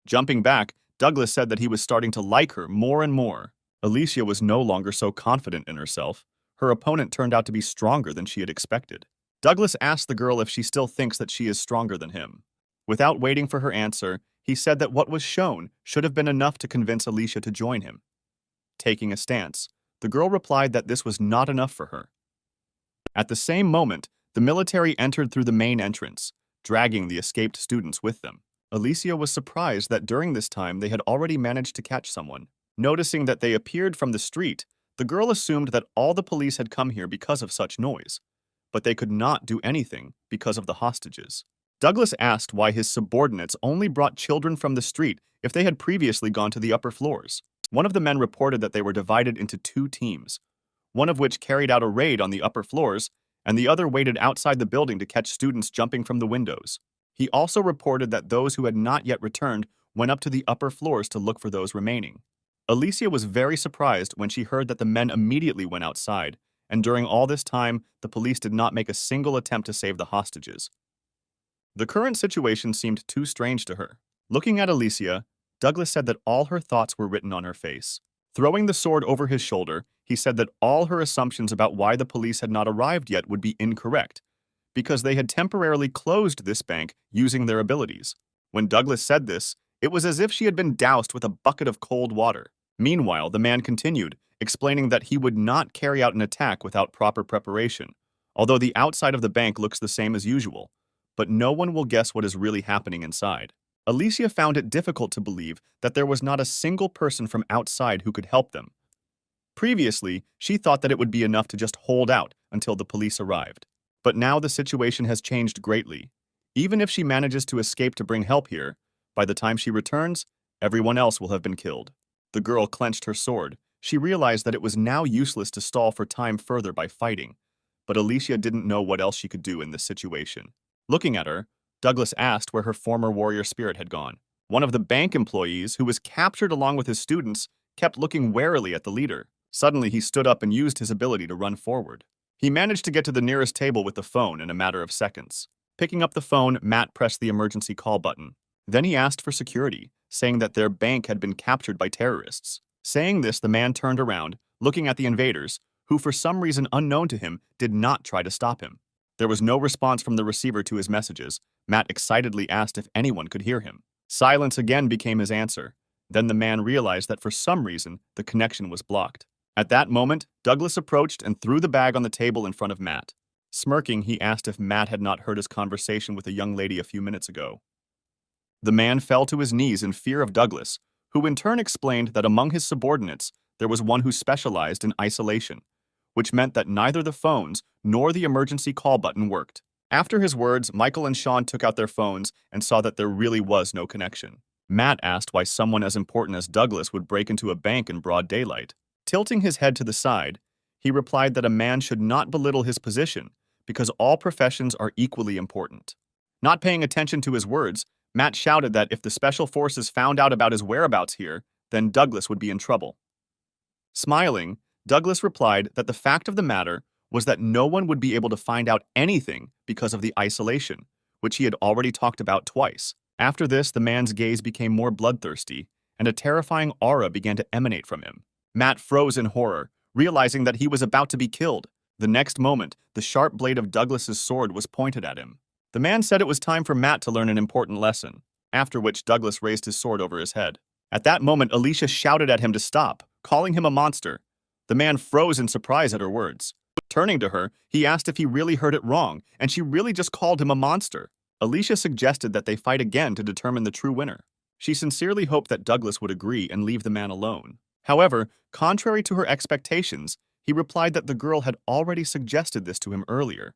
Jumping back, Douglas said that he was starting to like her more and more. Alicia was no longer so confident in herself. Her opponent turned out to be stronger than she had expected. Douglas asked the girl if she still thinks that she is stronger than him. Without waiting for her answer, he said that what was shown should have been enough to convince Alicia to join him. Taking a stance, the girl replied that this was not enough for her. At the same moment, the military entered through the main entrance, dragging the escaped students with them. Alicia was surprised that during this time they had already managed to catch someone. Noticing that they appeared from the street, the girl assumed that all the police had come here because of such noise, but they could not do anything because of the hostages. Douglas asked why his subordinates only brought children from the street if they had previously gone to the upper floors. One of the men reported that they were divided into two teams, one of which carried out a raid on the upper floors, and the other waited outside the building to catch students jumping from the windows. He also reported that those who had not yet returned went up to the upper floors to look for those remaining. Alicia was very surprised when she heard that the men immediately went outside, and during all this time, the police did not make a single attempt to save the hostages. The current situation seemed too strange to her. Looking at Alicia, Douglas said that all her thoughts were written on her face. Throwing the sword over his shoulder, he said that all her assumptions about why the police had not arrived yet would be incorrect, because they had temporarily closed this bank using their abilities. When Douglas said this, it was as if she had been doused with a bucket of cold water. Meanwhile, the man continued, explaining that he would not carry out an attack without proper preparation, although the outside of the bank looks the same as usual, but no one will guess what is really happening inside. Alicia found it difficult to believe that there was not a single person from outside who could help them. Previously, she thought that it would be enough to just hold out until the police arrived. But now the situation has changed greatly. Even if she manages to escape to bring help here, by the time she returns, everyone else will have been killed. The girl clenched her sword. She realized that it was now useless to stall for time further by fighting, but Alicia didn't know what else she could do in this situation. Looking at her, Douglas asked where her former warrior spirit had gone. One of the bank employees, who was captured along with his students, kept looking warily at the leader. Suddenly, he stood up and used his ability to run forward. He managed to get to the nearest table with the phone in a matter of seconds. Picking up the phone, Matt pressed the emergency call button. Then he asked for security, saying that their bank had been captured by terrorists. Saying this, the man turned around, looking at the invaders, who for some reason unknown to him did not try to stop him. There was no response from the receiver to his messages. Matt excitedly asked if anyone could hear him. Silence again became his answer. Then the man realized that for some reason, the connection was blocked. At that moment, Douglas approached and threw the bag on the table in front of Matt. Smirking, he asked if Matt had not heard his conversation with a young lady a few minutes ago. The man fell to his knees in fear of Douglas, who in turn explained that among his subordinates, there was one who specialized in isolation, which meant that neither the phones nor the emergency call button worked. After his words, Michael and Sean took out their phones and saw that there really was no connection. Matt asked why someone as important as Douglas would break into a bank in broad daylight. Tilting his head to the side, he replied that a man should not belittle his position because all professions are equally important. Not paying attention to his words, Matt shouted that if the special forces found out about his whereabouts here, then Douglas would be in trouble. Smiling, Douglas replied that the fact of the matter was that no one would be able to find out anything because of the isolation, which he had already talked about twice. After this, the man's gaze became more bloodthirsty, and a terrifying aura began to emanate from him. Matt froze in horror, realizing that he was about to be killed. The next moment, the sharp blade of Douglas's sword was pointed at him. The man said it was time for Matt to learn an important lesson. after which Douglas raised his sword over his head. At that moment, Alicia shouted at him to stop, calling him a monster. The man froze in surprise at her words. Turning to her, he asked if he really heard it wrong, and she really just called him a monster. Alicia suggested that they fight again to determine the true winner. She sincerely hoped that Douglas would agree and leave the man alone. However, contrary to her expectations, he replied that the girl had already suggested this to him earlier,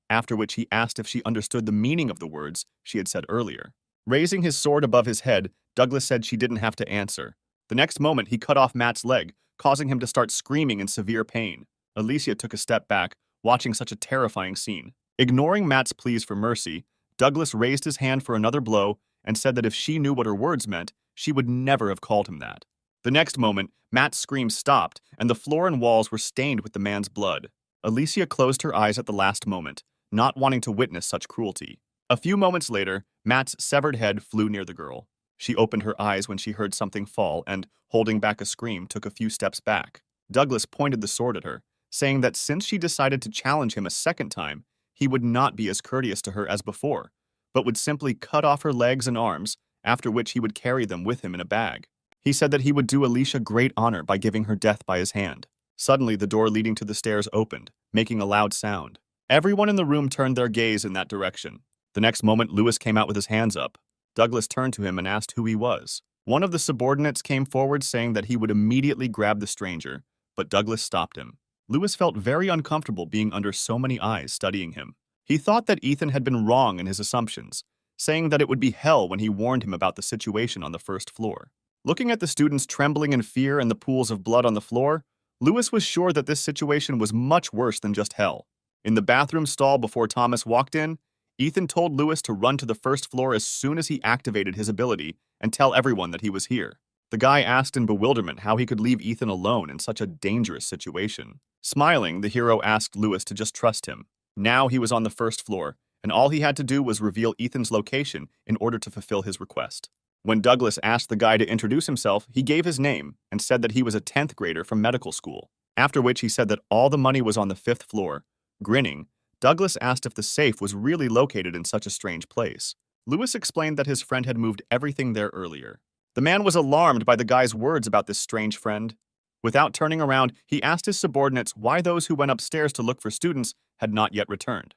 after which he asked if she understood the meaning of the words she had said earlier. Raising his sword above his head, Douglas said she didn't have to answer. The next moment, he cut off Matt's leg, causing him to start screaming in severe pain. Alicia took a step back, watching such a terrifying scene. Ignoring Matt's pleas for mercy, Douglas raised his hand for another blow and said that if she knew what her words meant, she would never have called him that. The next moment, Matt's scream stopped, and the floor and walls were stained with the man's blood. Alicia closed her eyes at the last moment, not wanting to witness such cruelty. A few moments later, Matt's severed head flew near the girl. She opened her eyes when she heard something fall and, holding back a scream, took a few steps back. Douglas pointed the sword at her, saying that since she decided to challenge him a second time, he would not be as courteous to her as before, but would simply cut off her legs and arms, after which he would carry them with him in a bag. He said that he would do Alicia great honor by giving her death by his hand. Suddenly, the door leading to the stairs opened, making a loud sound. Everyone in the room turned their gaze in that direction. The next moment, Lewis came out with his hands up. Douglas turned to him and asked who he was. One of the subordinates came forward saying that he would immediately grab the stranger, but Douglas stopped him. Lewis felt very uncomfortable being under so many eyes studying him. He thought that Ethan had been wrong in his assumptions, saying that it would be hell when he warned him about the situation on the first floor. Looking at the students trembling in fear and the pools of blood on the floor, Lewis was sure that this situation was much worse than just hell. In the bathroom stall before Thomas walked in, Ethan told Lewis to run to the first floor as soon as he activated his ability and tell everyone that he was here. The guy asked in bewilderment how he could leave Ethan alone in such a dangerous situation. Smiling, the hero asked Lewis to just trust him. Now he was on the first floor, and all he had to do was reveal Ethan's location in order to fulfill his request. When Douglas asked the guy to introduce himself, he gave his name and said that he was a 10th grader from medical school, after which he said that all the money was on the 5th floor. Grinning, Douglas asked if the safe was really located in such a strange place. Lewis explained that his friend had moved everything there earlier. The man was alarmed by the guy's words about this strange friend. Without turning around, he asked his subordinates why those who went upstairs to look for students had not yet returned.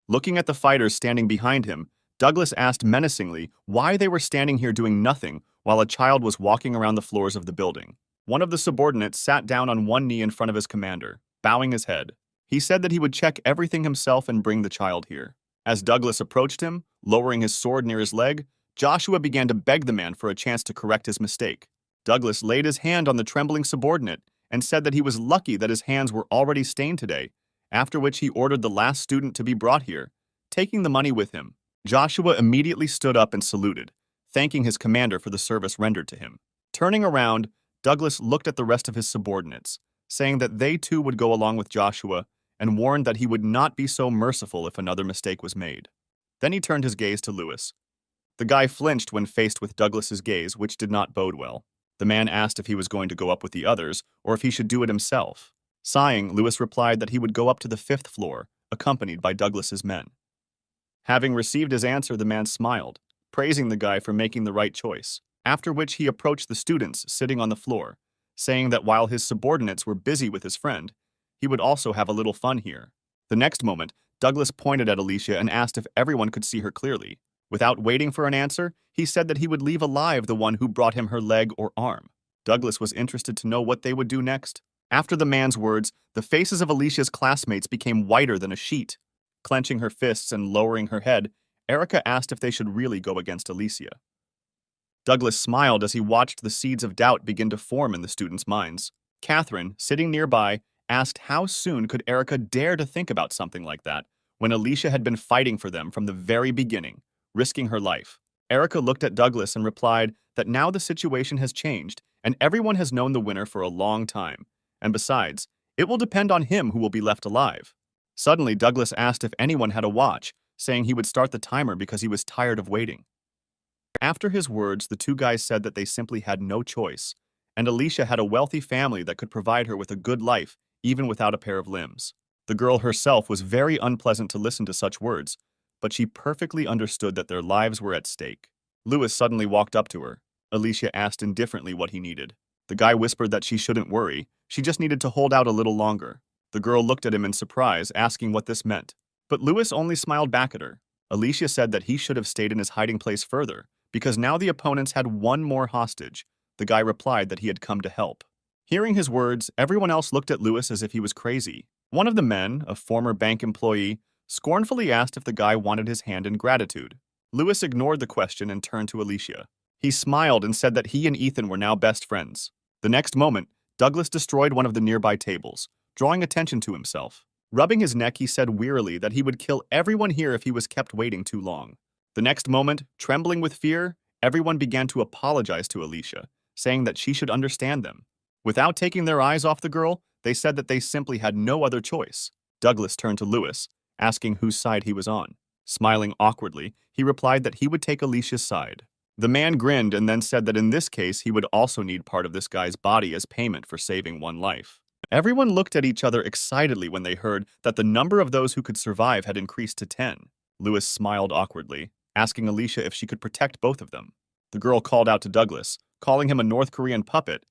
Looking at the fighters standing behind him, Douglas asked menacingly why they were standing here doing nothing while a child was walking around the floors of the building. One of the subordinates sat down on one knee in front of his commander, bowing his head. He said that he would check everything himself and bring the child here. As Douglas approached him, lowering his sword near his leg, Joshua began to beg the man for a chance to correct his mistake. Douglas laid his hand on the trembling subordinate and said that he was lucky that his hands were already stained today, after which he ordered the last student to be brought here, taking the money with him. Joshua immediately stood up and saluted, thanking his commander for the service rendered to him. Turning around, Douglas looked at the rest of his subordinates, saying that they too would go along with Joshua and warned that he would not be so merciful if another mistake was made. Then he turned his gaze to Lewis. The guy flinched when faced with Douglas's gaze, which did not bode well. The man asked if he was going to go up with the others or if he should do it himself. Sighing, Lewis replied that he would go up to the 5th floor, accompanied by Douglas's men. Having received his answer, the man smiled, praising the guy for making the right choice, after which he approached the students sitting on the floor, saying that while his subordinates were busy with his friend, he would also have a little fun here. The next moment, Douglas pointed at Alicia and asked if everyone could see her clearly. Without waiting for an answer, he said that he would leave alive the one who brought him her leg or arm. Douglas was interested to know what they would do next. After the man's words, the faces of Alicia's classmates became whiter than a sheet. Clenching her fists and lowering her head, Erica asked if they should really go against Alicia. Douglas smiled as he watched the seeds of doubt begin to form in the students' minds. Catherine, sitting nearby, asked how soon could Erica dare to think about something like that when Alicia had been fighting for them from the very beginning, risking her life. Erica looked at Douglas and replied that now the situation has changed and everyone has known the winner for a long time, and besides, it will depend on him who will be left alive. Suddenly, Douglas asked if anyone had a watch, saying he would start the timer because he was tired of waiting. After his words, the two guys said that they simply had no choice, and Alicia had a wealthy family that could provide her with a good life even without a pair of limbs. The girl herself was very unpleasant to listen to such words, but she perfectly understood that their lives were at stake. Lewis suddenly walked up to her. Alicia asked indifferently what he needed. The guy whispered that she shouldn't worry, she just needed to hold out a little longer. The girl looked at him in surprise, asking what this meant. But Lewis only smiled back at her. Alicia said that he should have stayed in his hiding place further, because now the opponents had one more hostage. The guy replied that he had come to help. Hearing his words, everyone else looked at Lewis as if he was crazy. One of the men, a former bank employee, scornfully asked if the guy wanted his hand in gratitude. Lewis ignored the question and turned to Alicia. He smiled and said that he and Ethan were now best friends. The next moment, Douglas destroyed one of the nearby tables, drawing attention to himself. Rubbing his neck, he said wearily that he would kill everyone here if he was kept waiting too long. The next moment, trembling with fear, everyone began to apologize to Alicia, saying that she should understand them. Without taking their eyes off the girl, they said that they simply had no other choice. Douglas turned to Lewis, asking whose side he was on. Smiling awkwardly, he replied that he would take Alicia's side. The man grinned and then said that in this case he would also need part of this guy's body as payment for saving one life. Everyone looked at each other excitedly when they heard that the number of those who could survive had increased to 10. Lewis smiled awkwardly, asking Alicia if she could protect both of them. The girl called out to Douglas, calling him a North Korean puppet.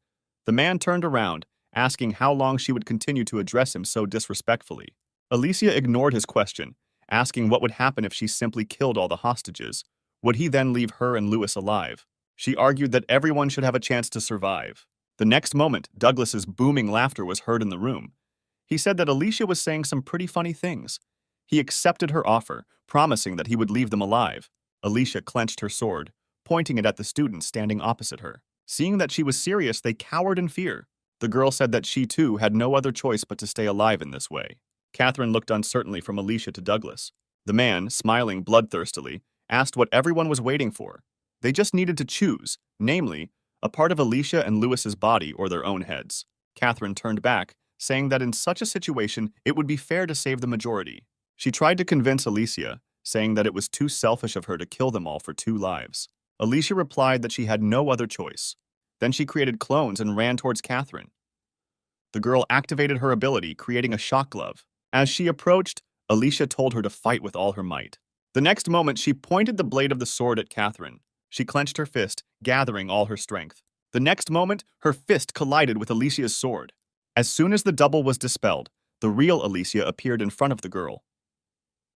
The man turned around, asking how long she would continue to address him so disrespectfully. Alicia ignored his question, asking what would happen if she simply killed all the hostages. Would he then leave her and Lewis alive? She argued that everyone should have a chance to survive. The next moment, Douglas's booming laughter was heard in the room. He said that Alicia was saying some pretty funny things. He accepted her offer, promising that he would leave them alive. Alicia clenched her sword, pointing it at the students standing opposite her. Seeing that she was serious, they cowered in fear. The girl said that she too had no other choice but to stay alive in this way. Catherine looked uncertainly from Alicia to Douglas. The man, smiling bloodthirstily, asked what everyone was waiting for. They just needed to choose, namely, a part of Alicia and Lewis's body or their own heads. Catherine turned back, saying that in such a situation, it would be fair to save the majority. She tried to convince Alicia, saying that it was too selfish of her to kill them all for 2 lives. Alicia replied that she had no other choice. Then she created clones and ran towards Catherine. The girl activated her ability, creating a shock glove. As she approached, Alicia told her to fight with all her might. The next moment, she pointed the blade of the sword at Catherine. She clenched her fist, gathering all her strength. The next moment, her fist collided with Alicia's sword. As soon as the double was dispelled, the real Alicia appeared in front of the girl.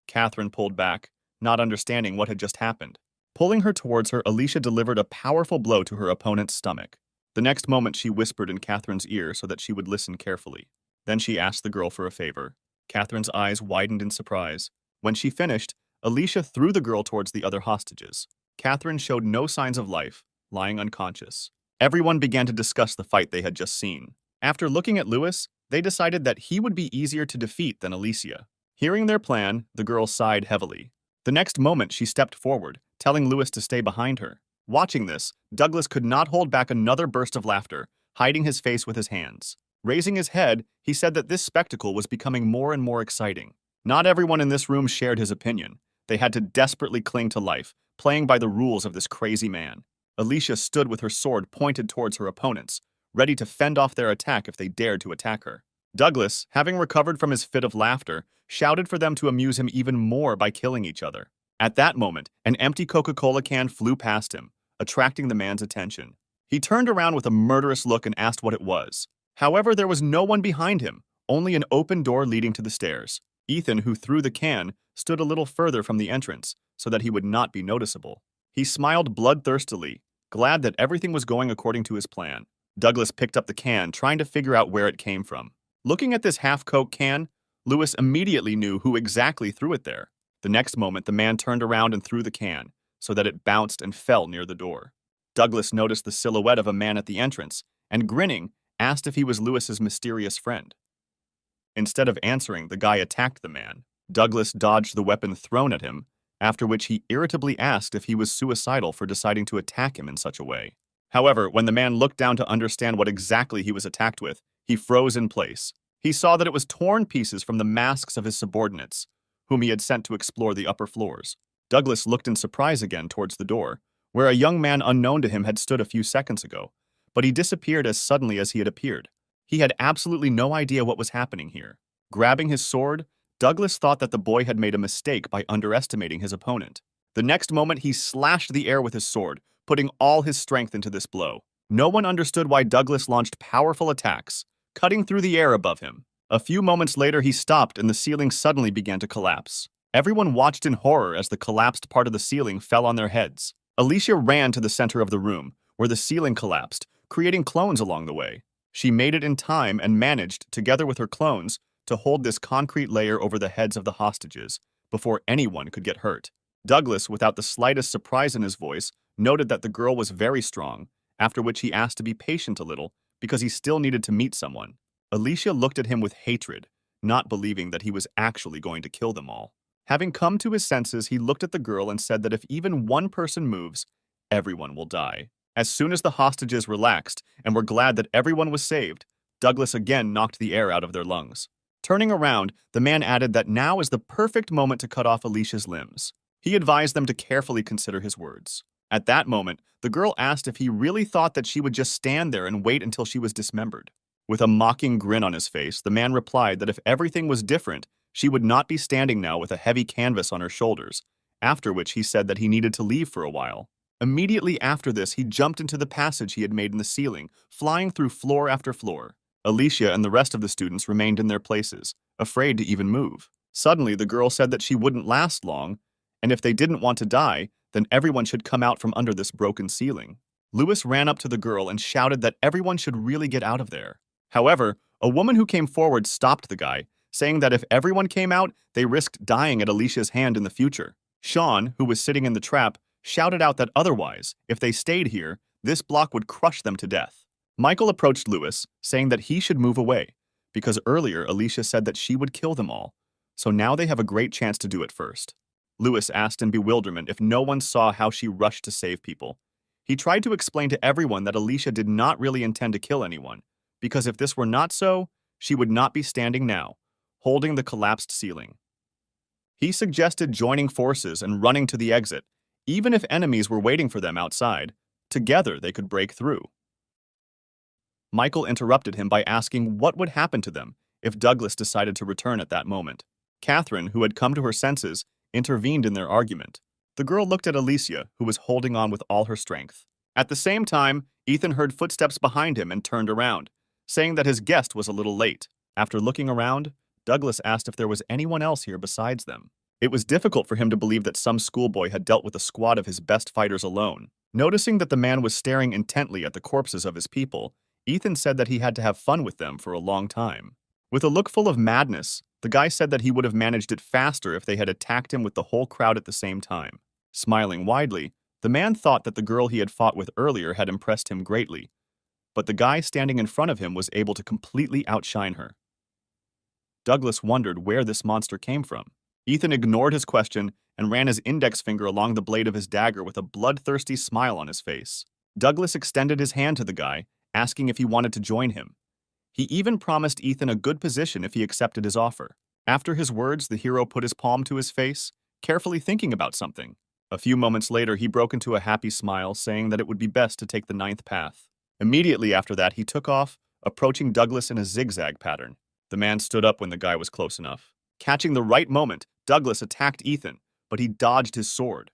Catherine pulled back, not understanding what had just happened. Pulling her towards her, Alicia delivered a powerful blow to her opponent's stomach. The next moment, she whispered in Catherine's ear so that she would listen carefully. Then she asked the girl for a favor. Catherine's eyes widened in surprise. When she finished, Alicia threw the girl towards the other hostages. Catherine showed no signs of life, lying unconscious. Everyone began to discuss the fight they had just seen. After looking at Lewis, they decided that he would be easier to defeat than Alicia. Hearing their plan, the girl sighed heavily. The next moment, she stepped forward, telling Lewis to stay behind her. Watching this, Douglas could not hold back another burst of laughter, hiding his face with his hands. Raising his head, he said that this spectacle was becoming more and more exciting. Not everyone in this room shared his opinion. They had to desperately cling to life, playing by the rules of this crazy man. Alicia stood with her sword pointed towards her opponents, ready to fend off their attack if they dared to attack her. Douglas, having recovered from his fit of laughter, shouted for them to amuse him even more by killing each other. At that moment, an empty Coca-Cola can flew past him, attracting the man's attention. He turned around with a murderous look and asked what it was. However, there was no one behind him, only an open door leading to the stairs. Ethan, who threw the can, stood a little further from the entrance so that he would not be noticeable. He smiled bloodthirstily, glad that everything was going according to his plan. Douglas picked up the can, trying to figure out where it came from. Looking at this half-Coke can, Lewis immediately knew who exactly threw it there. The next moment, the man turned around and threw the can, so that it bounced and fell near the door. Douglas noticed the silhouette of a man at the entrance, and grinning, asked if he was Lewis's mysterious friend. Instead of answering, the guy attacked the man. Douglas dodged the weapon thrown at him, after which he irritably asked if he was suicidal for deciding to attack him in such a way. However, when the man looked down to understand what exactly he was attacked with, he froze in place. He saw that it was torn pieces from the masks of his subordinates, whom he had sent to explore the upper floors. Douglas looked in surprise again towards the door, where a young man unknown to him had stood a few seconds ago, but he disappeared as suddenly as he had appeared. He had absolutely no idea what was happening here. Grabbing his sword, Douglas thought that the boy had made a mistake by underestimating his opponent. The next moment, he slashed the air with his sword, putting all his strength into this blow. No one understood why Douglas launched powerful attacks, cutting through the air above him. A few moments later, he stopped and the ceiling suddenly began to collapse. Everyone watched in horror as the collapsed part of the ceiling fell on their heads. Alicia ran to the center of the room, where the ceiling collapsed, creating clones along the way. She made it in time and managed, together with her clones, to hold this concrete layer over the heads of the hostages, before anyone could get hurt. Douglas, without the slightest surprise in his voice, noted that the girl was very strong, after which he asked to be patient a little, because he still needed to meet someone. Alicia looked at him with hatred, not believing that he was actually going to kill them all. Having come to his senses, he looked at the girl and said that if even one person moves, everyone will die. As soon as the hostages relaxed and were glad that everyone was saved, Douglas again knocked the air out of their lungs. Turning around, the man added that now is the perfect moment to cut off Alicia's limbs. He advised them to carefully consider his words. At that moment, the girl asked if he really thought that she would just stand there and wait until she was dismembered. With a mocking grin on his face, the man replied that if everything was different, she would not be standing now with a heavy canvas on her shoulders, after which he said that he needed to leave for a while. Immediately after this, he jumped into the passage he had made in the ceiling, flying through floor after floor. Alicia and the rest of the students remained in their places, afraid to even move. Suddenly, the girl said that she wouldn't last long, and if they didn't want to die, then everyone should come out from under this broken ceiling. Lewis ran up to the girl and shouted that everyone should really get out of there. However, a woman who came forward stopped the guy, saying that if everyone came out, they risked dying at Alicia's hand in the future. Sean, who was sitting in the trap, shouted out that otherwise, if they stayed here, this block would crush them to death. Michael approached Lewis, saying that he should move away, because earlier Alicia said that she would kill them all, so now they have a great chance to do it first. Lewis asked in bewilderment if no one saw how she rushed to save people. He tried to explain to everyone that Alicia did not really intend to kill anyone, because if this were not so, she would not be standing now, holding the collapsed ceiling. He suggested joining forces and running to the exit, even if enemies were waiting for them outside. Together they could break through. Michael interrupted him by asking what would happen to them if Douglas decided to return at that moment. Catherine, who had come to her senses, intervened in their argument. The girl looked at Alicia, who was holding on with all her strength. At the same time, Ethan heard footsteps behind him and turned around, saying that his guest was a little late. After looking around, Douglas asked if there was anyone else here besides them. It was difficult for him to believe that some schoolboy had dealt with a squad of his best fighters alone. Noticing that the man was staring intently at the corpses of his people, Ethan said that he had to have fun with them for a long time. With a look full of madness, the guy said that he would have managed it faster if they had attacked him with the whole crowd at the same time. Smiling widely, the man thought that the girl he had fought with earlier had impressed him greatly, but the guy standing in front of him was able to completely outshine her. Douglas wondered where this monster came from. Ethan ignored his question and ran his index finger along the blade of his dagger with a bloodthirsty smile on his face. Douglas extended his hand to the guy, asking if he wanted to join him. He even promised Ethan a good position if he accepted his offer. After his words, the hero put his palm to his face, carefully thinking about something. A few moments later, he broke into a happy smile, saying that it would be best to take the ninth path. Immediately after that, he took off, approaching Douglas in a zigzag pattern. The man stood up when the guy was close enough. Catching the right moment, Douglas attacked Ethan, but he dodged his sword.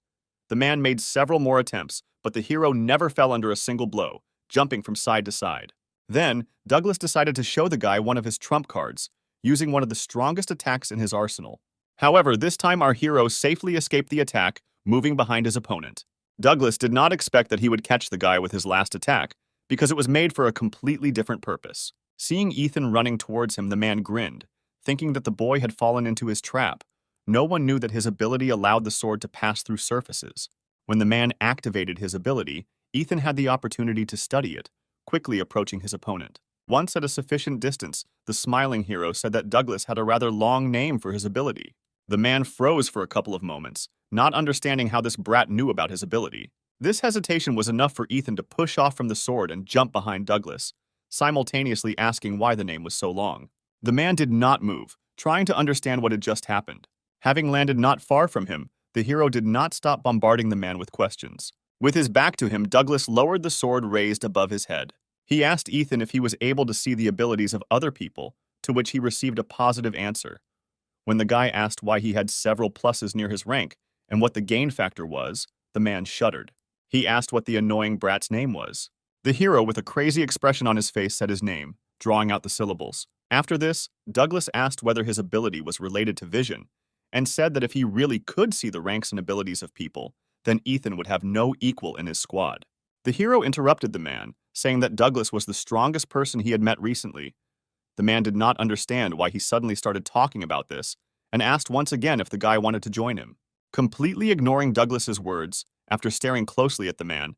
The man made several more attempts, but the hero never fell under a single blow, jumping from side to side. Then, Douglas decided to show the guy one of his trump cards, using one of the strongest attacks in his arsenal. However, this time our hero safely escaped the attack, moving behind his opponent. Douglas did not expect that he would catch the guy with his last attack, because it was made for a completely different purpose. Seeing Ethan running towards him, the man grinned, thinking that the boy had fallen into his trap. No one knew that his ability allowed the sword to pass through surfaces. When the man activated his ability, Ethan had the opportunity to study it, quickly approaching his opponent. Once at a sufficient distance, the smiling hero said that Douglas had a rather long name for his ability. The man froze for a couple of moments, not understanding how this brat knew about his ability. This hesitation was enough for Ethan to push off from the sword and jump behind Douglas, simultaneously asking why the name was so long. The man did not move, trying to understand what had just happened. Having landed not far from him, the hero did not stop bombarding the man with questions. With his back to him, Douglas lowered the sword raised above his head. He asked Ethan if he was able to see the abilities of other people, to which he received a positive answer. When the guy asked why he had several pluses near his rank, and what the gain factor was, the man shuddered. He asked what the annoying brat's name was. The hero, with a crazy expression on his face, said his name, drawing out the syllables. After this, Douglas asked whether his ability was related to vision, and said that if he really could see the ranks and abilities of people, then Ethan would have no equal in his squad. The hero interrupted the man, saying that Douglas was the strongest person he had met recently. The man did not understand why he suddenly started talking about this, and asked once again if the guy wanted to join him. Completely ignoring Douglas's words, after staring closely at the man,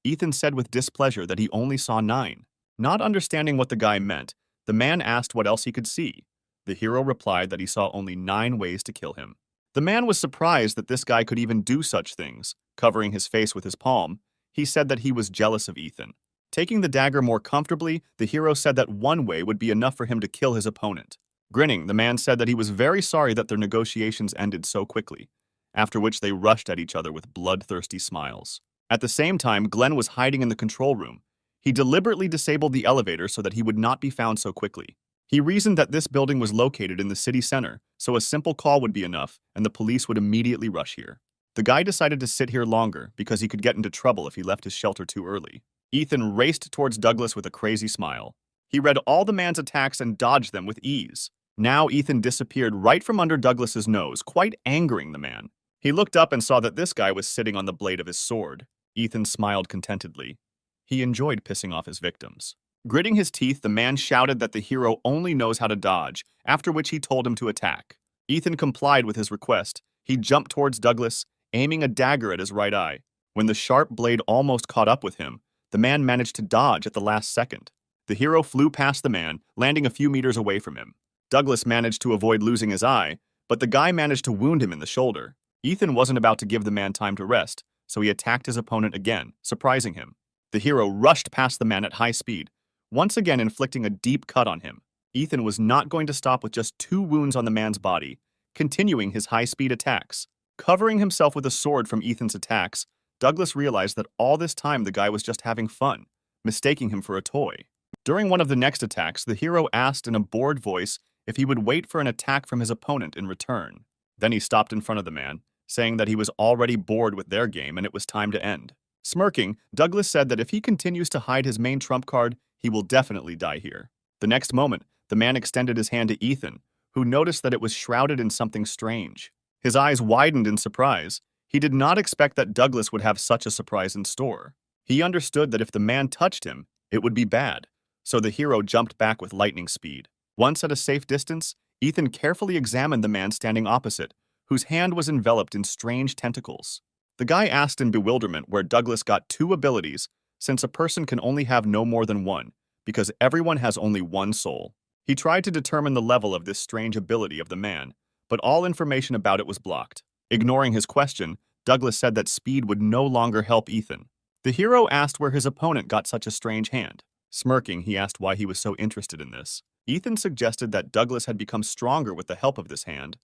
Ethan said with displeasure that he only saw 9. Not understanding what the guy meant, the man asked what else he could see. The hero replied that he saw only 9 ways to kill him. The man was surprised that this guy could even do such things. Covering his face with his palm, he said that he was jealous of Ethan. Taking the dagger more comfortably, the hero said that one way would be enough for him to kill his opponent. Grinning, the man said that he was very sorry that their negotiations ended so quickly, after which they rushed at each other with bloodthirsty smiles. At the same time, Glenn was hiding in the control room. He deliberately disabled the elevator so that he would not be found so quickly. He reasoned that this building was located in the city center, so a simple call would be enough, and the police would immediately rush here. The guy decided to sit here longer because he could get into trouble if he left his shelter too early. Ethan raced towards Douglas with a crazy smile. He read all the man's attacks and dodged them with ease. Now Ethan disappeared right from under Douglas's nose, quite angering the man. He looked up and saw that this guy was sitting on the blade of his sword. Ethan smiled contentedly. He enjoyed pissing off his victims. Gritting his teeth, the man shouted that the hero only knows how to dodge, after which he told him to attack. Ethan complied with his request. He jumped towards Douglas, aiming a dagger at his right eye. When the sharp blade almost caught up with him, the man managed to dodge at the last second. The hero flew past the man, landing a few meters away from him. Douglas managed to avoid losing his eye, but the guy managed to wound him in the shoulder. Ethan wasn't about to give the man time to rest, so he attacked his opponent again, surprising him. The hero rushed past the man at high speed, once again inflicting a deep cut on him. Ethan was not going to stop with just 2 wounds on the man's body, continuing his high-speed attacks. Covering himself with a sword from Ethan's attacks, Douglas realized that all this time the guy was just having fun, mistaking him for a toy. During one of the next attacks, the hero asked in a bored voice if he would wait for an attack from his opponent in return. Then he stopped in front of the man, saying that he was already bored with their game and it was time to end. Smirking, Douglas said that if he continues to hide his main trump card, he will definitely die here. The next moment, the man extended his hand to Ethan, who noticed that it was shrouded in something strange. His eyes widened in surprise. He did not expect that Douglas would have such a surprise in store. He understood that if the man touched him, it would be bad, so the hero jumped back with lightning speed. Once at a safe distance, Ethan carefully examined the man standing opposite, whose hand was enveloped in strange tentacles. The guy asked in bewilderment where Douglas got 2 abilities, since a person can only have no more than 1, because everyone has only 1 soul. He tried to determine the level of this strange ability of the man, but all information about it was blocked. Ignoring his question, Douglas said that speed would no longer help Ethan. The hero asked where his opponent got such a strange hand. Smirking, he asked why he was so interested in this. Ethan suggested that Douglas had become stronger with the help of this hand,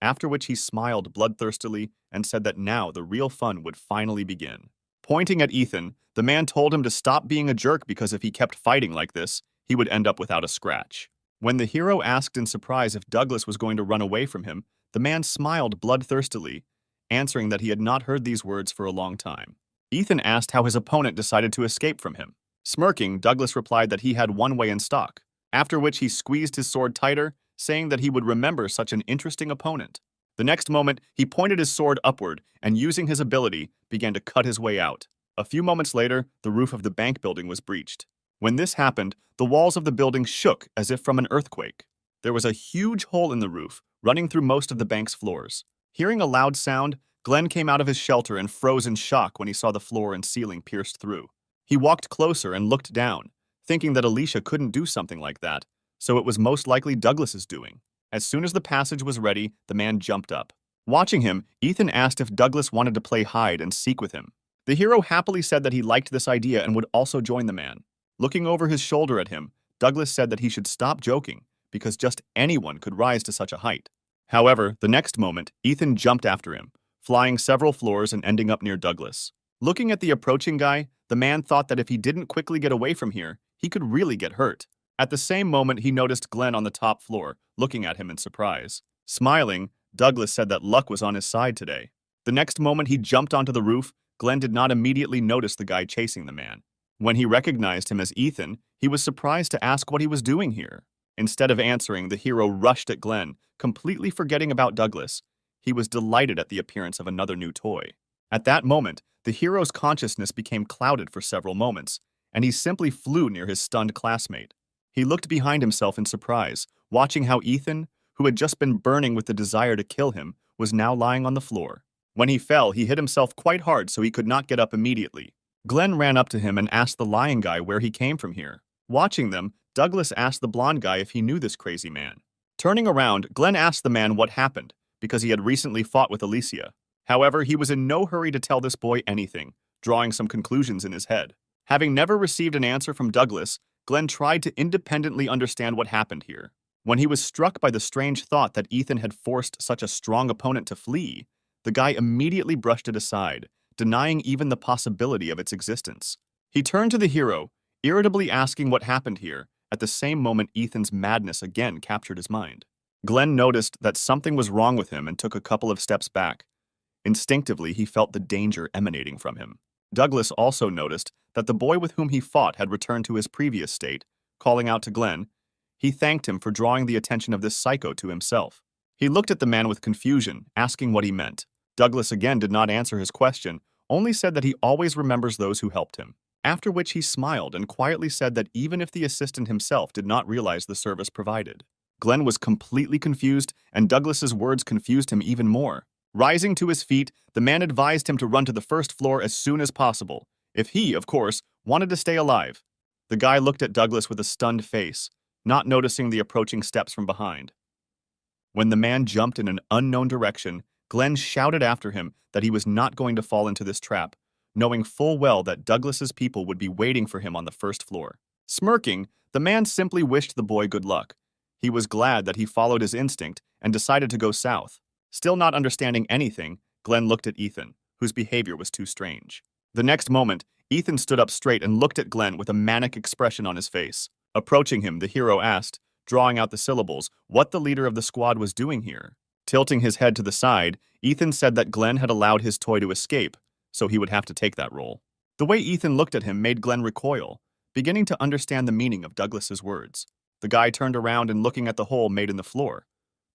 after which he smiled bloodthirstily and said that now the real fun would finally begin. Pointing at Ethan, the man told him to stop being a jerk because if he kept fighting like this, he would end up without a scratch. When the hero asked in surprise if Douglas was going to run away from him, the man smiled bloodthirstily, answering that he had not heard these words for a long time. Ethan asked how his opponent decided to escape from him. Smirking, Douglas replied that he had one way in stock, after which he squeezed his sword tighter, saying that he would remember such an interesting opponent. The next moment, he pointed his sword upward and, using his ability, began to cut his way out. A few moments later, the roof of the bank building was breached. When this happened, the walls of the building shook as if from an earthquake. There was a huge hole in the roof, running through most of the bank's floors. Hearing a loud sound, Glenn came out of his shelter and froze in shock when he saw the floor and ceiling pierced through. He walked closer and looked down, thinking that Alicia couldn't do something like that, so it was most likely Douglas's doing. As soon as the passage was ready, the man jumped up. Watching him, Ethan asked if Douglas wanted to play hide and seek with him. The hero happily said that he liked this idea and would also join the man. Looking over his shoulder at him, Douglas said that he should stop joking, because just anyone could rise to such a height. However, the next moment, Ethan jumped after him, flying several floors and ending up near Douglas. Looking at the approaching guy, the man thought that if he didn't quickly get away from here, he could really get hurt. At the same moment, he noticed Glenn on the top floor, looking at him in surprise. Smiling, Douglas said that luck was on his side today. The next moment he jumped onto the roof, Glenn did not immediately notice the guy chasing the man. When he recognized him as Ethan, he was surprised to ask what he was doing here. Instead of answering, the hero rushed at Glenn, completely forgetting about Douglas. He was delighted at the appearance of another new toy. At that moment, the hero's consciousness became clouded for several moments, and he simply flew near his stunned classmate. He looked behind himself in surprise, watching how Ethan, who had just been burning with the desire to kill him, was now lying on the floor. When he fell, he hit himself quite hard so he could not get up immediately. Glenn ran up to him and asked the lying guy where he came from here. Watching them, Douglas asked the blonde guy if he knew this crazy man. Turning around, Glenn asked the man what happened, because he had recently fought with Alicia. However, he was in no hurry to tell this boy anything, drawing some conclusions in his head. Having never received an answer from Douglas, Glenn tried to independently understand what happened here. When he was struck by the strange thought that Ethan had forced such a strong opponent to flee, the guy immediately brushed it aside, denying even the possibility of its existence. He turned to the hero, irritably asking what happened here. At the same moment, Ethan's madness again captured his mind. Glenn noticed that something was wrong with him and took a couple of steps back. Instinctively, he felt the danger emanating from him. Douglas also noticed that the boy with whom he fought had returned to his previous state. Calling out to Glenn, he thanked him for drawing the attention of this psycho to himself. He looked at the man with confusion, asking what he meant. Douglas again did not answer his question, only said that he always remembers those who helped him. After which he smiled and quietly said that even if the assistant himself did not realize the service provided. Glenn was completely confused, and Douglas's words confused him even more. Rising to his feet, the man advised him to run to the first floor as soon as possible, if he, of course, wanted to stay alive. The guy looked at Douglas with a stunned face, not noticing the approaching steps from behind. When the man jumped in an unknown direction, Glenn shouted after him that he was not going to fall into this trap, knowing full well that Douglas's people would be waiting for him on the first floor. Smirking, the man simply wished the boy good luck. He was glad that he followed his instinct and decided to go south. Still not understanding anything, Glenn looked at Ethan, whose behavior was too strange. The next moment, Ethan stood up straight and looked at Glenn with a manic expression on his face. Approaching him, the hero asked, drawing out the syllables, what the leader of the squad was doing here. Tilting his head to the side, Ethan said that Glenn had allowed his toy to escape, so he would have to take that role. The way Ethan looked at him made Glenn recoil, beginning to understand the meaning of Douglas's words. The guy turned around and looking at the hole made in the floor,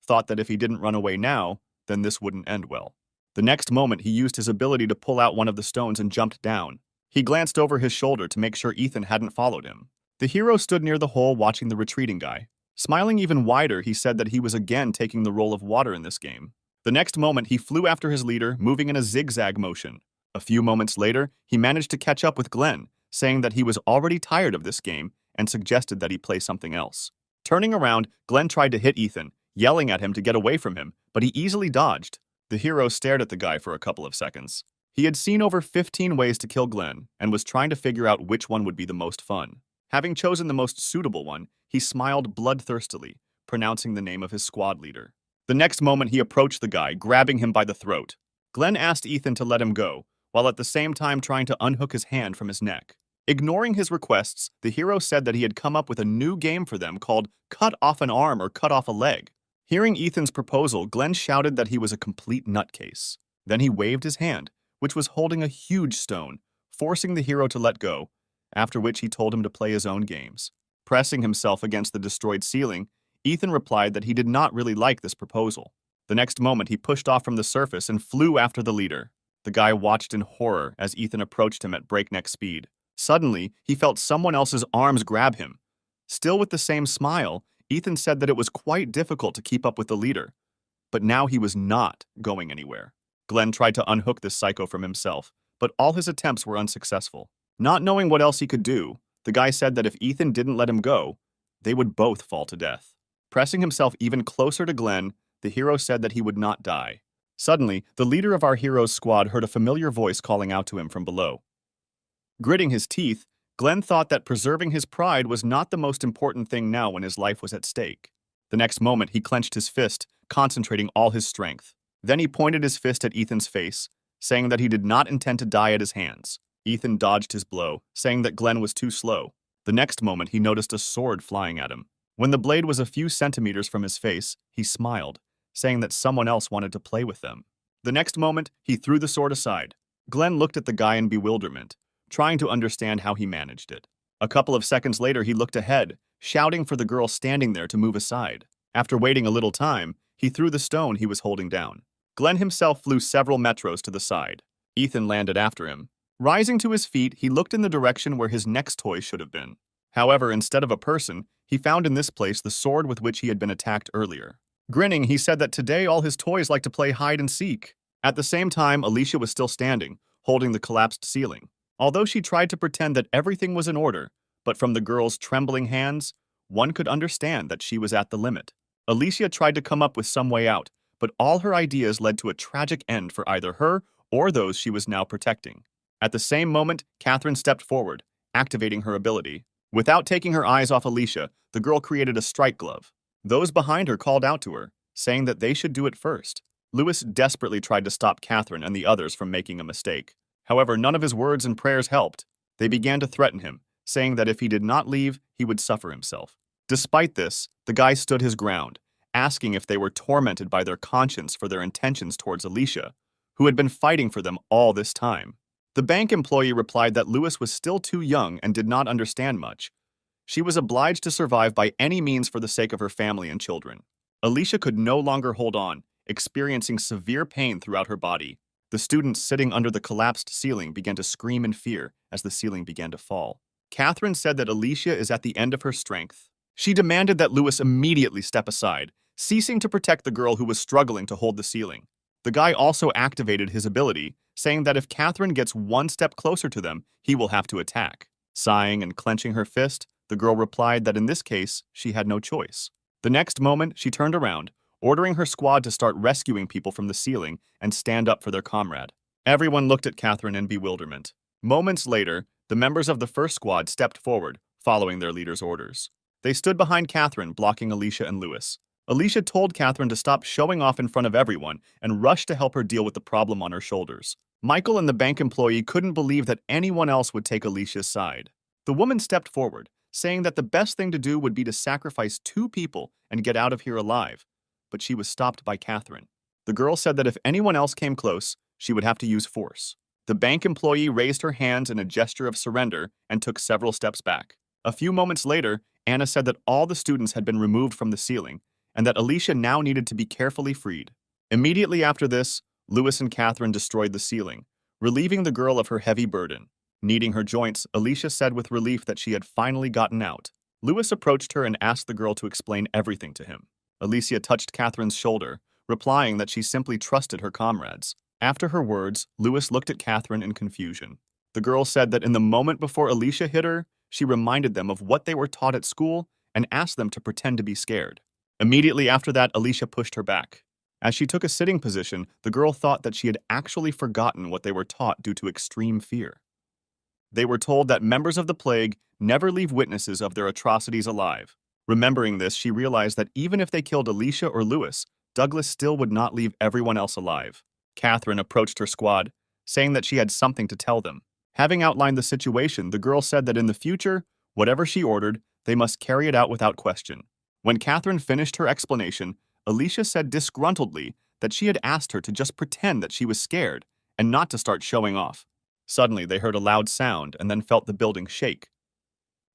thought that if he didn't run away now, then this wouldn't end well. The next moment, he used his ability to pull out one of the stones and jumped down. He glanced over his shoulder to make sure Ethan hadn't followed him. The hero stood near the hole watching the retreating guy. Smiling even wider, he said that he was again taking the role of water in this game. The next moment, he flew after his leader, moving in a zigzag motion. A few moments later, he managed to catch up with Glenn, saying that he was already tired of this game and suggested that he play something else. Turning around, Glenn tried to hit Ethan, yelling at him to get away from him, but he easily dodged. The hero stared at the guy for a couple of seconds. He had seen over 15 ways to kill Glenn and was trying to figure out which one would be the most fun. Having chosen the most suitable one, he smiled bloodthirstily, pronouncing the name of his squad leader. The next moment, he approached the guy, grabbing him by the throat. Glenn asked Ethan to let him go, while at the same time trying to unhook his hand from his neck. Ignoring his requests, the hero said that he had come up with a new game for them called Cut Off an Arm or Cut Off a Leg. Hearing Ethan's proposal, Glenn shouted that he was a complete nutcase. Then he waved his hand, which was holding a huge stone, forcing the hero to let go, after which he told him to play his own games. Pressing himself against the destroyed ceiling, Ethan replied that he did not really like this proposal. The next moment, he pushed off from the surface and flew after the leader. The guy watched in horror as Ethan approached him at breakneck speed. Suddenly, he felt someone else's arms grab him. Still with the same smile, Ethan said that it was quite difficult to keep up with the leader, but now he was not going anywhere. Glenn tried to unhook this psycho from himself, but all his attempts were unsuccessful. Not knowing what else he could do, the guy said that if Ethan didn't let him go, they would both fall to death. Pressing himself even closer to Glenn, the hero said that he would not die. Suddenly, the leader of our hero's squad heard a familiar voice calling out to him from below. Gritting his teeth, Glenn thought that preserving his pride was not the most important thing now when his life was at stake. The next moment, he clenched his fist, concentrating all his strength. Then he pointed his fist at Ethan's face, saying that he did not intend to die at his hands. Ethan dodged his blow, saying that Glenn was too slow. The next moment, he noticed a sword flying at him. When the blade was a few centimeters from his face, he smiled, saying that someone else wanted to play with them. The next moment, he threw the sword aside. Glenn looked at the guy in bewilderment, trying to understand how he managed it. A couple of seconds later, he looked ahead, shouting for the girl standing there to move aside. After waiting a little time, he threw the stone he was holding down. Glenn himself flew several metros to the side. Ethan landed after him. Rising to his feet, he looked in the direction where his next toy should have been. However, instead of a person, he found in this place the sword with which he had been attacked earlier. Grinning, he said that today all his toys like to play hide and seek. At the same time, Alicia was still standing, holding the collapsed ceiling. Although she tried to pretend that everything was in order, but from the girl's trembling hands, one could understand that she was at the limit. Alicia tried to come up with some way out, but all her ideas led to a tragic end for either her or those she was now protecting. At the same moment, Catherine stepped forward, activating her ability. Without taking her eyes off Alicia, the girl created a strike glove. Those behind her called out to her, saying that they should do it first. Lewis desperately tried to stop Catherine and the others from making a mistake. However, none of his words and prayers helped. They began to threaten him, saying that if he did not leave, he would suffer himself. Despite this, the guy stood his ground, asking if they were tormented by their conscience for their intentions towards Alicia, who had been fighting for them all this time. The bank employee replied that Lewis was still too young and did not understand much. She was obliged to survive by any means for the sake of her family and children. Alicia could no longer hold on, experiencing severe pain throughout her body. The students sitting under the collapsed ceiling began to scream in fear as the ceiling began to fall. Catherine said that Alicia is at the end of her strength. She demanded that Lewis immediately step aside, ceasing to protect the girl who was struggling to hold the ceiling. The guy also activated his ability, saying that if Catherine gets one step closer to them, he will have to attack. Sighing and clenching her fist, the girl replied that in this case, she had no choice. The next moment, she turned around, ordering her squad to start rescuing people from the ceiling and stand up for their comrade. Everyone looked at Catherine in bewilderment. Moments later, the members of the first squad stepped forward, following their leader's orders. They stood behind Catherine, blocking Alicia and Lewis. Alicia told Catherine to stop showing off in front of everyone and rushed to help her deal with the problem on her shoulders. Michael and the bank employee couldn't believe that anyone else would take Alicia's side. The woman stepped forward, saying that the best thing to do would be to sacrifice 2 people and get out of here alive, but she was stopped by Catherine. The girl said that if anyone else came close, she would have to use force. The bank employee raised her hands in a gesture of surrender and took several steps back. A few moments later, Anna said that all the students had been removed from the ceiling and that Alicia now needed to be carefully freed. Immediately after this, Lewis and Catherine destroyed the ceiling, relieving the girl of her heavy burden. Kneading her joints, Alicia said with relief that she had finally gotten out. Lewis approached her and asked the girl to explain everything to him. Alicia touched Catherine's shoulder, replying that she simply trusted her comrades. After her words, Lewis looked at Catherine in confusion. The girl said that in the moment before Alicia hit her, she reminded them of what they were taught at school and asked them to pretend to be scared. Immediately after that, Alicia pushed her back. As she took a sitting position, the girl thought that she had actually forgotten what they were taught due to extreme fear. They were told that members of the plague never leave witnesses of their atrocities alive. Remembering this, she realized that even if they killed Alicia or Lewis, Douglas still would not leave everyone else alive. Catherine approached her squad, saying that she had something to tell them. Having outlined the situation, the girl said that in the future, whatever she ordered, they must carry it out without question. When Catherine finished her explanation, Alicia said disgruntledly that she had asked her to just pretend that she was scared and not to start showing off. Suddenly, they heard a loud sound and then felt the building shake.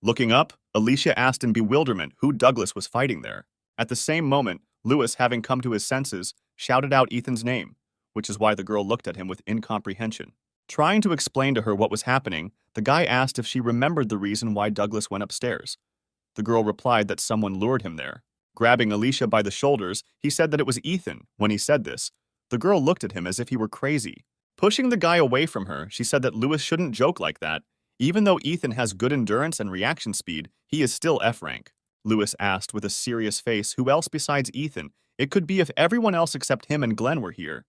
Looking up, Alicia asked in bewilderment who Douglas was fighting there. At the same moment, Lewis, having come to his senses, shouted out Ethan's name, which is why the girl looked at him with incomprehension. Trying to explain to her what was happening, the guy asked if she remembered the reason why Douglas went upstairs. The girl replied that someone lured him there. Grabbing Alicia by the shoulders, he said that it was Ethan. When he said this, the girl looked at him as if he were crazy. Pushing the guy away from her, she said that Lewis shouldn't joke like that. Even though Ethan has good endurance and reaction speed, he is still F rank. Lewis asked with a serious face who else besides Ethan. It could be if everyone else except him and Glenn were here.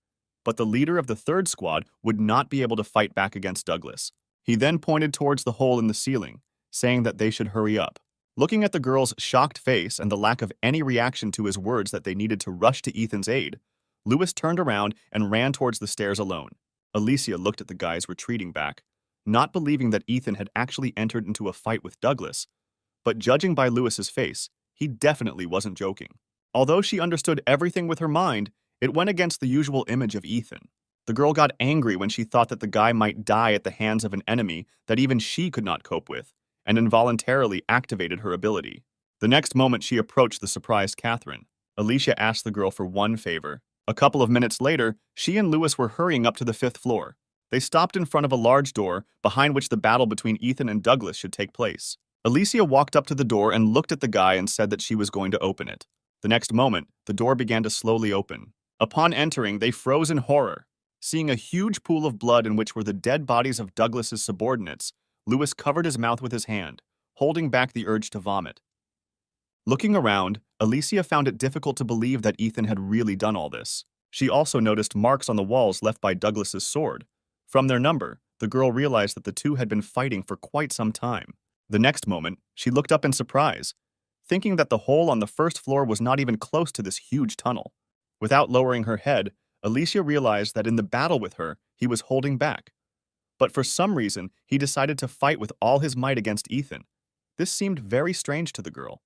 But the leader of the third squad would not be able to fight back against Douglas. He then pointed towards the hole in the ceiling, saying that they should hurry up. Looking at the girl's shocked face and the lack of any reaction to his words that they needed to rush to Ethan's aid, Lewis turned around and ran towards the stairs alone. Alicia looked at the guys retreating back, not believing that Ethan had actually entered into a fight with Douglas. But judging by Lewis's face, he definitely wasn't joking. Although she understood everything with her mind, It went against the usual image of Ethan. The girl got angry when she thought that the guy might die at the hands of an enemy that even she could not cope with, and involuntarily activated her ability. The next moment she approached the surprised Catherine. Alicia asked the girl for one favor. A couple of minutes later, she and Lewis were hurrying up to the 5th floor. They stopped in front of a large door, behind which the battle between Ethan and Douglas should take place. Alicia walked up to the door and looked at the guy and said that she was going to open it. The next moment, the door began to slowly open. Upon entering, they froze in horror. Seeing a huge pool of blood in which were the dead bodies of Douglas's subordinates, Lewis covered his mouth with his hand, holding back the urge to vomit. Looking around, Alicia found it difficult to believe that Ethan had really done all this. She also noticed marks on the walls left by Douglas's sword. From their number, the girl realized that the two had been fighting for quite some time. The next moment, she looked up in surprise, thinking that the hole on the 1st floor was not even close to this huge tunnel. Without lowering her head, Alicia realized that in the battle with her, he was holding back. But for some reason, he decided to fight with all his might against Ethan. This seemed very strange to the girl.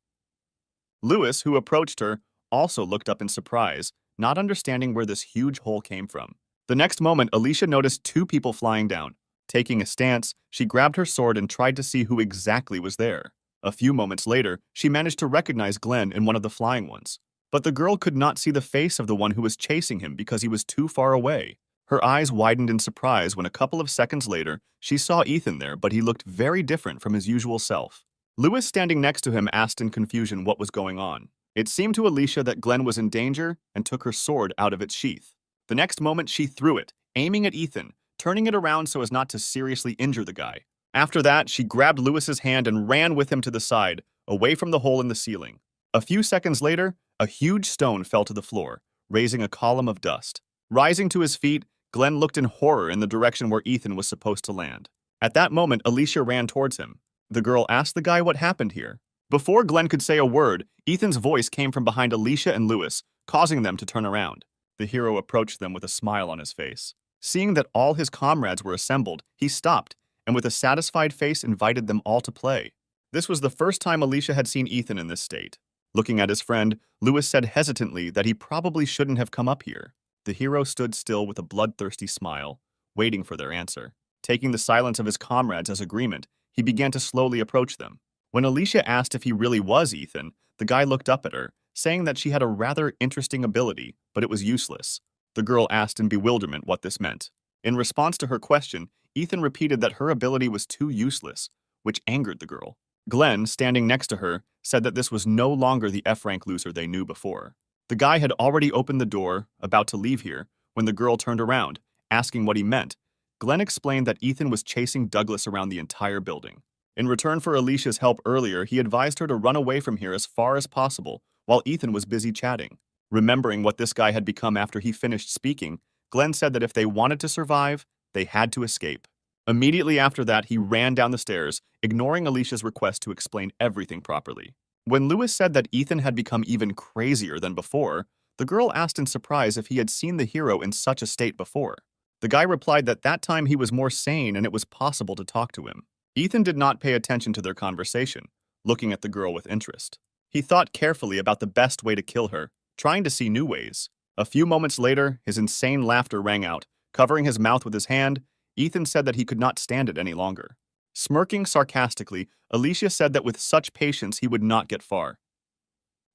Lewis, who approached her, also looked up in surprise, not understanding where this huge hole came from. The next moment, Alicia noticed 2 people flying down. Taking a stance, she grabbed her sword and tried to see who exactly was there. A few moments later, she managed to recognize Glenn in one of the flying ones. But the girl could not see the face of the one who was chasing him because he was too far away. Her eyes widened in surprise when a couple of seconds later, she saw Ethan there, but he looked very different from his usual self. Lewis, standing next to him, asked in confusion what was going on. It seemed to Alicia that Glenn was in danger and took her sword out of its sheath. The next moment, she threw it, aiming at Ethan, turning it around so as not to seriously injure the guy. After that, she grabbed Lewis's hand and ran with him to the side, away from the hole in the ceiling. A few seconds later, a huge stone fell to the floor, raising a column of dust. Rising to his feet, Glenn looked in horror in the direction where Ethan was supposed to land. At that moment, Alicia ran towards him. The girl asked the guy what happened here. Before Glenn could say a word, Ethan's voice came from behind Alicia and Lewis, causing them to turn around. The hero approached them with a smile on his face. Seeing that all his comrades were assembled, he stopped, and with a satisfied face invited them all to play. This was the first time Alicia had seen Ethan in this state. Looking at his friend, Lewis said hesitantly that he probably shouldn't have come up here. The hero stood still with a bloodthirsty smile, waiting for their answer. Taking the silence of his comrades as agreement, he began to slowly approach them. When Alicia asked if he really was Ethan, the guy looked up at her, saying that she had a rather interesting ability, but it was useless. The girl asked in bewilderment what this meant. In response to her question, Ethan repeated that her ability was too useless, which angered the girl. Glenn, standing next to her, said that this was no longer the F-rank loser they knew before. The guy had already opened the door, about to leave here, when the girl turned around, asking what he meant. Glenn explained that Ethan was chasing Douglas around the entire building. In return for Alicia's help earlier, he advised her to run away from here as far as possible, while Ethan was busy chatting. Remembering what this guy had become after he finished speaking, Glenn said that if they wanted to survive, they had to escape. Immediately after that, he ran down the stairs, ignoring Alicia's request to explain everything properly. When Lewis said that Ethan had become even crazier than before, the girl asked in surprise if he had seen the hero in such a state before. The guy replied that that time he was more sane and it was possible to talk to him. Ethan did not pay attention to their conversation, looking at the girl with interest. He thought carefully about the best way to kill her, trying to see new ways. A few moments later, his insane laughter rang out. Covering his mouth with his hand, Ethan said that he could not stand it any longer. Smirking sarcastically, Alicia said that with such patience he would not get far.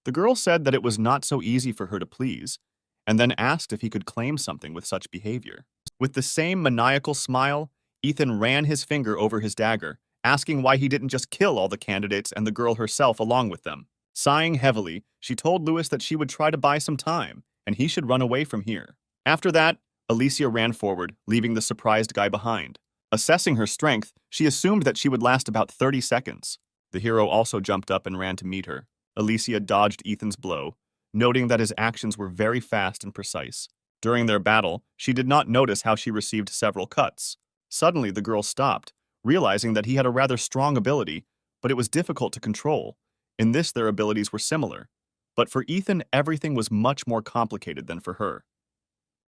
The girl said that it was not so easy for her to please, and then asked if he could claim something with such behavior. With the same maniacal smile, Ethan ran his finger over his dagger, asking why he didn't just kill all the candidates and the girl herself along with them. Sighing heavily, she told Lewis that she would try to buy some time, and he should run away from here. After that, Alicia ran forward, leaving the surprised guy behind. Assessing her strength, she assumed that she would last about 30 seconds. The hero also jumped up and ran to meet her. Alicia dodged Ethan's blow, noting that his actions were very fast and precise. During their battle, she did not notice how she received several cuts. Suddenly, the girl stopped, realizing that he had a rather strong ability, but it was difficult to control. In this, their abilities were similar. But for Ethan, everything was much more complicated than for her.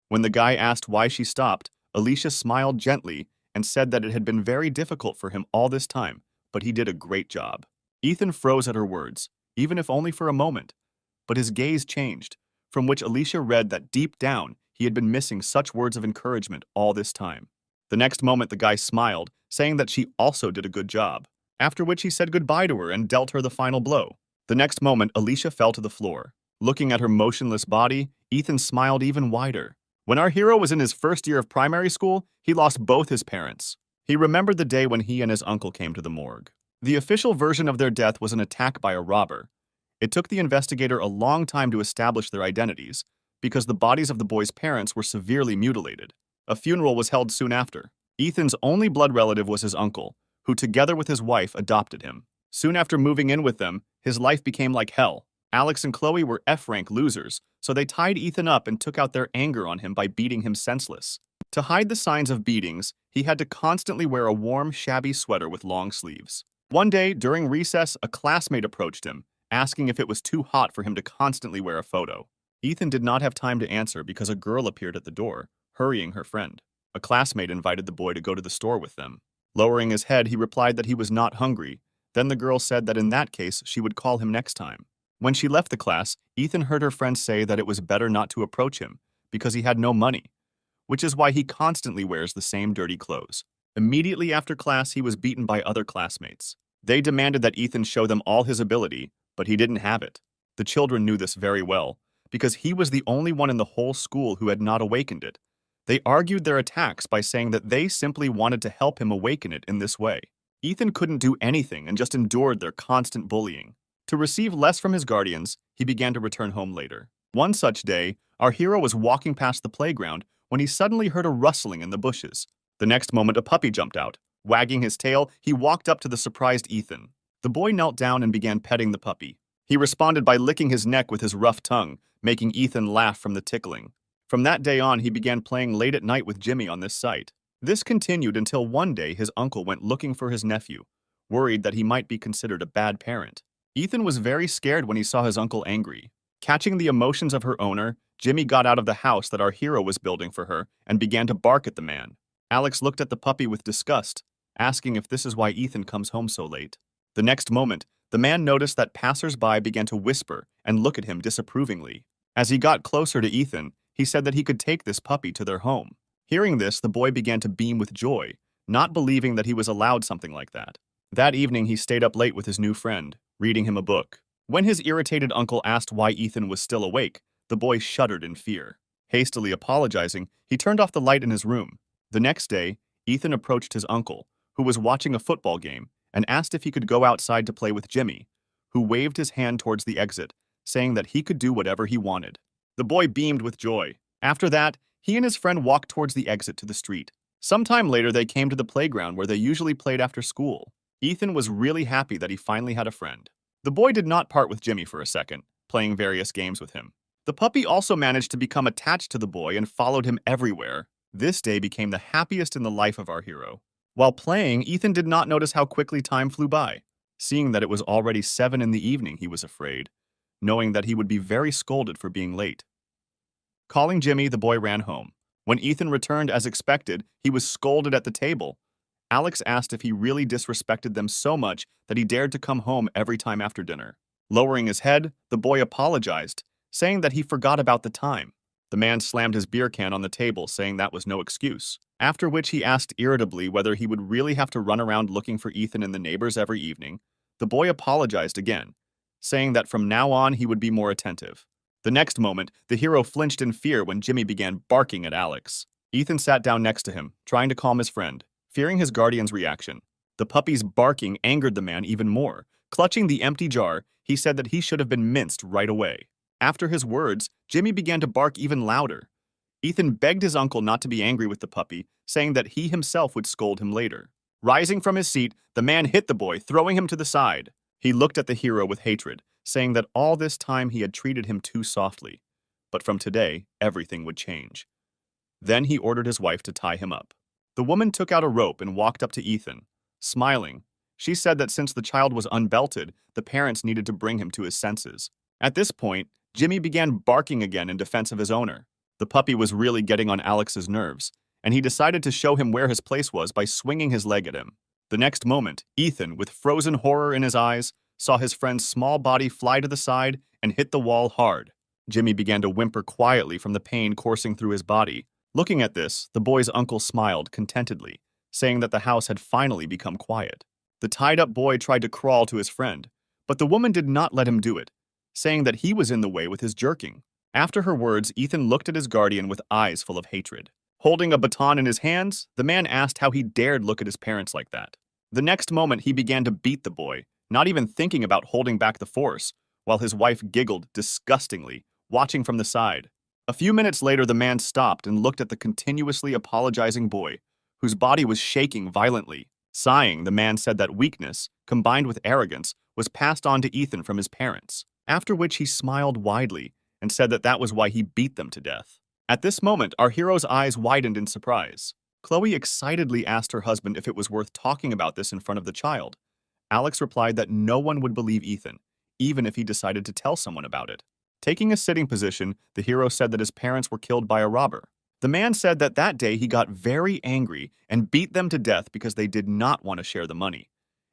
When the guy asked why she stopped, Alicia smiled gently and said that it had been very difficult for him all this time, but he did a great job. Ethan froze at her words, even if only for a moment, but his gaze changed. from which Alicia read that deep down he had been missing such words of encouragement all this time. The next moment the guy smiled, saying that she also did a good job, after which he said goodbye to her and dealt her the final blow. The next moment Alicia fell to the floor. Looking at her motionless body, Ethan smiled even wider. When our hero was in his first year of primary school, he lost both his parents. He remembered the day when he and his uncle came to the morgue. The official version of their death was an attack by a robber. It took the investigator a long time to establish their identities, because the bodies of the boys' parents were severely mutilated. A funeral was held soon after. Ethan's only blood relative was his uncle, who together with his wife adopted him. Soon after moving in with them, his life became like hell. Alex and Chloe were F-rank losers, so they tied Ethan up and took out their anger on him by beating him senseless. To hide the signs of beatings, he had to constantly wear a warm, shabby sweater with long sleeves. One day, during recess, a classmate approached him, asking if it was too hot for him to constantly wear a photo. Ethan did not have time to answer because a girl appeared at the door, hurrying her friend. A classmate invited the boy to go to the store with them. Lowering his head, he replied that he was not hungry. Then the girl said that in that case, she would call him next time. When she left the class, Ethan heard her friend say that it was better not to approach him because he had no money, which is why he constantly wears the same dirty clothes. Immediately after class, he was beaten by other classmates. They demanded that Ethan show them all his ability, but he didn't have it. The children knew this very well, because he was the only one in the whole school who had not awakened it. They argued their attacks by saying that they simply wanted to help him awaken it in this way. Ethan couldn't do anything and just endured their constant bullying. To receive less from his guardians, he began to return home later. One such day, our hero was walking past the playground when he suddenly heard a rustling in the bushes. The next moment, a puppy jumped out. Wagging his tail, he walked up to the surprised Ethan. The boy knelt down and began petting the puppy. He responded by licking his neck with his rough tongue, making Ethan laugh from the tickling. From that day on, he began playing late at night with Jimmy on this site. This continued until one day his uncle went looking for his nephew, worried that he might be considered a bad parent. Ethan was very scared when he saw his uncle angry. Catching the emotions of her owner, Jimmy got out of the house that our hero was building for her and began to bark at the man. Alex looked at the puppy with disgust, asking if this is why Ethan comes home so late. The next moment, the man noticed that passers-by began to whisper and look at him disapprovingly. As he got closer to Ethan, he said that he could take this puppy to their home. Hearing this, the boy began to beam with joy, not believing that he was allowed something like that. That evening, he stayed up late with his new friend, reading him a book. When his irritated uncle asked why Ethan was still awake, the boy shuddered in fear. Hastily apologizing, he turned off the light in his room. The next day, Ethan approached his uncle, who was watching a football game, and asked if he could go outside to play with Jimmy, who waved his hand towards the exit, saying that he could do whatever he wanted. The boy beamed with joy. After that, he and his friend walked towards the exit to the street. Sometime later, they came to the playground where they usually played after school. Ethan was really happy that he finally had a friend. The boy did not part with Jimmy for a second, playing various games with him. The puppy also managed to become attached to the boy and followed him everywhere. This day became the happiest in the life of our hero. While playing, Ethan did not notice how quickly time flew by. Seeing that it was already 7 in the evening, he was afraid, knowing that he would be very scolded for being late. Calling Jimmy, the boy ran home. When Ethan returned as expected, he was scolded at the table. Alex asked if he really disrespected them so much that he dared to come home every time after dinner. Lowering his head, the boy apologized, saying that he forgot about the time. The man slammed his beer can on the table, saying that was no excuse. After which he asked irritably whether he would really have to run around looking for Ethan and the neighbors every evening. The boy apologized again, saying that from now on he would be more attentive. The next moment, the hero flinched in fear when Jimmy began barking at Alex. Ethan sat down next to him, trying to calm his friend, fearing his guardian's reaction. The puppy's barking angered the man even more. Clutching the empty jar, he said that he should have been minced right away. After his words, Jimmy began to bark even louder. Ethan begged his uncle not to be angry with the puppy, saying that he himself would scold him later. Rising from his seat, the man hit the boy, throwing him to the side. He looked at the hero with hatred, saying that all this time he had treated him too softly. But from today, everything would change. Then he ordered his wife to tie him up. The woman took out a rope and walked up to Ethan. Smiling, she said that since the child was unbelted, the parents needed to bring him to his senses. At this point, Jimmy began barking again in defense of his owner. The puppy was really getting on Alex's nerves, and he decided to show him where his place was by swinging his leg at him. The next moment, Ethan, with frozen horror in his eyes, saw his friend's small body fly to the side and hit the wall hard. Jimmy began to whimper quietly from the pain coursing through his body. Looking at this, the boy's uncle smiled contentedly, saying that the house had finally become quiet. The tied-up boy tried to crawl to his friend, but the woman did not let him do it, saying that he was in the way with his jerking. After her words, Ethan looked at his guardian with eyes full of hatred. Holding a baton in his hands, the man asked how he dared look at his parents like that. The next moment, he began to beat the boy, not even thinking about holding back the force, while his wife giggled disgustingly, watching from the side. A few minutes later, the man stopped and looked at the continuously apologizing boy, whose body was shaking violently. Sighing, the man said that weakness, combined with arrogance, was passed on to Ethan from his parents, after which he smiled widely and said that that was why he beat them to death. At this moment, our hero's eyes widened in surprise. Chloe excitedly asked her husband if it was worth talking about this in front of the child. Alex replied that no one would believe Ethan, even if he decided to tell someone about it. Taking a sitting position, the hero said that his parents were killed by a robber. The man said that that day he got very angry and beat them to death because they did not want to share the money.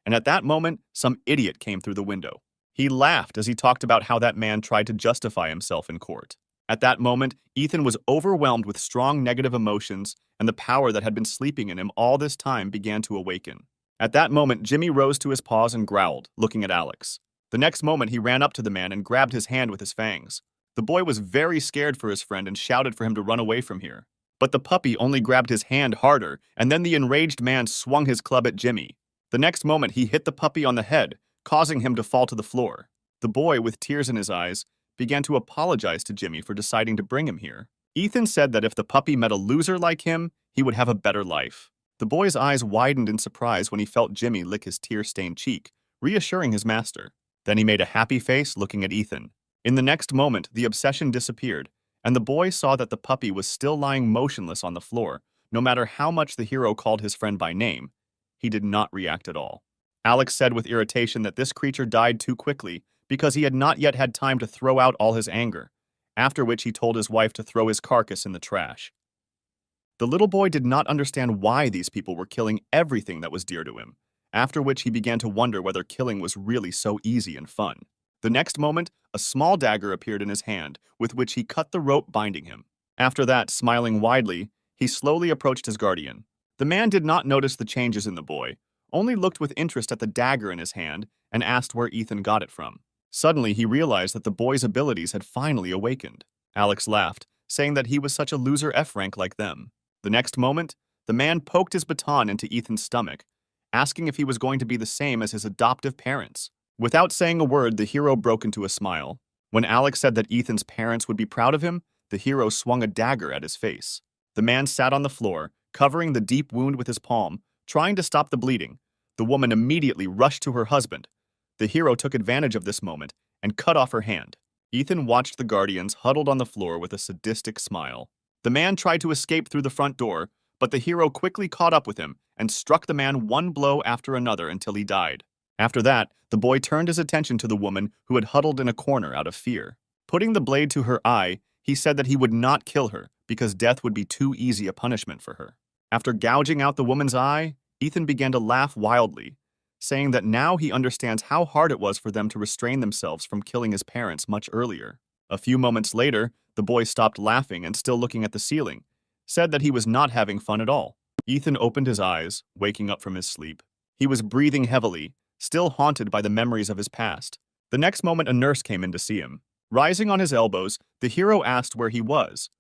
And at that moment, some idiot came through the window. He laughed as he talked about how that man tried to justify himself in court. At that moment, Ethan was overwhelmed with strong negative emotions, and the power that had been sleeping in him all this time began to awaken. At that moment, Jimmy rose to his paws and growled, looking at Alex. The next moment, he ran up to the man and grabbed his hand with his fangs. The boy was very scared for his friend and shouted for him to run away from here. But the puppy only grabbed his hand harder, and then the enraged man swung his club at Jimmy. The next moment, he hit the puppy on the head, causing him to fall to the floor. The boy, with tears in his eyes, began to apologize to Jimmy for deciding to bring him here. Ethan said that if the puppy met a loser like him, he would have a better life. The boy's eyes widened in surprise when he felt Jimmy lick his tear-stained cheek, reassuring his master. Then he made a happy face looking at Ethan. In the next moment, the obsession disappeared, and the boy saw that the puppy was still lying motionless on the floor. No matter how much the hero called his friend by name, he did not react at all. Alex said with irritation that this creature died too quickly because he had not yet had time to throw out all his anger, after which he told his wife to throw his carcass in the trash. The little boy did not understand why these people were killing everything that was dear to him, after which he began to wonder whether killing was really so easy and fun. The next moment, a small dagger appeared in his hand, with which he cut the rope binding him. After that, smiling widely, he slowly approached his guardian. The man did not notice the changes in the boy, only looked with interest at the dagger in his hand and asked where Ethan got it from. Suddenly, he realized that the boy's abilities had finally awakened. Alex laughed, saying that he was such a loser F-rank like them. The next moment, the man poked his baton into Ethan's stomach, asking if he was going to be the same as his adoptive parents. Without saying a word, the hero broke into a smile. When Alex said that Ethan's parents would be proud of him, the hero swung a dagger at his face. The man sat on the floor, covering the deep wound with his palm, trying to stop the bleeding. The woman immediately rushed to her husband. The hero took advantage of this moment and cut off her hand. Ethan watched the guardians huddled on the floor with a sadistic smile. The man tried to escape through the front door, but the hero quickly caught up with him and struck the man one blow after another until he died. After that, the boy turned his attention to the woman who had huddled in a corner out of fear. Putting the blade to her eye, he said that he would not kill her because death would be too easy a punishment for her. After gouging out the woman's eye, Ethan began to laugh wildly, saying that now he understands how hard it was for them to restrain themselves from killing his parents much earlier. A few moments later, the boy stopped laughing and, still looking at the ceiling, said that he was not having fun at all. Ethan opened his eyes, waking up from his sleep. He was breathing heavily, still haunted by the memories of his past. The next moment, a nurse came in to see him. Rising on his elbows, the hero asked where he was.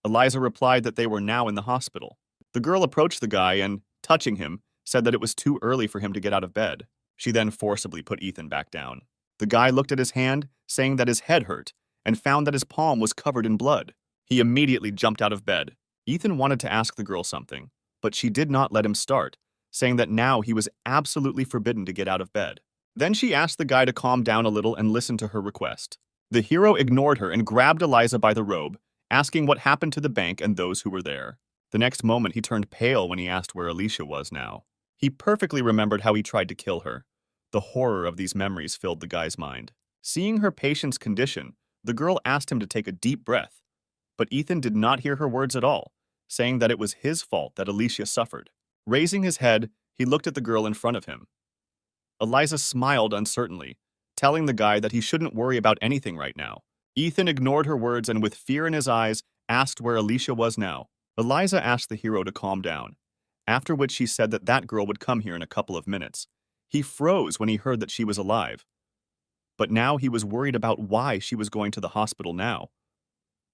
Eliza replied that they were now in the hospital. The girl approached the guy and, touching him, said that it was too early for him to get out of bed. She then forcibly put Ethan back down. The guy looked at his hand, saying that his head hurt, and found that his palm was covered in blood. He immediately jumped out of bed. Ethan wanted to ask the girl something, but she did not let him start, saying that now he was absolutely forbidden to get out of bed. Then she asked the guy to calm down a little and listen to her request. The hero ignored her and grabbed Eliza by the robe, asking what happened to the bank and those who were there. The next moment, he turned pale when he asked where Alicia was now. He perfectly remembered how he tried to kill her. The horror of these memories filled the guy's mind. Seeing her patient's condition, the girl asked him to take a deep breath, but Ethan did not hear her words at all, saying that it was his fault that Alicia suffered. Raising his head, he looked at the girl in front of him. Eliza smiled uncertainly, telling the guy that he shouldn't worry about anything right now. Ethan ignored her words and with fear in his eyes, asked where Alicia was now. Eliza asked the hero to calm down, after which she said that that girl would come here in a couple of minutes. He froze when he heard that she was alive. But now he was worried about why she was going to the hospital now.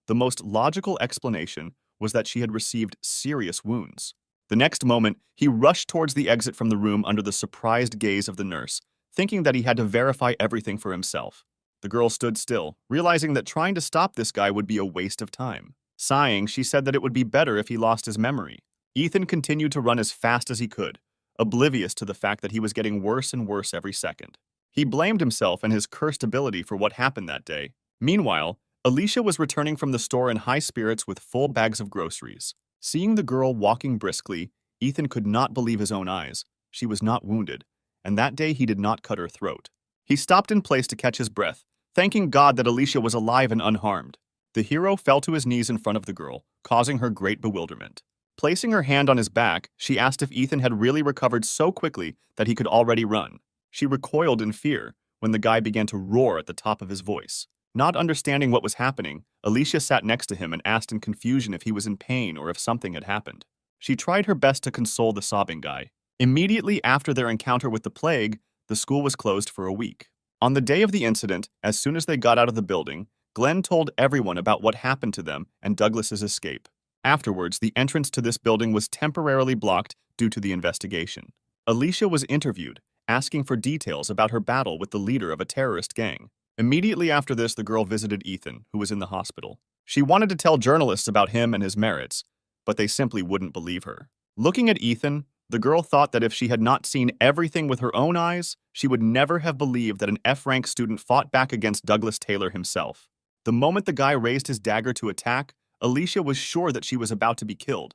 The most logical explanation was that she had received serious wounds. The next moment, he rushed towards the exit from the room under the surprised gaze of the nurse, thinking that he had to verify everything for himself. The girl stood still, realizing that trying to stop this guy would be a waste of time. Sighing, she said that it would be better if he lost his memory. Ethan continued to run as fast as he could, oblivious to the fact that he was getting worse and worse every second. He blamed himself and his cursed ability for what happened that day. Meanwhile, Alicia was returning from the store in high spirits with full bags of groceries. Seeing the girl walking briskly, Ethan could not believe his own eyes. She was not wounded, and that day he did not cut her throat. He stopped in place to catch his breath, thanking God that Alicia was alive and unharmed. The hero fell to his knees in front of the girl, causing her great bewilderment. Placing her hand on his back, she asked if Ethan had really recovered so quickly that he could already run. She recoiled in fear when the guy began to roar at the top of his voice. Not understanding what was happening, Alicia sat next to him and asked in confusion if he was in pain or if something had happened. She tried her best to console the sobbing guy. Immediately after their encounter with the plague, the school was closed for a week. On the day of the incident, as soon as they got out of the building, Glenn told everyone about what happened to them and Douglas's escape. Afterwards, the entrance to this building was temporarily blocked due to the investigation. Alicia was interviewed, asking for details about her battle with the leader of a terrorist gang. Immediately after this, the girl visited Ethan, who was in the hospital. She wanted to tell journalists about him and his merits, but they simply wouldn't believe her. Looking at Ethan, the girl thought that if she had not seen everything with her own eyes, she would never have believed that an F-rank student fought back against Douglas Taylor himself. The moment the guy raised his dagger to attack, Alicia was sure that she was about to be killed.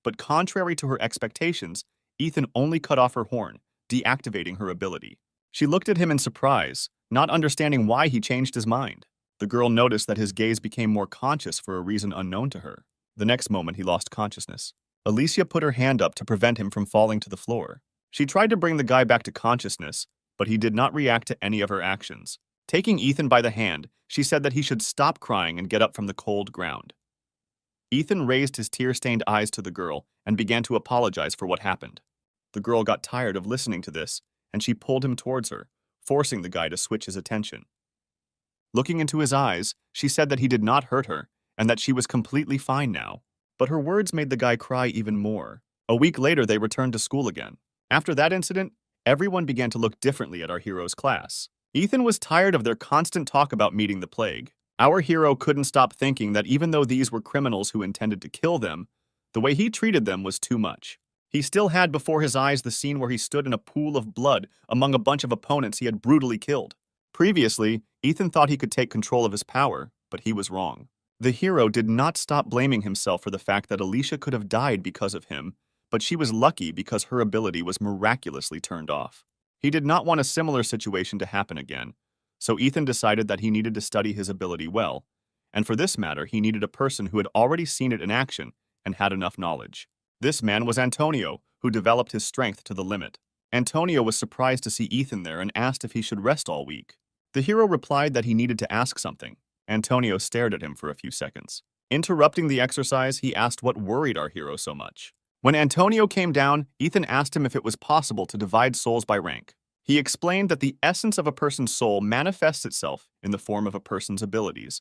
But contrary to her expectations, Ethan only cut off her horn, deactivating her ability. She looked at him in surprise, not understanding why he changed his mind. The girl noticed that his gaze became more conscious for a reason unknown to her. The next moment, he lost consciousness. Alicia put her hand up to prevent him from falling to the floor. She tried to bring the guy back to consciousness, but he did not react to any of her actions. Taking Ethan by the hand, she said that he should stop crying and get up from the cold ground. Ethan raised his tear-stained eyes to the girl and began to apologize for what happened. The girl got tired of listening to this, and she pulled him towards her, forcing the guy to switch his attention. Looking into his eyes, she said that he did not hurt her and that she was completely fine now. But her words made the guy cry even more. A week later, they returned to school again. After that incident, everyone began to look differently at our hero's class. Ethan was tired of their constant talk about meeting the plague. Our hero couldn't stop thinking that even though these were criminals who intended to kill them, the way he treated them was too much. He still had before his eyes the scene where he stood in a pool of blood among a bunch of opponents he had brutally killed. Previously, Ethan thought he could take control of his power, but he was wrong. The hero did not stop blaming himself for the fact that Alicia could have died because of him, but she was lucky because her ability was miraculously turned off. He did not want a similar situation to happen again, so Ethan decided that he needed to study his ability well, and for this matter, he needed a person who had already seen it in action and had enough knowledge. This man was Antonio, who developed his strength to the limit. Antonio was surprised to see Ethan there and asked if he should rest all week. The hero replied that he needed to ask something. Antonio stared at him for a few seconds. Interrupting the exercise, he asked what worried our hero so much. When Antonio came down, Ethan asked him if it was possible to divide souls by rank. He explained that the essence of a person's soul manifests itself in the form of a person's abilities,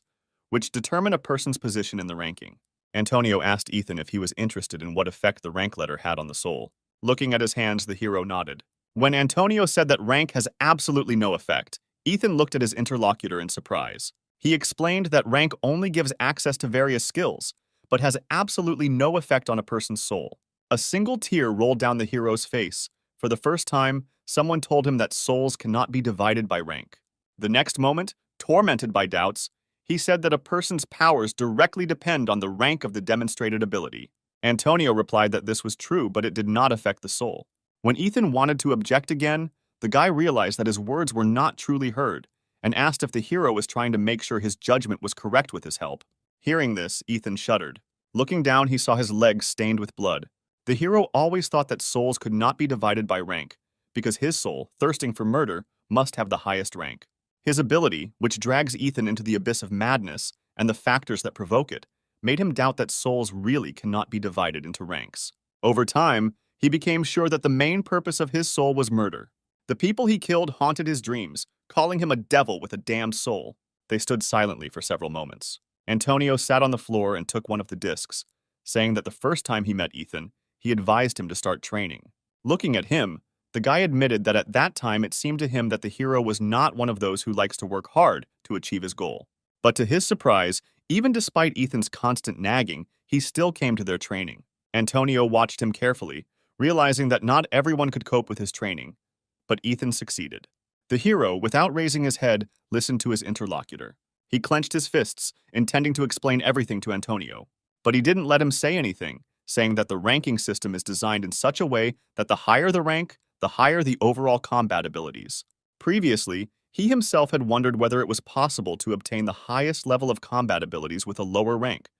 which determine a person's position in the ranking. Antonio asked Ethan if he was interested in what effect the rank letter had on the soul. Looking at his hands, the hero nodded. When Antonio said that rank has absolutely no effect, Ethan looked at his interlocutor in surprise. He explained that rank only gives access to various skills, but has absolutely no effect on a person's soul. A single tear rolled down the hero's face. For the first time, someone told him that souls cannot be divided by rank. The next moment, tormented by doubts, he said that a person's powers directly depend on the rank of the demonstrated ability. Antonio replied that this was true, but it did not affect the soul. When Ethan wanted to object again, the guy realized that his words were not truly heard and asked if the hero was trying to make sure his judgment was correct with his help. Hearing this, Ethan shuddered. Looking down, he saw his legs stained with blood. The hero always thought that souls could not be divided by rank, because his soul, thirsting for murder, must have the highest rank. His ability, which drags Ethan into the abyss of madness, and the factors that provoke it, made him doubt that souls really cannot be divided into ranks. Over time, he became sure that the main purpose of his soul was murder. The people he killed haunted his dreams, calling him a devil with a damned soul. They stood silently for several moments. Antonio sat on the floor and took one of the discs, saying that the first time he met Ethan, he advised him to start training. Looking at him, the guy admitted that at that time it seemed to him that the hero was not one of those who likes to work hard to achieve his goal. But to his surprise, even despite Ethan's constant nagging, he still came to their training. Antonio watched him carefully, realizing that not everyone could cope with his training. But Ethan succeeded. The hero, without raising his head, listened to his interlocutor. He clenched his fists, intending to explain everything to Antonio. But he didn't let him say anything, saying that the ranking system is designed in such a way that the higher the rank, the higher the overall combat abilities. Previously, he himself had wondered whether it was possible to obtain the highest level of combat abilities with a lower rank,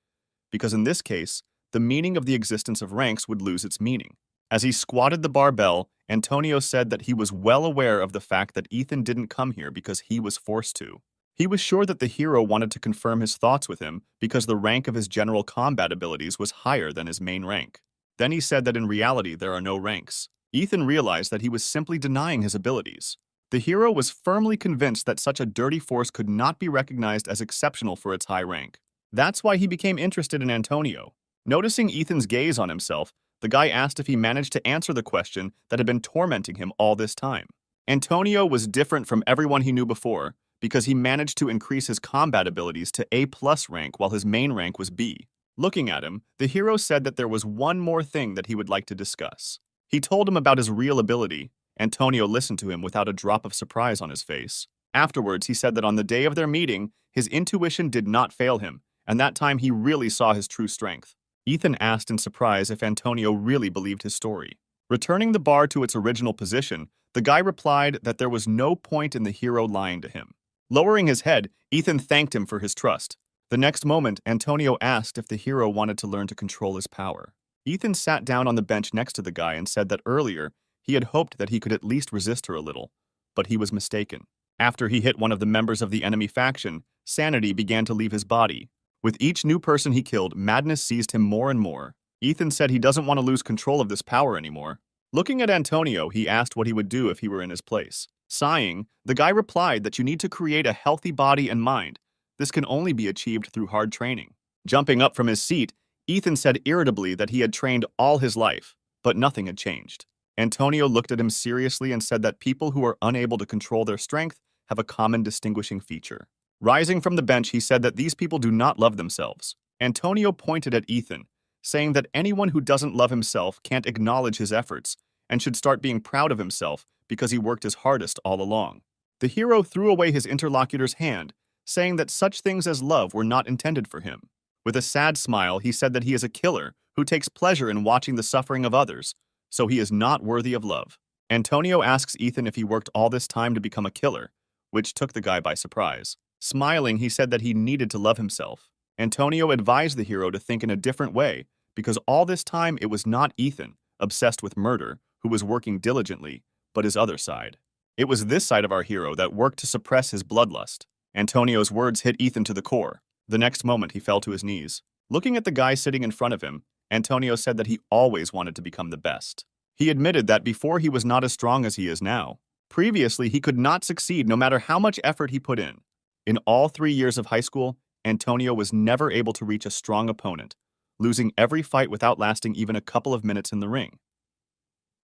because in this case, the meaning of the existence of ranks would lose its meaning. As he squatted the barbell, Antonio said that he was well aware of the fact that Ethan didn't come here because he was forced to. He was sure that the hero wanted to confirm his thoughts with him because the rank of his general combat abilities was higher than his main rank. Then he said that in reality there are no ranks. Ethan realized that he was simply denying his abilities. The hero was firmly convinced that such a dirty force could not be recognized as exceptional for its high rank. That's why he became interested in Antonio. Noticing Ethan's gaze on himself, the guy asked if he managed to answer the question that had been tormenting him all this time. Antonio was different from everyone he knew before because he managed to increase his combat abilities to A+ rank while his main rank was B. Looking at him, the hero said that there was one more thing that he would like to discuss. He told him about his real ability. Antonio listened to him without a drop of surprise on his face. Afterwards, he said that on the day of their meeting, his intuition did not fail him, and that time he really saw his true strength. Ethan asked in surprise if Antonio really believed his story. Returning the bar to its original position, the guy replied that there was no point in the hero lying to him. Lowering his head, Ethan thanked him for his trust. The next moment, Antonio asked if the hero wanted to learn to control his power. Ethan sat down on the bench next to the guy and said that earlier, he had hoped that he could at least resist her a little, but he was mistaken. After he hit one of the members of the enemy faction, sanity began to leave his body. With each new person he killed, madness seized him more and more. Ethan said he doesn't want to lose control of this power anymore. Looking at Antonio, he asked what he would do if he were in his place. Sighing, the guy replied that you need to create a healthy body and mind. This can only be achieved through hard training. Jumping up from his seat, Ethan said irritably that he had trained all his life, but nothing had changed. Antonio looked at him seriously and said that people who are unable to control their strength have a common distinguishing feature. Rising from the bench, he said that these people do not love themselves. Antonio pointed at Ethan, saying that anyone who doesn't love himself can't acknowledge his efforts and should start being proud of himself because he worked his hardest all along. The hero threw away his interlocutor's hand, saying that such things as love were not intended for him. With a sad smile, he said that he is a killer who takes pleasure in watching the suffering of others, so he is not worthy of love. Antonio asks Ethan if he worked all this time to become a killer, which took the guy by surprise. Smiling, he said that he needed to love himself. Antonio advised the hero to think in a different way, because all this time it was not Ethan, obsessed with murder, who was working diligently, but his other side. It was this side of our hero that worked to suppress his bloodlust. Antonio's words hit Ethan to the core. The next moment, he fell to his knees. Looking at the guy sitting in front of him, Antonio said that he always wanted to become the best. He admitted that before he was not as strong as he is now. Previously, he could not succeed no matter how much effort he put in. In all 3 years of high school, Antonio was never able to reach a strong opponent, losing every fight without lasting even a couple of minutes in the ring.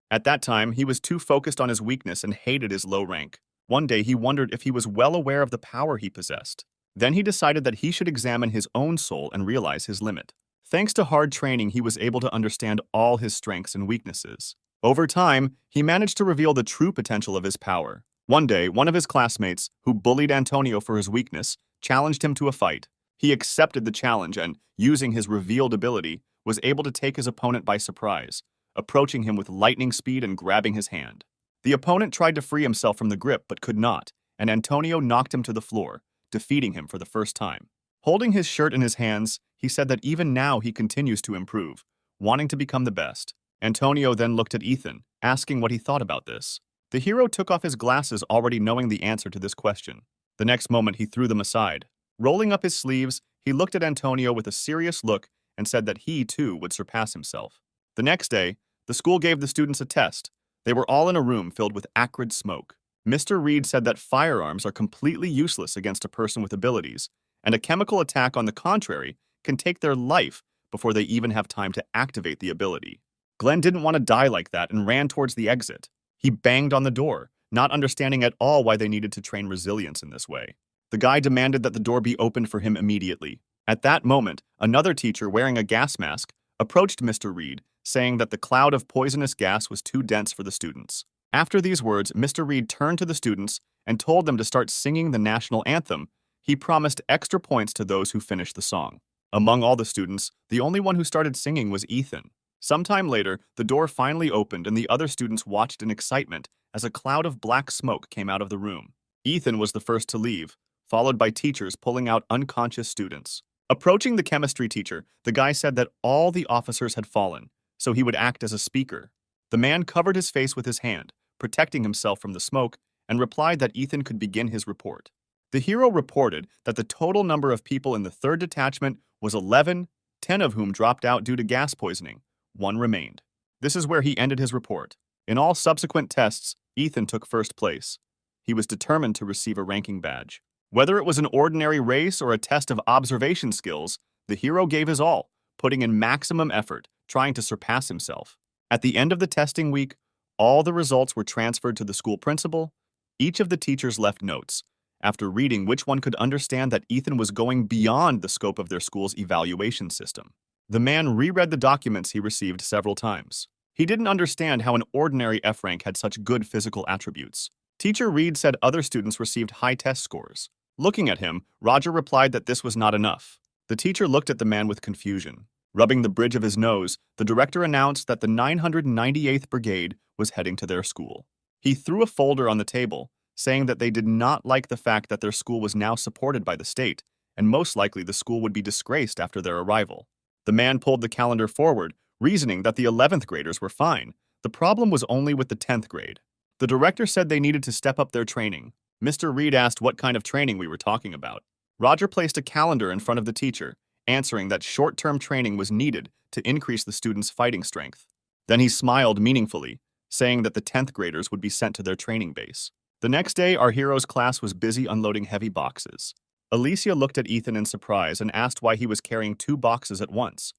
At that time, he was too focused on his weakness and hated his low rank. One day, he wondered if he was well aware of the power he possessed. Then he decided that he should examine his own soul and realize his limit. Thanks to hard training, he was able to understand all his strengths and weaknesses. Over time, he managed to reveal the true potential of his power. One day, one of his classmates, who bullied Antonio for his weakness, challenged him to a fight. He accepted the challenge and, using his revealed ability, was able to take his opponent by surprise, approaching him with lightning speed and grabbing his hand. The opponent tried to free himself from the grip but could not, and Antonio knocked him to the floor, defeating him for the first time. Holding his shirt in his hands, he said that even now he continues to improve, wanting to become the best. Antonio then looked at Ethan, asking what he thought about this. The hero took off his glasses, already knowing the answer to this question. The next moment, he threw them aside. Rolling up his sleeves, he looked at Antonio with a serious look and said that he, too, would surpass himself. The next day, the school gave the students a test. They were all in a room filled with acrid smoke. Mr. Reed said that firearms are completely useless against a person with abilities, and a chemical attack, on the contrary, can take their life before they even have time to activate the ability. Glenn didn't want to die like that and ran towards the exit. He banged on the door, not understanding at all why they needed to train resilience in this way. The guy demanded that the door be opened for him immediately. At that moment, another teacher wearing a gas mask approached Mr. Reed, saying that the cloud of poisonous gas was too dense for the students. After these words, Mr. Reed turned to the students and told them to start singing the national anthem. He promised extra points to those who finished the song. Among all the students, the only one who started singing was Ethan. Sometime later, the door finally opened and the other students watched in excitement as a cloud of black smoke came out of the room. Ethan was the first to leave, followed by teachers pulling out unconscious students. Approaching the chemistry teacher, the guy said that all the officers had fallen, so he would act as a speaker. The man covered his face with his hand, protecting himself from the smoke, and replied that Ethan could begin his report. The hero reported that the total number of people in the 3rd detachment was 11, 10 of whom dropped out due to gas poisoning. 1 remained. This is where he ended his report. In all subsequent tests, Ethan took first place. He was determined to receive a ranking badge. Whether it was an ordinary race or a test of observation skills, the hero gave his all, putting in maximum effort, trying to surpass himself. At the end of the testing week, all the results were transferred to the school principal. Each of the teachers left notes. After reading, which one could understand that Ethan was going beyond the scope of their school's evaluation system. The man reread the documents he received several times. He didn't understand how an ordinary F rank had such good physical attributes. Teacher Reed said other students received high test scores. Looking at him, Roger replied that this was not enough. The teacher looked at the man with confusion. Rubbing the bridge of his nose, the director announced that the 998th Brigade was heading to their school. He threw a folder on the table, saying that they did not like the fact that their school was now supported by the state, and most likely the school would be disgraced after their arrival. The man pulled the calendar forward, reasoning that the 11th graders were fine. The problem was only with the 10th grade. The director said they needed to step up their training. Mr. Reed asked what kind of training we were talking about. Roger placed a calendar in front of the teacher, answering that short-term training was needed to increase the students' fighting strength. Then he smiled meaningfully, saying that the 10th graders would be sent to their training base. The next day, our hero's class was busy unloading heavy boxes. Alicia looked at Ethan in surprise and asked why he was carrying 2 boxes at once.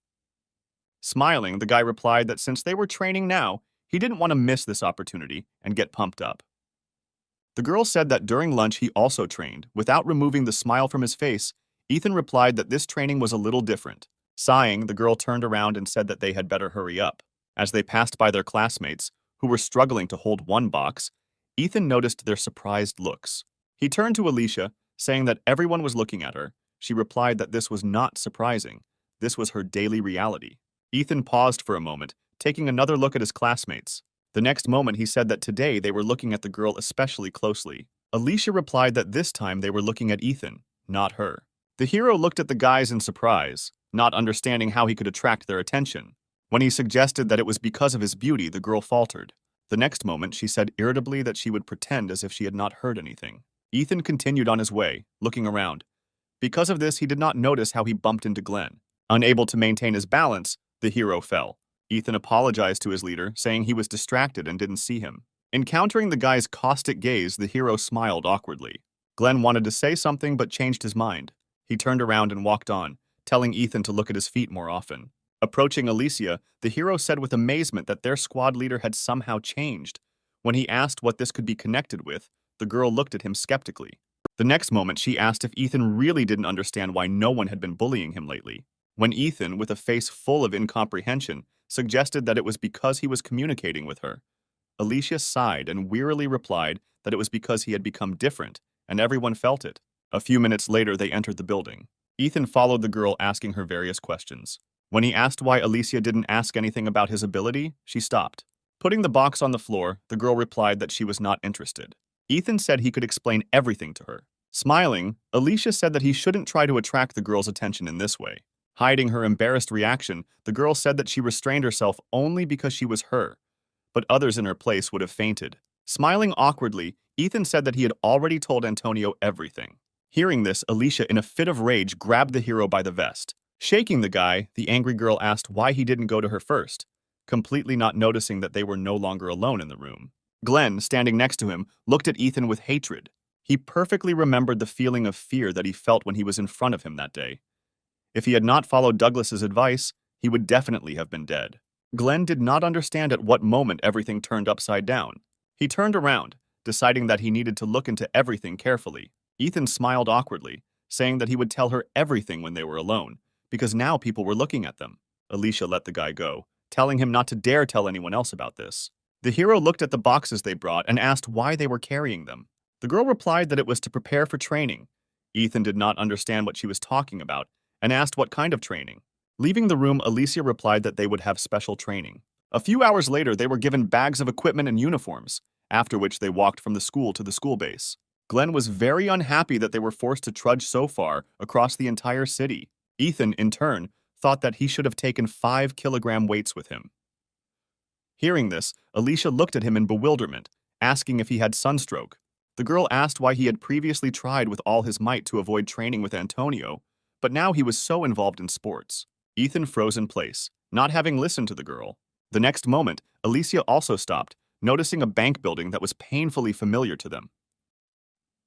Smiling, the guy replied that since they were training now, he didn't want to miss this opportunity and get pumped up. The girl said that during lunch he also trained. Without removing the smile from his face, Ethan replied that this training was a little different. Sighing, the girl turned around and said that they had better hurry up. As they passed by their classmates, who were struggling to hold 1 box, Ethan noticed their surprised looks. He turned to Alicia, saying that everyone was looking at her. She replied that this was not surprising. This was her daily reality. Ethan paused for a moment, taking another look at his classmates. The next moment, he said that today they were looking at the girl especially closely. Alicia replied that this time they were looking at Ethan, not her. The hero looked at the guys in surprise, not understanding how he could attract their attention. When he suggested that it was because of his beauty, the girl faltered. The next moment, she said irritably that she would pretend as if she had not heard anything. Ethan continued on his way, looking around. Because of this, he did not notice how he bumped into Glenn. Unable to maintain his balance, the hero fell. Ethan apologized to his leader, saying he was distracted and didn't see him. Encountering the guy's caustic gaze, the hero smiled awkwardly. Glenn wanted to say something but changed his mind. He turned around and walked on, telling Ethan to look at his feet more often. Approaching Alicia, the hero said with amazement that their squad leader had somehow changed. When he asked what this could be connected with, the girl looked at him skeptically. The next moment, she asked if Ethan really didn't understand why no one had been bullying him lately. When Ethan, with a face full of incomprehension, suggested that it was because he was communicating with her, Alicia sighed and wearily replied that it was because he had become different, and everyone felt it. A few minutes later, they entered the building. Ethan followed the girl, asking her various questions. When he asked why Alicia didn't ask anything about his ability, she stopped. Putting the box on the floor, the girl replied that she was not interested. Ethan said he could explain everything to her. Smiling, Alicia said that he shouldn't try to attract the girl's attention in this way. Hiding her embarrassed reaction, the girl said that she restrained herself only because she was her, but others in her place would have fainted. Smiling awkwardly, Ethan said that he had already told Antonio everything. Hearing this, Alicia, in a fit of rage, grabbed the hero by the vest. Shaking the guy, the angry girl asked why he didn't go to her first, completely not noticing that they were no longer alone in the room. Glenn, standing next to him, looked at Ethan with hatred. He perfectly remembered the feeling of fear that he felt when he was in front of him that day. If he had not followed Douglas's advice, he would definitely have been dead. Glenn did not understand at what moment everything turned upside down. He turned around, deciding that he needed to look into everything carefully. Ethan smiled awkwardly, saying that he would tell her everything when they were alone, because now people were looking at them. Alicia let the guy go, telling him not to dare tell anyone else about this. The hero looked at the boxes they brought and asked why they were carrying them. The girl replied that it was to prepare for training. Ethan did not understand what she was talking about and asked what kind of training. Leaving the room, Alicia replied that they would have special training. A few hours later, they were given bags of equipment and uniforms, after which they walked from the school to the school base. Glenn was very unhappy that they were forced to trudge so far across the entire city. Ethan, in turn, thought that he should have taken 5-kilogram weights with him. Hearing this, Alicia looked at him in bewilderment, asking if he had sunstroke. The girl asked why he had previously tried with all his might to avoid training with Antonio, but now he was so involved in sports. Ethan froze in place, not having listened to the girl. The next moment, Alicia also stopped, noticing a bank building that was painfully familiar to them.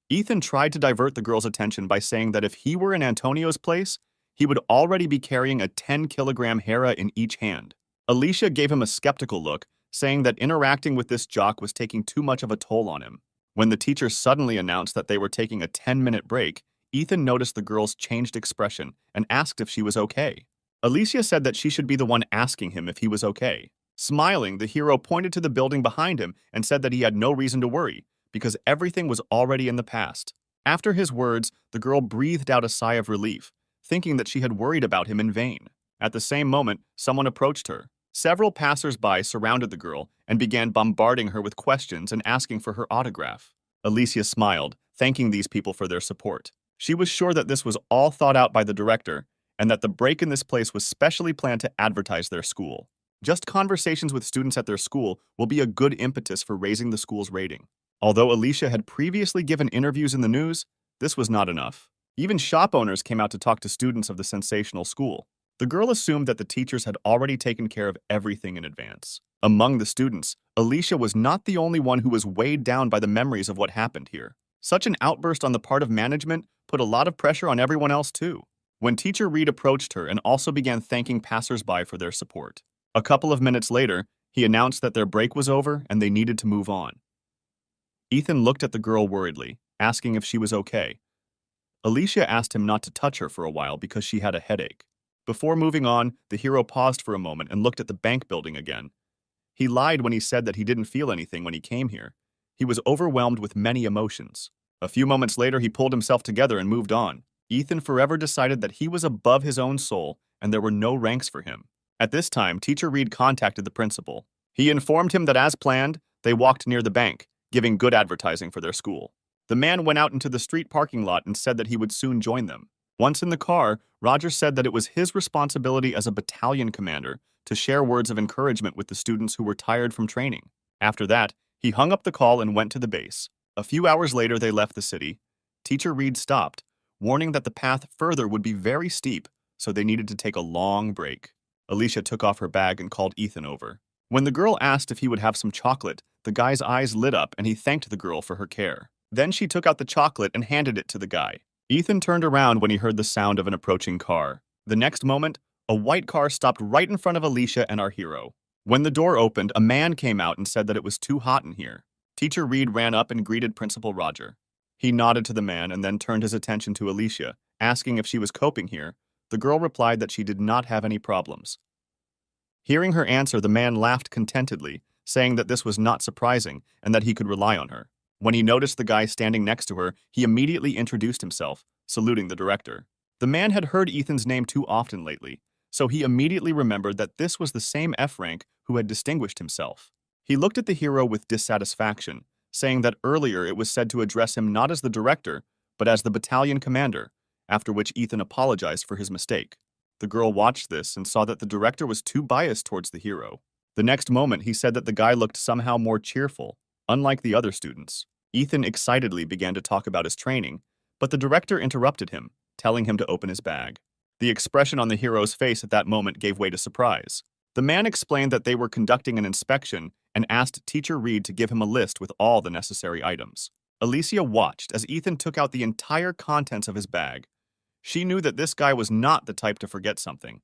Ethan tried to divert the girl's attention by saying that if he were in Antonio's place, he would already be carrying a 10-kilogram Hera in each hand. Alicia gave him a skeptical look, saying that interacting with this jock was taking too much of a toll on him. When the teacher suddenly announced that they were taking a 10-minute break, Ethan noticed the girl's changed expression and asked if she was okay. Alicia said that she should be the one asking him if he was okay. Smiling, the hero pointed to the building behind him and said that he had no reason to worry, because everything was already in the past. After his words, the girl breathed out a sigh of relief, thinking that she had worried about him in vain. At the same moment, someone approached her. Several passers-by surrounded the girl and began bombarding her with questions and asking for her autograph. Alicia smiled, thanking these people for their support. She was sure that this was all thought out by the director and that the break in this place was specially planned to advertise their school. Just conversations with students at their school will be a good impetus for raising the school's rating. Although Alicia had previously given interviews in the news, this was not enough. Even shop owners came out to talk to students of the sensational school. The girl assumed that the teachers had already taken care of everything in advance. Among the students, Alicia was not the only one who was weighed down by the memories of what happened here. Such an outburst on the part of management put a lot of pressure on everyone else too. When Teacher Reed approached her and also began thanking passers-by for their support. A couple of minutes later, he announced that their break was over and they needed to move on. Ethan looked at the girl worriedly, asking if she was okay. Alicia asked him not to touch her for a while because she had a headache. Before moving on, the hero paused for a moment and looked at the bank building again. He lied when he said that he didn't feel anything when he came here. He was overwhelmed with many emotions. A few moments later, he pulled himself together and moved on. Ethan forever decided that he was above his own soul and there were no ranks for him. At this time, Teacher Reed contacted the principal. He informed him that as planned, they walked near the bank, giving good advertising for their school. The man went out into the street parking lot and said that he would soon join them. Once in the car, Roger said that it was his responsibility as a battalion commander to share words of encouragement with the students who were tired from training. After that, he hung up the call and went to the base. A few hours later, they left the city. Teacher Reed stopped, warning that the path further would be very steep, so they needed to take a long break. Alicia took off her bag and called Ethan over. When the girl asked if he would have some chocolate, the guy's eyes lit up and he thanked the girl for her care. Then she took out the chocolate and handed it to the guy. Ethan turned around when he heard the sound of an approaching car. The next moment, a white car stopped right in front of Alicia and our hero. When the door opened, a man came out and said that it was too hot in here. Teacher Reed ran up and greeted Principal Roger. He nodded to the man and then turned his attention to Alicia, asking if she was coping here. The girl replied that she did not have any problems. Hearing her answer, the man laughed contentedly, saying that this was not surprising and that he could rely on her. When he noticed the guy standing next to her, he immediately introduced himself, saluting the director. The man had heard Ethan's name too often lately, so he immediately remembered that this was the same F rank who had distinguished himself. He looked at the hero with dissatisfaction, saying that earlier it was said to address him not as the director, but as the battalion commander, after which Ethan apologized for his mistake. The girl watched this and saw that the director was too biased towards the hero. The next moment, he said that the guy looked somehow more cheerful, unlike the other students. Ethan excitedly began to talk about his training, but the director interrupted him, telling him to open his bag. The expression on the hero's face at that moment gave way to surprise. The man explained that they were conducting an inspection and asked Teacher Reed to give him a list with all the necessary items. Alicia watched as Ethan took out the entire contents of his bag. She knew that this guy was not the type to forget something,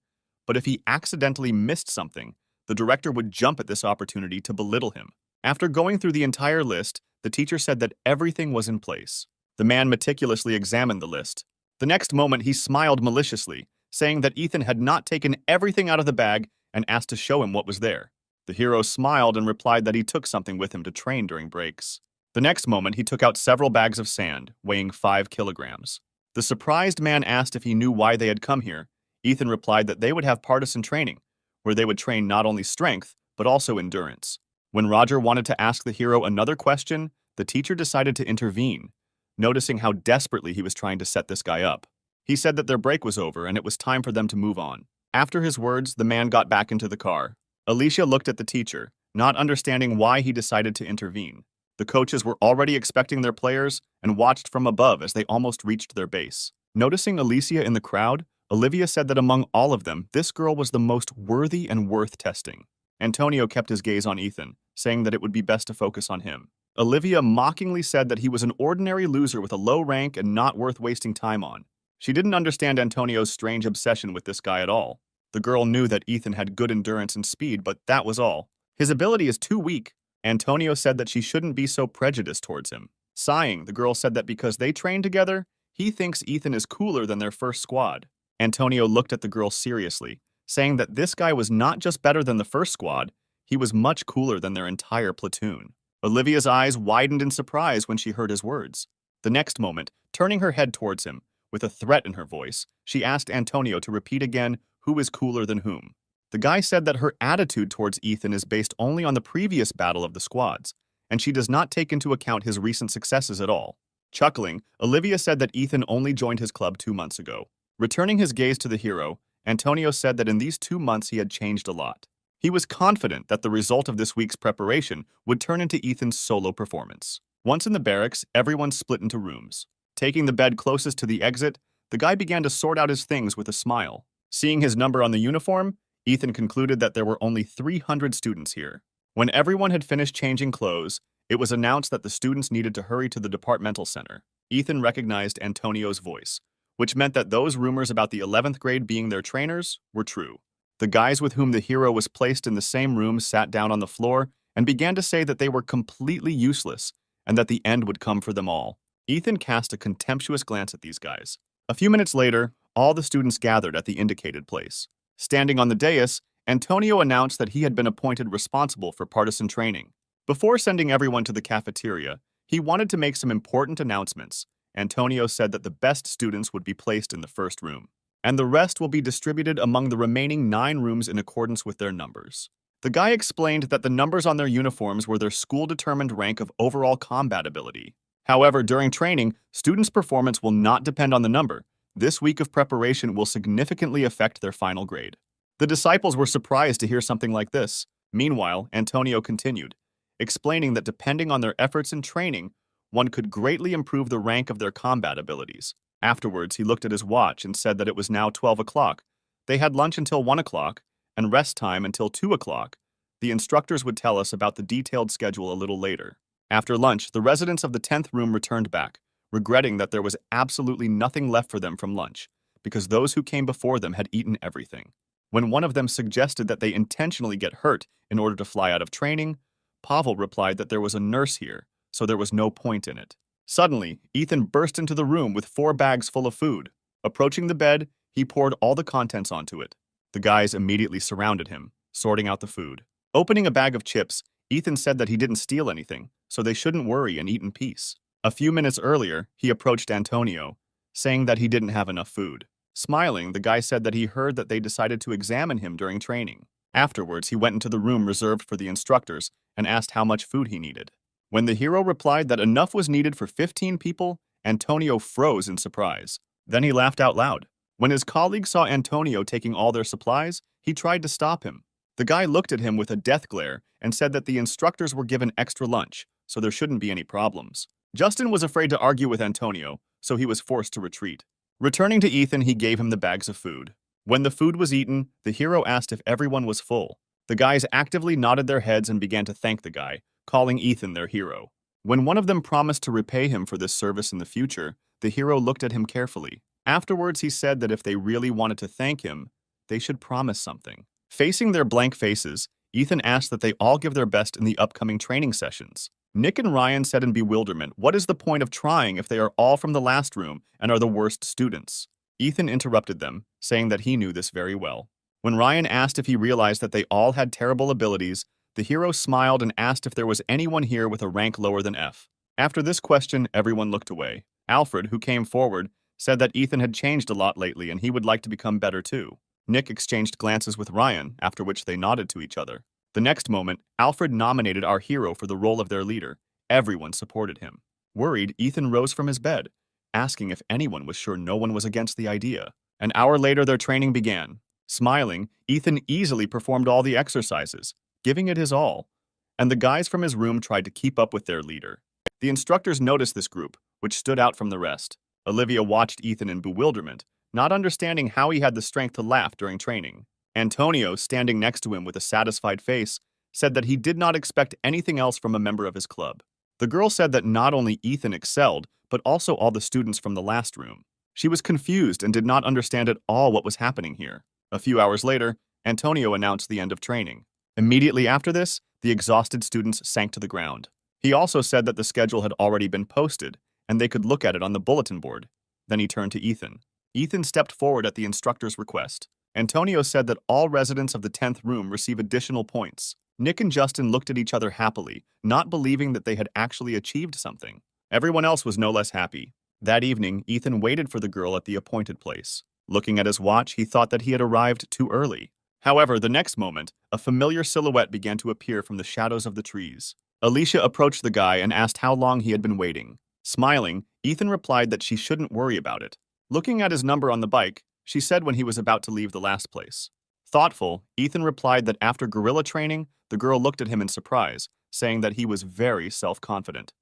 but if he accidentally missed something, the director would jump at this opportunity to belittle him. After going through the entire list, the teacher said that everything was in place. The man meticulously examined the list. The next moment, he smiled maliciously, saying that Ethan had not taken everything out of the bag and asked to show him what was there. The hero smiled and replied that he took something with him to train during breaks. The next moment, he took out several bags of sand, weighing 5 kilograms. The surprised man asked if he knew why they had come here. Ethan replied that they would have partisan training, where they would train not only strength, but also endurance. When Roger wanted to ask the hero another question, the teacher decided to intervene, noticing how desperately he was trying to set this guy up. He said that their break was over and it was time for them to move on. After his words, the man got back into the car. Alicia looked at the teacher, not understanding why he decided to intervene. The coaches were already expecting their players and watched from above as they almost reached their base. Noticing Alicia in the crowd, Olivia said that among all of them, this girl was the most worthy and worth testing. Antonio kept his gaze on Ethan, saying that it would be best to focus on him. Olivia mockingly said that he was an ordinary loser with a low rank and not worth wasting time on. She didn't understand Antonio's strange obsession with this guy at all. The girl knew that Ethan had good endurance and speed, but that was all. His ability is too weak. Antonio said that she shouldn't be so prejudiced towards him. Sighing, the girl said that because they trained together, he thinks Ethan is cooler than their first squad. Antonio looked at the girl seriously, saying that this guy was not just better than the first squad, he was much cooler than their entire platoon. Olivia's eyes widened in surprise when she heard his words. The next moment, turning her head towards him, with a threat in her voice, she asked Antonio to repeat again who is cooler than whom. The guy said that her attitude towards Ethan is based only on the previous battle of the squads, and she does not take into account his recent successes at all. Chuckling, Olivia said that Ethan only joined his club 2 months ago. Returning his gaze to the hero, Antonio said that in these 2 months he had changed a lot. He was confident that the result of this week's preparation would turn into Ethan's solo performance. Once in the barracks, everyone split into rooms. Taking the bed closest to the exit, the guy began to sort out his things with a smile. Seeing his number on the uniform, Ethan concluded that there were only 300 students here. When everyone had finished changing clothes, it was announced that the students needed to hurry to the departmental center. Ethan recognized Antonio's voice, which meant that those rumors about the 11th grade being their trainers were true. The guys with whom the hero was placed in the same room sat down on the floor and began to say that they were completely useless and that the end would come for them all. Ethan cast a contemptuous glance at these guys. A few minutes later, all the students gathered at the indicated place. Standing on the dais, Antonio announced that he had been appointed responsible for partisan training. Before sending everyone to the cafeteria, he wanted to make some important announcements. Antonio said that the best students would be placed in the first room, and the rest will be distributed among the remaining 9 rooms in accordance with their numbers. The guy explained that the numbers on their uniforms were their school-determined rank of overall combat ability. However, during training, students' performance will not depend on the number. This week of preparation will significantly affect their final grade. The disciples were surprised to hear something like this. Meanwhile, Antonio continued, explaining that depending on their efforts in training, one could greatly improve the rank of their combat abilities. Afterwards, he looked at his watch and said that it was now 12 o'clock. They had lunch until 1 o'clock and rest time until 2 o'clock. The instructors would tell us about the detailed schedule a little later. After lunch, the residents of the 10th room returned back, regretting that there was absolutely nothing left for them from lunch, because those who came before them had eaten everything. When one of them suggested that they intentionally get hurt in order to fly out of training, Pavel replied that there was a nurse here, so there was no point in it. Suddenly, Ethan burst into the room with 4 bags full of food. Approaching the bed, he poured all the contents onto it. The guys immediately surrounded him, sorting out the food. Opening a bag of chips, Ethan said that he didn't steal anything, so they shouldn't worry and eat in peace. A few minutes earlier, he approached Antonio, saying that he didn't have enough food. Smiling, the guy said that he heard that they decided to examine him during training. Afterwards, he went into the room reserved for the instructors and asked how much food he needed. When the hero replied that enough was needed for 15 people, Antonio froze in surprise. Then he laughed out loud. When his colleague saw Antonio taking all their supplies, he tried to stop him. The guy looked at him with a death glare and said that the instructors were given extra lunch, so there shouldn't be any problems. Justin was afraid to argue with Antonio, so he was forced to retreat. Returning to Ethan, he gave him the bags of food. When the food was eaten, the hero asked if everyone was full. The guys actively nodded their heads and began to thank the guy, calling Ethan their hero. When one of them promised to repay him for this service in the future, the hero looked at him carefully. Afterwards, he said that if they really wanted to thank him, they should promise something. Facing their blank faces, Ethan asked that they all give their best in the upcoming training sessions. Nick and Ryan said in bewilderment, "What is the point of trying if they are all from the last room and are the worst students?" Ethan interrupted them, saying that he knew this very well. When Ryan asked if he realized that they all had terrible abilities, the hero smiled and asked if there was anyone here with a rank lower than F. After this question, everyone looked away. Alfred, who came forward, said that Ethan had changed a lot lately and he would like to become better too. Nick exchanged glances with Ryan, after which they nodded to each other. The next moment, Alfred nominated our hero for the role of their leader. Everyone supported him. Worried, Ethan rose from his bed, asking if anyone was sure no one was against the idea. An hour later, their training began. Smiling, Ethan easily performed all the exercises, giving it his all, and the guys from his room tried to keep up with their leader. The instructors noticed this group, which stood out from the rest. Olivia watched Ethan in bewilderment, not understanding how he had the strength to laugh during training. Antonio, standing next to him with a satisfied face, said that he did not expect anything else from a member of his club. The girl said that not only Ethan excelled, but also all the students from the last room. She was confused and did not understand at all what was happening here. A few hours later, Antonio announced the end of training. Immediately after this, the exhausted students sank to the ground. He also said that the schedule had already been posted, and they could look at it on the bulletin board. Then he turned to Ethan. Ethan stepped forward at the instructor's request. Antonio said that all residents of the 10th room receive additional points. Nick and Justin looked at each other happily, not believing that they had actually achieved something. Everyone else was no less happy. That evening, Ethan waited for the girl at the appointed place. Looking at his watch, he thought that he had arrived too early. However, the next moment, a familiar silhouette began to appear from the shadows of the trees. Alicia approached the guy and asked how long he had been waiting. Smiling, Ethan replied that she shouldn't worry about it. Looking at his number on the bike, she said when he was about to leave the last place. Thoughtful, Ethan replied that after guerrilla training, the girl looked at him in surprise, saying that he was very self-confident.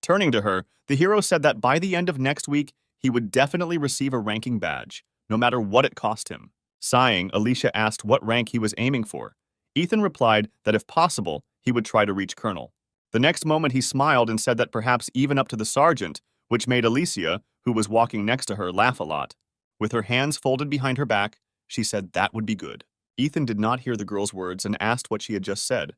Turning to her, the hero said that by the end of next week, he would definitely receive a ranking badge, no matter what it cost him. Sighing, Alicia asked what rank he was aiming for. Ethan replied that if possible, he would try to reach colonel. The next moment he smiled and said that perhaps even up to the sergeant, which made Alicia, who was walking next to her, laugh a lot. With her hands folded behind her back, she said that would be good. Ethan did not hear the girl's words and asked what she had just said.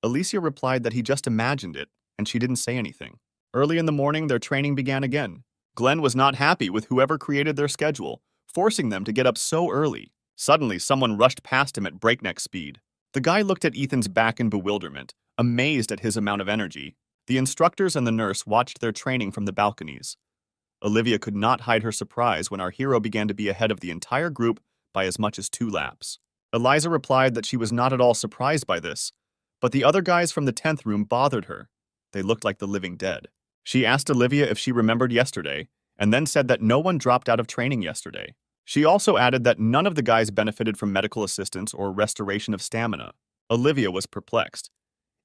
Alicia replied that he just imagined it, and she didn't say anything. Early in the morning, their training began again. Glenn was not happy with whoever created their schedule, forcing them to get up so early. Suddenly, someone rushed past him at breakneck speed. The guy looked at Ethan's back in bewilderment, amazed at his amount of energy. The instructors and the nurse watched their training from the balconies. Olivia could not hide her surprise when our hero began to be ahead of the entire group by as much as 2 laps. Eliza replied that she was not at all surprised by this, but the other guys from the 10th room bothered her. They looked like the living dead. She asked Olivia if she remembered yesterday, and then said that no one dropped out of training yesterday. She also added that none of the guys benefited from medical assistance or restoration of stamina. Olivia was perplexed.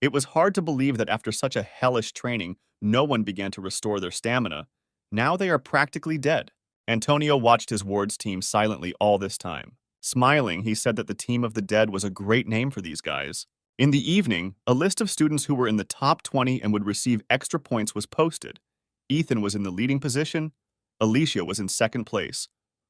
It was hard to believe that after such a hellish training, no one began to restore their stamina. Now they are practically dead. Antonio watched his ward's team silently all this time. Smiling, he said that the team of the dead was a great name for these guys. In the evening, a list of students who were in the top 20 and would receive extra points was posted. Ethan was in the leading position. Alicia was in second place,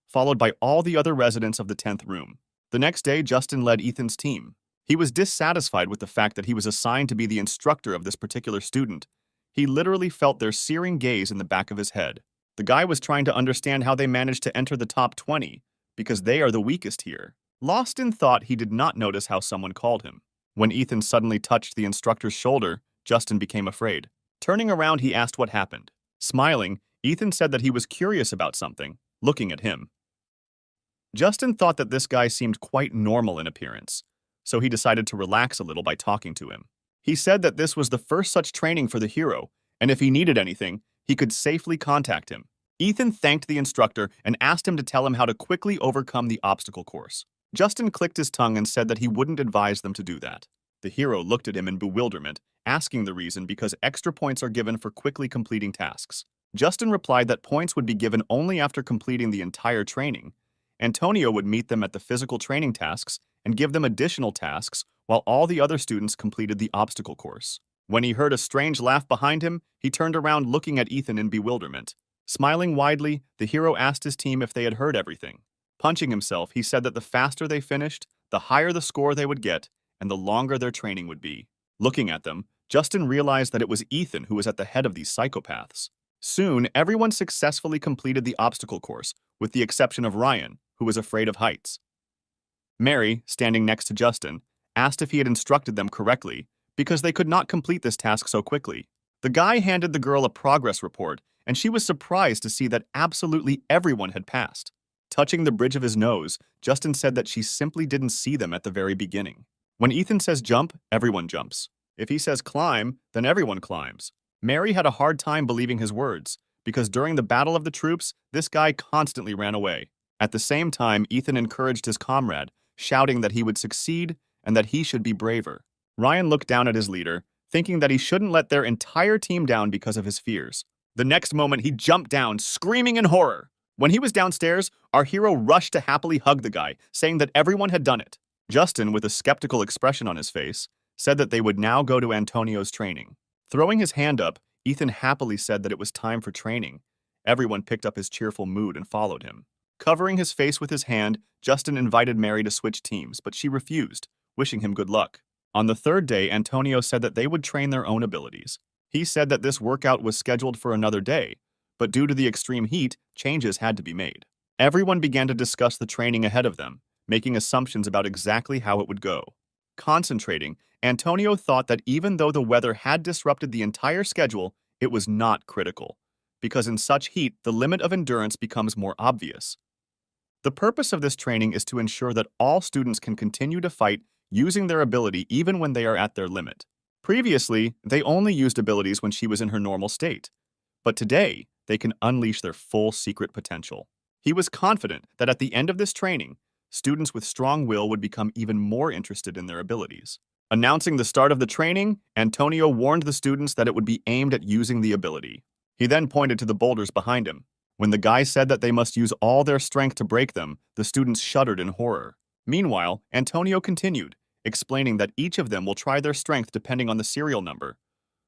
followed by all the other residents of the 10th room. The next day, Justin led Ethan's team. He was dissatisfied with the fact that he was assigned to be the instructor of this particular student. He literally felt their searing gaze in the back of his head. The guy was trying to understand how they managed to enter the top 20, because they are the weakest here. Lost in thought, he did not notice how someone called him. When Ethan suddenly touched the instructor's shoulder, Justin became afraid. Turning around, he asked what happened. Smiling, Ethan said that he was curious about something, looking at him. Justin thought that this guy seemed quite normal in appearance, so he decided to relax a little by talking to him. He said that this was the first such training for the hero, and if he needed anything, he could safely contact him. Ethan thanked the instructor and asked him to tell him how to quickly overcome the obstacle course. Justin clicked his tongue and said that he wouldn't advise them to do that. The hero looked at him in bewilderment, asking the reason because extra points are given for quickly completing tasks. Justin replied that points would be given only after completing the entire training. Antonio would meet them at the physical training tasks and give them additional tasks while all the other students completed the obstacle course. When he heard a strange laugh behind him, he turned around looking at Ethan in bewilderment. Smiling widely, the hero asked his team if they had heard everything. Punching himself, he said that the faster they finished, the higher the score they would get, and the longer their training would be. Looking at them, Justin realized that it was Ethan who was at the head of these psychopaths. Soon, everyone successfully completed the obstacle course, with the exception of Ryan, who was afraid of heights. Mary, standing next to Justin, asked if he had instructed them correctly, because they could not complete this task so quickly. The guy handed the girl a progress report, and she was surprised to see that absolutely everyone had passed. Touching the bridge of his nose, Justin said that she simply didn't see them at the very beginning. When Ethan says jump, everyone jumps. If he says climb, then everyone climbs. Mary had a hard time believing his words, because during the Battle of the Troops, this guy constantly ran away. At the same time, Ethan encouraged his comrade, shouting that he would succeed and that he should be braver. Ryan looked down at his leader, thinking that he shouldn't let their entire team down because of his fears. The next moment, he jumped down, screaming in horror. When he was downstairs, our hero rushed to happily hug the guy, saying that everyone had done it. Justin, with a skeptical expression on his face, said that they would now go to Antonio's training. Throwing his hand up, Ethan happily said that it was time for training. Everyone picked up his cheerful mood and followed him. Covering his face with his hand, Justin invited Mary to switch teams, but she refused, wishing him good luck. On the third day, Antonio said that they would train their own abilities. He said that this workout was scheduled for another day, but due to the extreme heat, changes had to be made. Everyone began to discuss the training ahead of them, making assumptions about exactly how it would go. Concentrating, Antonio thought that even though the weather had disrupted the entire schedule, it was not critical, because in such heat, the limit of endurance becomes more obvious. The purpose of this training is to ensure that all students can continue to fight using their ability even when they are at their limit. Previously, they only used abilities when she was in her normal state, but today, they can unleash their full secret potential. He was confident that at the end of this training, students with strong will would become even more interested in their abilities. Announcing the start of the training, Antonio warned the students that it would be aimed at using the ability. He then pointed to the boulders behind him. When the guy said that they must use all their strength to break them, the students shuddered in horror. Meanwhile, Antonio continued, explaining that each of them will try their strength depending on the serial number.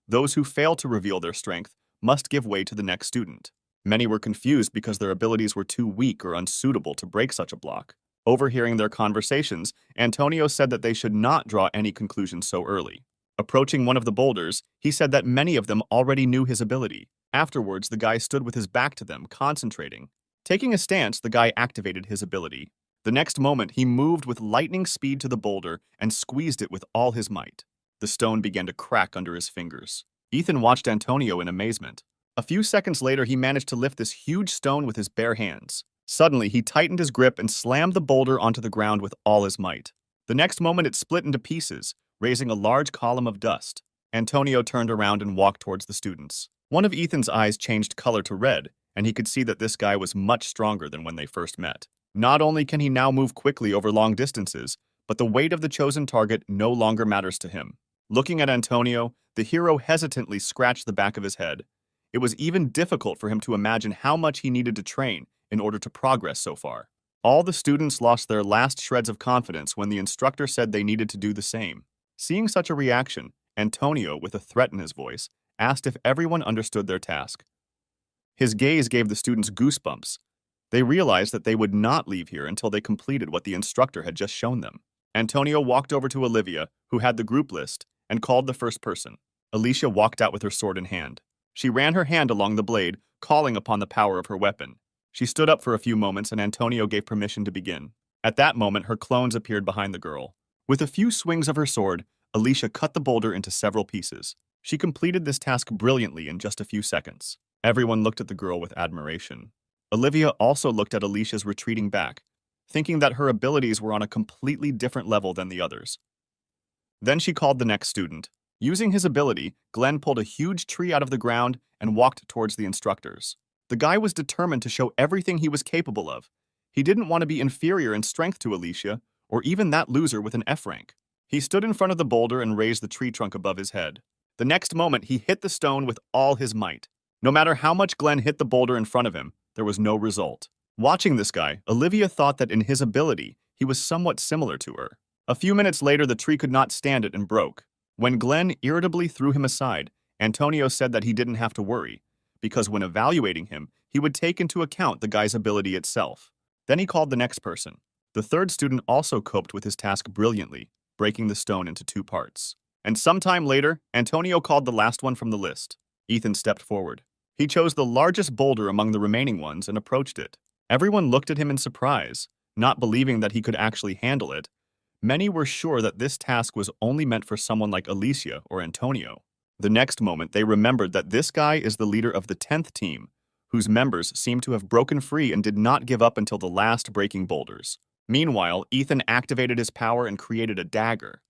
Those who fail to reveal their strength must give way to the next student. Many were confused because their abilities were too weak or unsuitable to break such a block. Overhearing their conversations, Antonio said that they should not draw any conclusions so early. Approaching one of the boulders, he said that many of them already knew his ability. Afterwards, the guy stood with his back to them, concentrating. Taking a stance, the guy activated his ability. The next moment, he moved with lightning speed to the boulder and squeezed it with all his might. The stone began to crack under his fingers. Ethan watched Antonio in amazement. A few seconds later, he managed to lift this huge stone with his bare hands. Suddenly, he tightened his grip and slammed the boulder onto the ground with all his might. The next moment, it split into pieces, raising a large column of dust. Antonio turned around and walked towards the students. One of Ethan's eyes changed color to red, and he could see that this guy was much stronger than when they first met. Not only can he now move quickly over long distances, but the weight of the chosen target no longer matters to him. Looking at Antonio, the hero hesitantly scratched the back of his head. It was even difficult for him to imagine how much he needed to train in order to progress so far. All the students lost their last shreds of confidence when the instructor said they needed to do the same. Seeing such a reaction, Antonio, with a threat in his voice, asked if everyone understood their task. His gaze gave the students goosebumps. They realized that they would not leave here until they completed what the instructor had just shown them. Antonio walked over to Olivia, who had the group list, and called the first person. Alicia walked out with her sword in hand. She ran her hand along the blade, calling upon the power of her weapon. She stood up for a few moments and Antonio gave permission to begin. At that moment, her clones appeared behind the girl. With a few swings of her sword, Alicia cut the boulder into several pieces. She completed this task brilliantly in just a few seconds. Everyone looked at the girl with admiration. Olivia also looked at Alicia's retreating back, thinking that her abilities were on a completely different level than the others. Then she called the next student. Using his ability, Glenn pulled a huge tree out of the ground and walked towards the instructors. The guy was determined to show everything he was capable of. He didn't want to be inferior in strength to Alicia, or even that loser with an F rank. He stood in front of the boulder and raised the tree trunk above his head. The next moment, he hit the stone with all his might. No matter how much Glenn hit the boulder in front of him, there was no result. Watching this guy, Olivia thought that in his ability, he was somewhat similar to her. A few minutes later, the tree could not stand it and broke. When Glenn irritably threw him aside, Antonio said that he didn't have to worry, because when evaluating him, he would take into account the guy's ability itself. Then he called the next person. The third student also coped with his task brilliantly, breaking the stone into 2 parts. And sometime later, Antonio called the last one from the list. Ethan stepped forward. He chose the largest boulder among the remaining ones and approached it. Everyone looked at him in surprise, not believing that he could actually handle it. Many were sure that this task was only meant for someone like Alicia or Antonio. The next moment, they remembered that this guy is the leader of the 10th team, whose members seemed to have broken free and did not give up until the last breaking boulders. Meanwhile, Ethan activated his power and created a dagger.